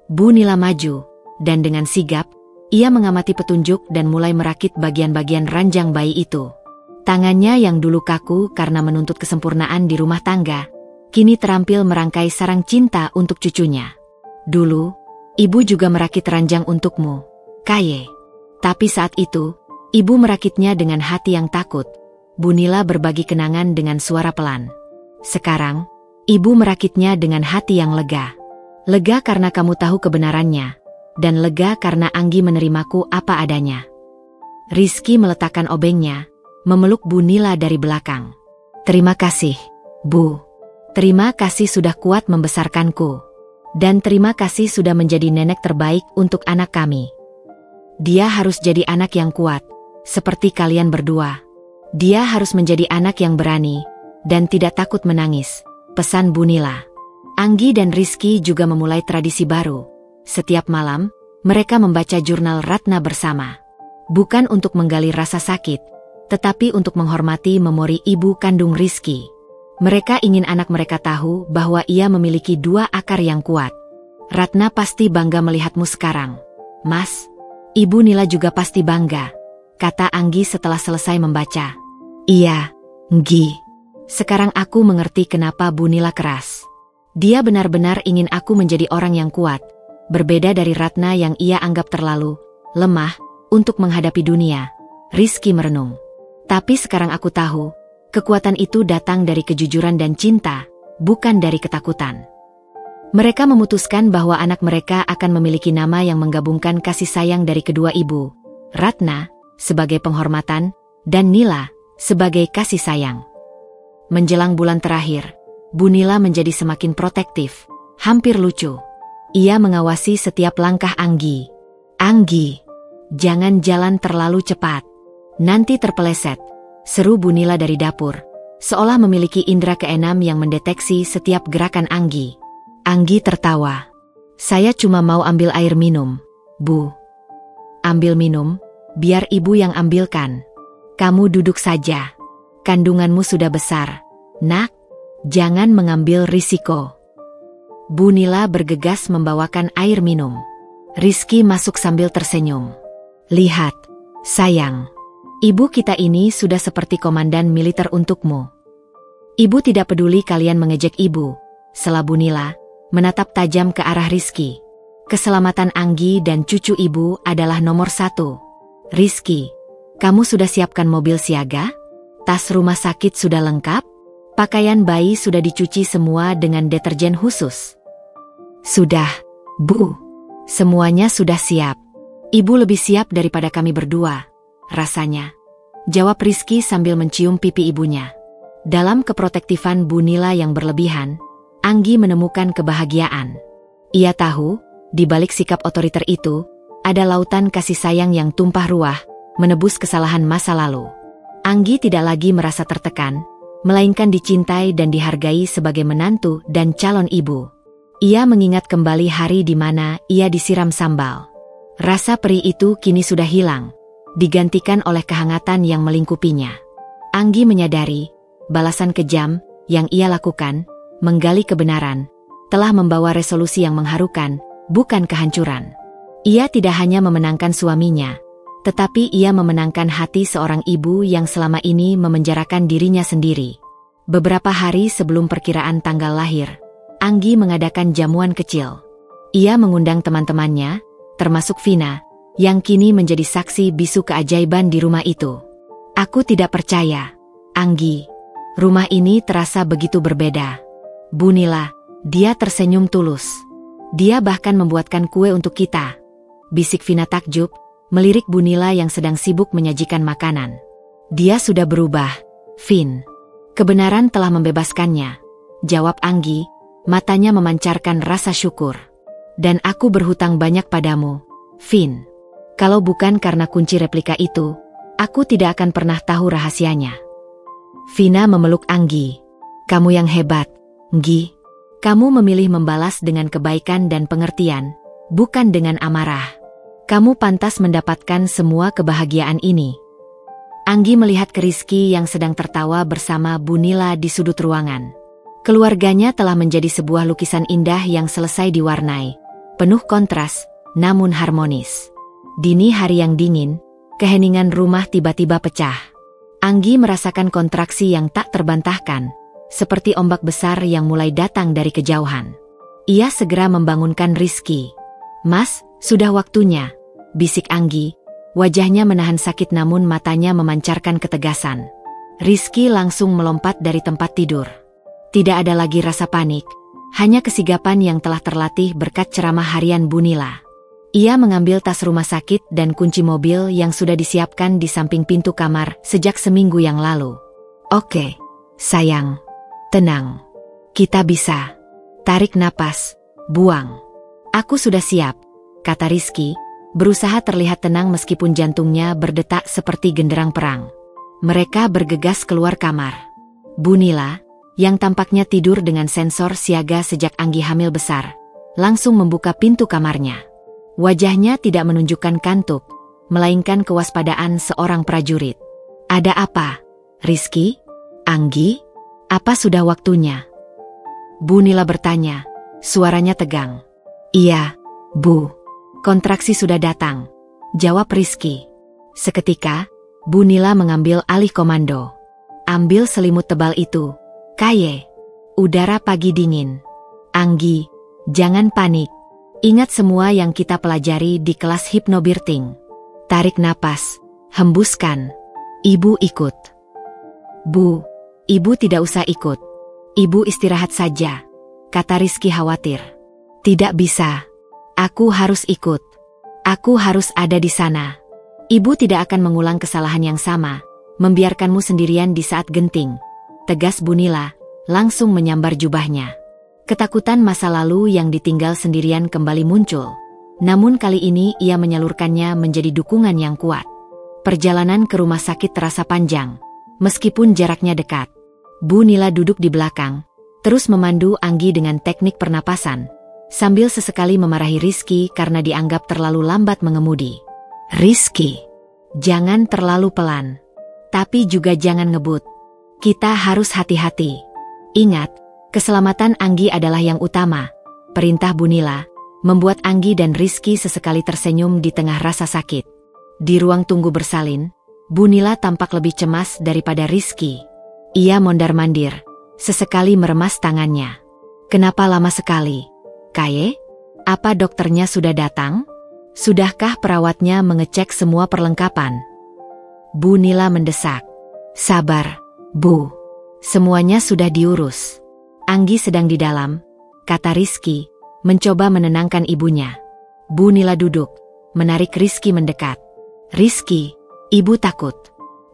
Bunila maju, dan dengan sigap, ia mengamati petunjuk dan mulai merakit bagian-bagian ranjang bayi itu. Tangannya yang dulu kaku karena menuntut kesempurnaan di rumah tangga, kini terampil merangkai sarang cinta untuk cucunya. Dulu, ibu juga merakit ranjang untukmu, Kaye. Tapi saat itu, ibu merakitnya dengan hati yang takut. Bunila berbagi kenangan dengan suara pelan. Sekarang, ibu merakitnya dengan hati yang lega. Lega karena kamu tahu kebenarannya, dan lega karena Anggi menerimaku apa adanya. Rizky meletakkan obengnya, memeluk Bunila dari belakang. Terima kasih, Bu. Terima kasih sudah kuat membesarkanku. Dan terima kasih sudah menjadi nenek terbaik untuk anak kami. Dia harus jadi anak yang kuat, seperti kalian berdua. Dia harus menjadi anak yang berani, dan tidak takut menangis, pesan Bunila. Anggi dan Rizky juga memulai tradisi baru. Setiap malam, mereka membaca jurnal Ratna bersama. Bukan untuk menggali rasa sakit, tetapi untuk menghormati memori ibu kandung Rizky. Mereka ingin anak mereka tahu bahwa ia memiliki dua akar yang kuat. Ratna pasti bangga melihatmu sekarang. Mas, Ibu Nila juga pasti bangga, kata Anggi setelah selesai membaca. Iya, Nggi. Sekarang aku mengerti kenapa Bu Nila keras. Dia benar-benar ingin aku menjadi orang yang kuat, berbeda dari Ratna yang ia anggap terlalu lemah untuk menghadapi dunia. Rizky merenung. Tapi sekarang aku tahu, kekuatan itu datang dari kejujuran dan cinta, bukan dari ketakutan. Mereka memutuskan bahwa anak mereka akan memiliki nama yang menggabungkan kasih sayang dari kedua ibu, Ratna sebagai penghormatan, dan Nila sebagai kasih sayang. Menjelang bulan terakhir, Bu Nila menjadi semakin protektif, hampir lucu. Ia mengawasi setiap langkah Anggi. Anggi, jangan jalan terlalu cepat. Nanti terpeleset, seru Bu Nila dari dapur, seolah memiliki indera keenam yang mendeteksi setiap gerakan Anggi. Anggi tertawa. Saya cuma mau ambil air minum, Bu. Ambil minum, biar ibu yang ambilkan. Kamu duduk saja. Kandunganmu sudah besar, nak. Jangan mengambil risiko. Bu Nila bergegas membawakan air minum. Rizky masuk sambil tersenyum. Lihat, sayang. Ibu kita ini sudah seperti komandan militer untukmu. Ibu tidak peduli kalian mengejek ibu, sela Bu Nila, menatap tajam ke arah Rizky. Keselamatan Anggi dan cucu ibu adalah nomor 1. Rizky, kamu sudah siapkan mobil siaga? Tas rumah sakit sudah lengkap? Pakaian bayi sudah dicuci semua dengan deterjen khusus? Sudah, Bu. Semuanya sudah siap. Ibu lebih siap daripada kami berdua, rasanya, jawab Rizky sambil mencium pipi ibunya. Dalam keprotektifan Bu Nila yang berlebihan, Anggi menemukan kebahagiaan. Ia tahu, di balik sikap otoriter itu, ada lautan kasih sayang yang tumpah ruah, menebus kesalahan masa lalu. Anggi tidak lagi merasa tertekan, melainkan dicintai dan dihargai sebagai menantu dan calon ibu. Ia mengingat kembali hari di mana ia disiram sambal. Rasa perih itu kini sudah hilang, digantikan oleh kehangatan yang melingkupinya. Anggi menyadari, balasan kejam yang ia lakukan, menggali kebenaran, telah membawa resolusi yang mengharukan, bukan kehancuran. Ia tidak hanya memenangkan suaminya, tetapi ia memenangkan hati seorang ibu yang selama ini memenjarakan dirinya sendiri. Beberapa hari sebelum perkiraan tanggal lahir, Anggi mengadakan jamuan kecil. Ia mengundang teman-temannya, termasuk Vina, yang kini menjadi saksi bisu keajaiban di rumah itu. Aku tidak percaya, Anggi. Rumah ini terasa begitu berbeda. Bu Nila, dia tersenyum tulus. Dia bahkan membuatkan kue untuk kita. Bisik Vina takjub, melirik Bu Nila yang sedang sibuk menyajikan makanan. Dia sudah berubah, Vin. Kebenaran telah membebaskannya, jawab Anggi, matanya memancarkan rasa syukur. Dan aku berhutang banyak padamu, Vin. Kalau bukan karena kunci replika itu, aku tidak akan pernah tahu rahasianya. Vina memeluk Anggi. Kamu yang hebat, Nggi. Kamu memilih membalas dengan kebaikan dan pengertian, bukan dengan amarah. Kamu pantas mendapatkan semua kebahagiaan ini. Anggi melihat ke Rizky yang sedang tertawa bersama Bu Nila di sudut ruangan. Keluarganya telah menjadi sebuah lukisan indah yang selesai diwarnai, penuh kontras, namun harmonis. Dini hari yang dingin, keheningan rumah tiba-tiba pecah. Anggi merasakan kontraksi yang tak terbantahkan, seperti ombak besar yang mulai datang dari kejauhan. Ia segera membangunkan Rizky. Mas, sudah waktunya, bisik Anggi. Wajahnya menahan sakit namun matanya memancarkan ketegasan. Rizky langsung melompat dari tempat tidur. Tidak ada lagi rasa panik, hanya kesigapan yang telah terlatih berkat ceramah harian Bu Nila. Ia mengambil tas rumah sakit dan kunci mobil yang sudah disiapkan di samping pintu kamar sejak seminggu yang lalu. Oke, sayang. Tenang. Kita bisa. Tarik napas, buang. Aku sudah siap, kata Rizky, berusaha terlihat tenang meskipun jantungnya berdetak seperti genderang perang. Mereka bergegas keluar kamar. Bu Nila, yang tampaknya tidur dengan sensor siaga sejak Anggi hamil besar, langsung membuka pintu kamarnya. Wajahnya tidak menunjukkan kantuk, melainkan kewaspadaan seorang prajurit. Ada apa, Rizky? Anggi? Apa sudah waktunya? Bu Nila bertanya, suaranya tegang. Iya, Bu. Kontraksi sudah datang, jawab Rizky. Seketika, Bu Nila mengambil alih komando. Ambil selimut tebal itu, Kaye. Udara pagi dingin. Anggi, jangan panik. Ingat semua yang kita pelajari di kelas hypnobirthing. Tarik napas, hembuskan. Ibu ikut. Bu, Ibu tidak usah ikut. Ibu istirahat saja, kata Rizky khawatir. Tidak bisa. Aku harus ikut. Aku harus ada di sana. Ibu tidak akan mengulang kesalahan yang sama, membiarkanmu sendirian di saat genting, tegas Bu Nila, langsung menyambar jubahnya. Ketakutan masa lalu yang ditinggal sendirian kembali muncul, namun kali ini ia menyalurkannya menjadi dukungan yang kuat. Perjalanan ke rumah sakit terasa panjang, meskipun jaraknya dekat. Bu Nila duduk di belakang, terus memandu Anggi dengan teknik pernapasan, sambil sesekali memarahi Rizky karena dianggap terlalu lambat mengemudi. Rizky, jangan terlalu pelan. Tapi juga jangan ngebut. Kita harus hati-hati. Ingat, keselamatan Anggi adalah yang utama, perintah Bu Nila, membuat Anggi dan Rizky sesekali tersenyum di tengah rasa sakit. Di ruang tunggu bersalin, Bu Nila tampak lebih cemas daripada Rizky. Ia mondar-mandir, sesekali meremas tangannya. Kenapa lama sekali? Kaye? Apa dokternya sudah datang? Sudahkah perawatnya mengecek semua perlengkapan? Bu Nila mendesak. Sabar, Bu. Semuanya sudah diurus. Anggi sedang di dalam, kata Rizky, mencoba menenangkan ibunya. Bu Nila duduk, menarik Rizky mendekat. Rizky, ibu takut.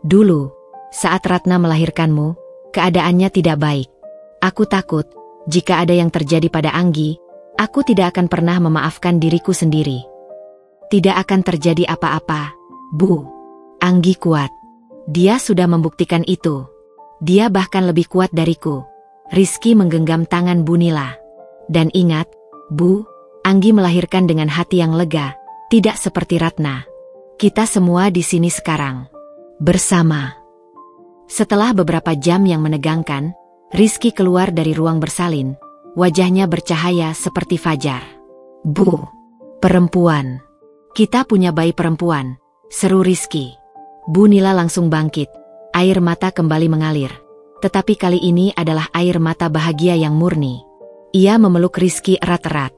Dulu, saat Ratna melahirkanmu, keadaannya tidak baik. Aku takut, jika ada yang terjadi pada Anggi, aku tidak akan pernah memaafkan diriku sendiri. Tidak akan terjadi apa-apa, Bu. Anggi kuat. Dia sudah membuktikan itu. Dia bahkan lebih kuat dariku. Rizky menggenggam tangan Bu Nila. Dan ingat, Bu, Anggi melahirkan dengan hati yang lega, tidak seperti Ratna. Kita semua di sini sekarang. Bersama. Setelah beberapa jam yang menegangkan, Rizky keluar dari ruang bersalin. Wajahnya bercahaya seperti fajar. Bu, perempuan. Kita punya bayi perempuan, seru Rizky. Bu Nila langsung bangkit. Air mata kembali mengalir. Tetapi kali ini adalah air mata bahagia yang murni. Ia memeluk Rizky erat-erat.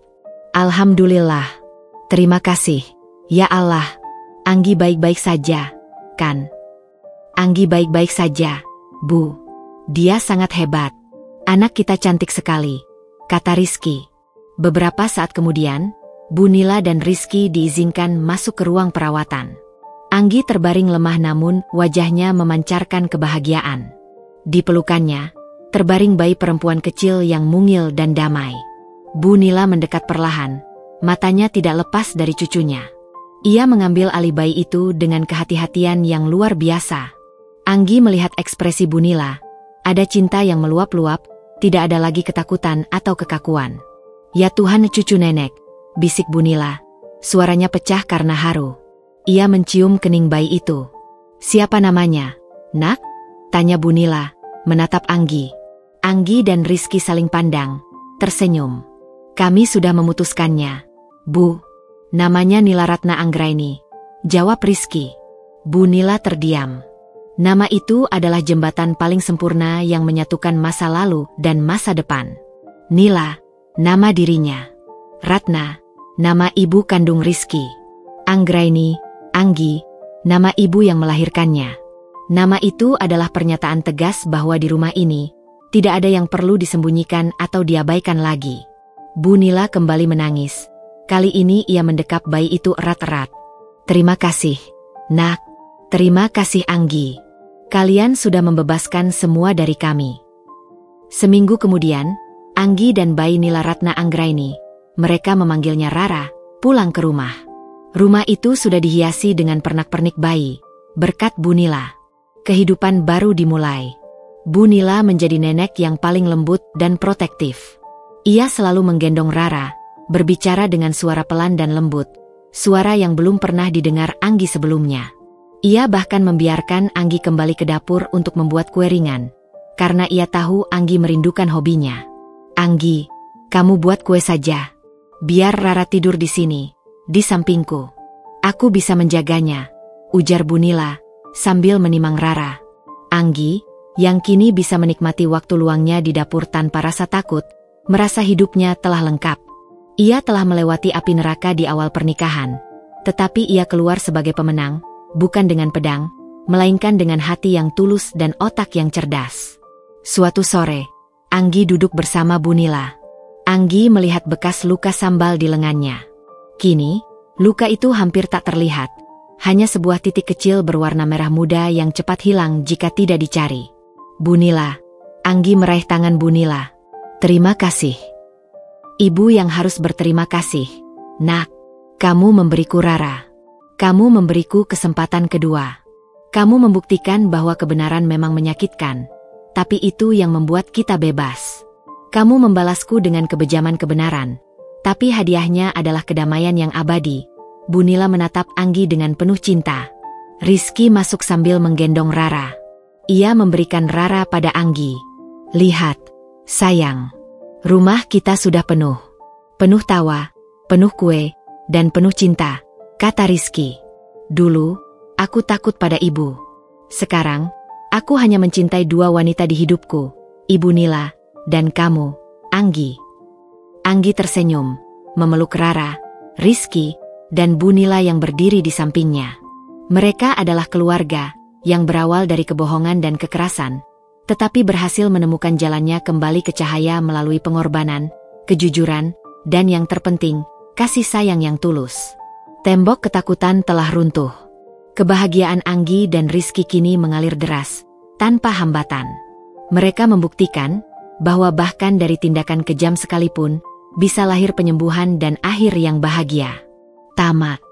Alhamdulillah. Terima kasih. Ya Allah. Anggi baik-baik saja, kan? Anggi baik-baik saja, Bu. Dia sangat hebat. Anak kita cantik sekali, kata Rizky. Beberapa saat kemudian, Bu Nila dan Rizky diizinkan masuk ke ruang perawatan. Anggi terbaring lemah namun wajahnya memancarkan kebahagiaan. Di pelukannya, terbaring bayi perempuan kecil yang mungil dan damai. Bu Nila mendekat perlahan, matanya tidak lepas dari cucunya. Ia mengambil alih bayi itu dengan kehati-hatian yang luar biasa. Anggi melihat ekspresi Bu Nila. Ada cinta yang meluap-luap, tidak ada lagi ketakutan atau kekakuan. Ya Tuhan, cucu nenek, bisik Bu Nila. Suaranya pecah karena haru. Ia mencium kening bayi itu. Siapa namanya, Nak? Tanya Bu Nila, menatap Anggi. Anggi dan Rizky saling pandang, tersenyum. Kami sudah memutuskannya, Bu. Namanya Nila Ratna Anggraini, jawab Rizky. Bu Nila terdiam. Nama itu adalah jembatan paling sempurna yang menyatukan masa lalu dan masa depan. Nila, nama dirinya. Ratna, nama ibu kandung Rizky. Anggraini, Anggi, nama ibu yang melahirkannya. Nama itu adalah pernyataan tegas bahwa di rumah ini, tidak ada yang perlu disembunyikan atau diabaikan lagi. Bu Nila kembali menangis. Kali ini ia mendekap bayi itu erat-erat. Terima kasih, Nak. Terima kasih Anggi. Kalian sudah membebaskan semua dari kami. Seminggu kemudian, Anggi dan bayi Nila Ratna Anggraini, mereka memanggilnya Rara, pulang ke rumah. Rumah itu sudah dihiasi dengan pernak-pernik bayi, berkat Bu Nila. Kehidupan baru dimulai. Bu Nila menjadi nenek yang paling lembut dan protektif. Ia selalu menggendong Rara, berbicara dengan suara pelan dan lembut, suara yang belum pernah didengar Anggi sebelumnya. Ia bahkan membiarkan Anggi kembali ke dapur untuk membuat kue ringan, karena ia tahu Anggi merindukan hobinya. Anggi, kamu buat kue saja. Biar Rara tidur di sini, di sampingku. Aku bisa menjaganya, ujar Bu Nila, sambil menimang Rara. Anggi, yang kini bisa menikmati waktu luangnya di dapur tanpa rasa takut, merasa hidupnya telah lengkap. Ia telah melewati api neraka di awal pernikahan, tetapi ia keluar sebagai pemenang, bukan dengan pedang, melainkan dengan hati yang tulus dan otak yang cerdas. Suatu sore, Anggi duduk bersama Bu Nila. Anggi melihat bekas luka sambal di lengannya. Kini, luka itu hampir tak terlihat, hanya sebuah titik kecil berwarna merah muda yang cepat hilang jika tidak dicari. Bu Nila, Anggi meraih tangan Bu Nila. Terima kasih. Ibu yang harus berterima kasih, Nak. Kamu memberiku Rara. Kamu memberiku kesempatan kedua. Kamu membuktikan bahwa kebenaran memang menyakitkan, tapi itu yang membuat kita bebas. Kamu membalasku dengan kebejaman kebenaran, tapi hadiahnya adalah kedamaian yang abadi. Bu Nila menatap Anggi dengan penuh cinta. Rizky masuk sambil menggendong Rara. Ia memberikan Rara pada Anggi. Lihat, sayang. Rumah kita sudah penuh. Penuh tawa, penuh kue, dan penuh cinta, kata Rizky. Dulu, aku takut pada ibu. Sekarang, aku hanya mencintai dua wanita di hidupku, Ibu Nila, dan kamu, Anggi. Anggi tersenyum, memeluk Rara, Rizky, dan Bu Nila yang berdiri di sampingnya. Mereka adalah keluarga, yang berawal dari kebohongan dan kekerasan, tetapi berhasil menemukan jalannya kembali ke cahaya melalui pengorbanan, kejujuran, dan yang terpenting, kasih sayang yang tulus. Tembok ketakutan telah runtuh. Kebahagiaan Anggi dan Rizky kini mengalir deras, tanpa hambatan. Mereka membuktikan bahwa bahkan dari tindakan kejam sekalipun, bisa lahir penyembuhan dan akhir yang bahagia. Tamat.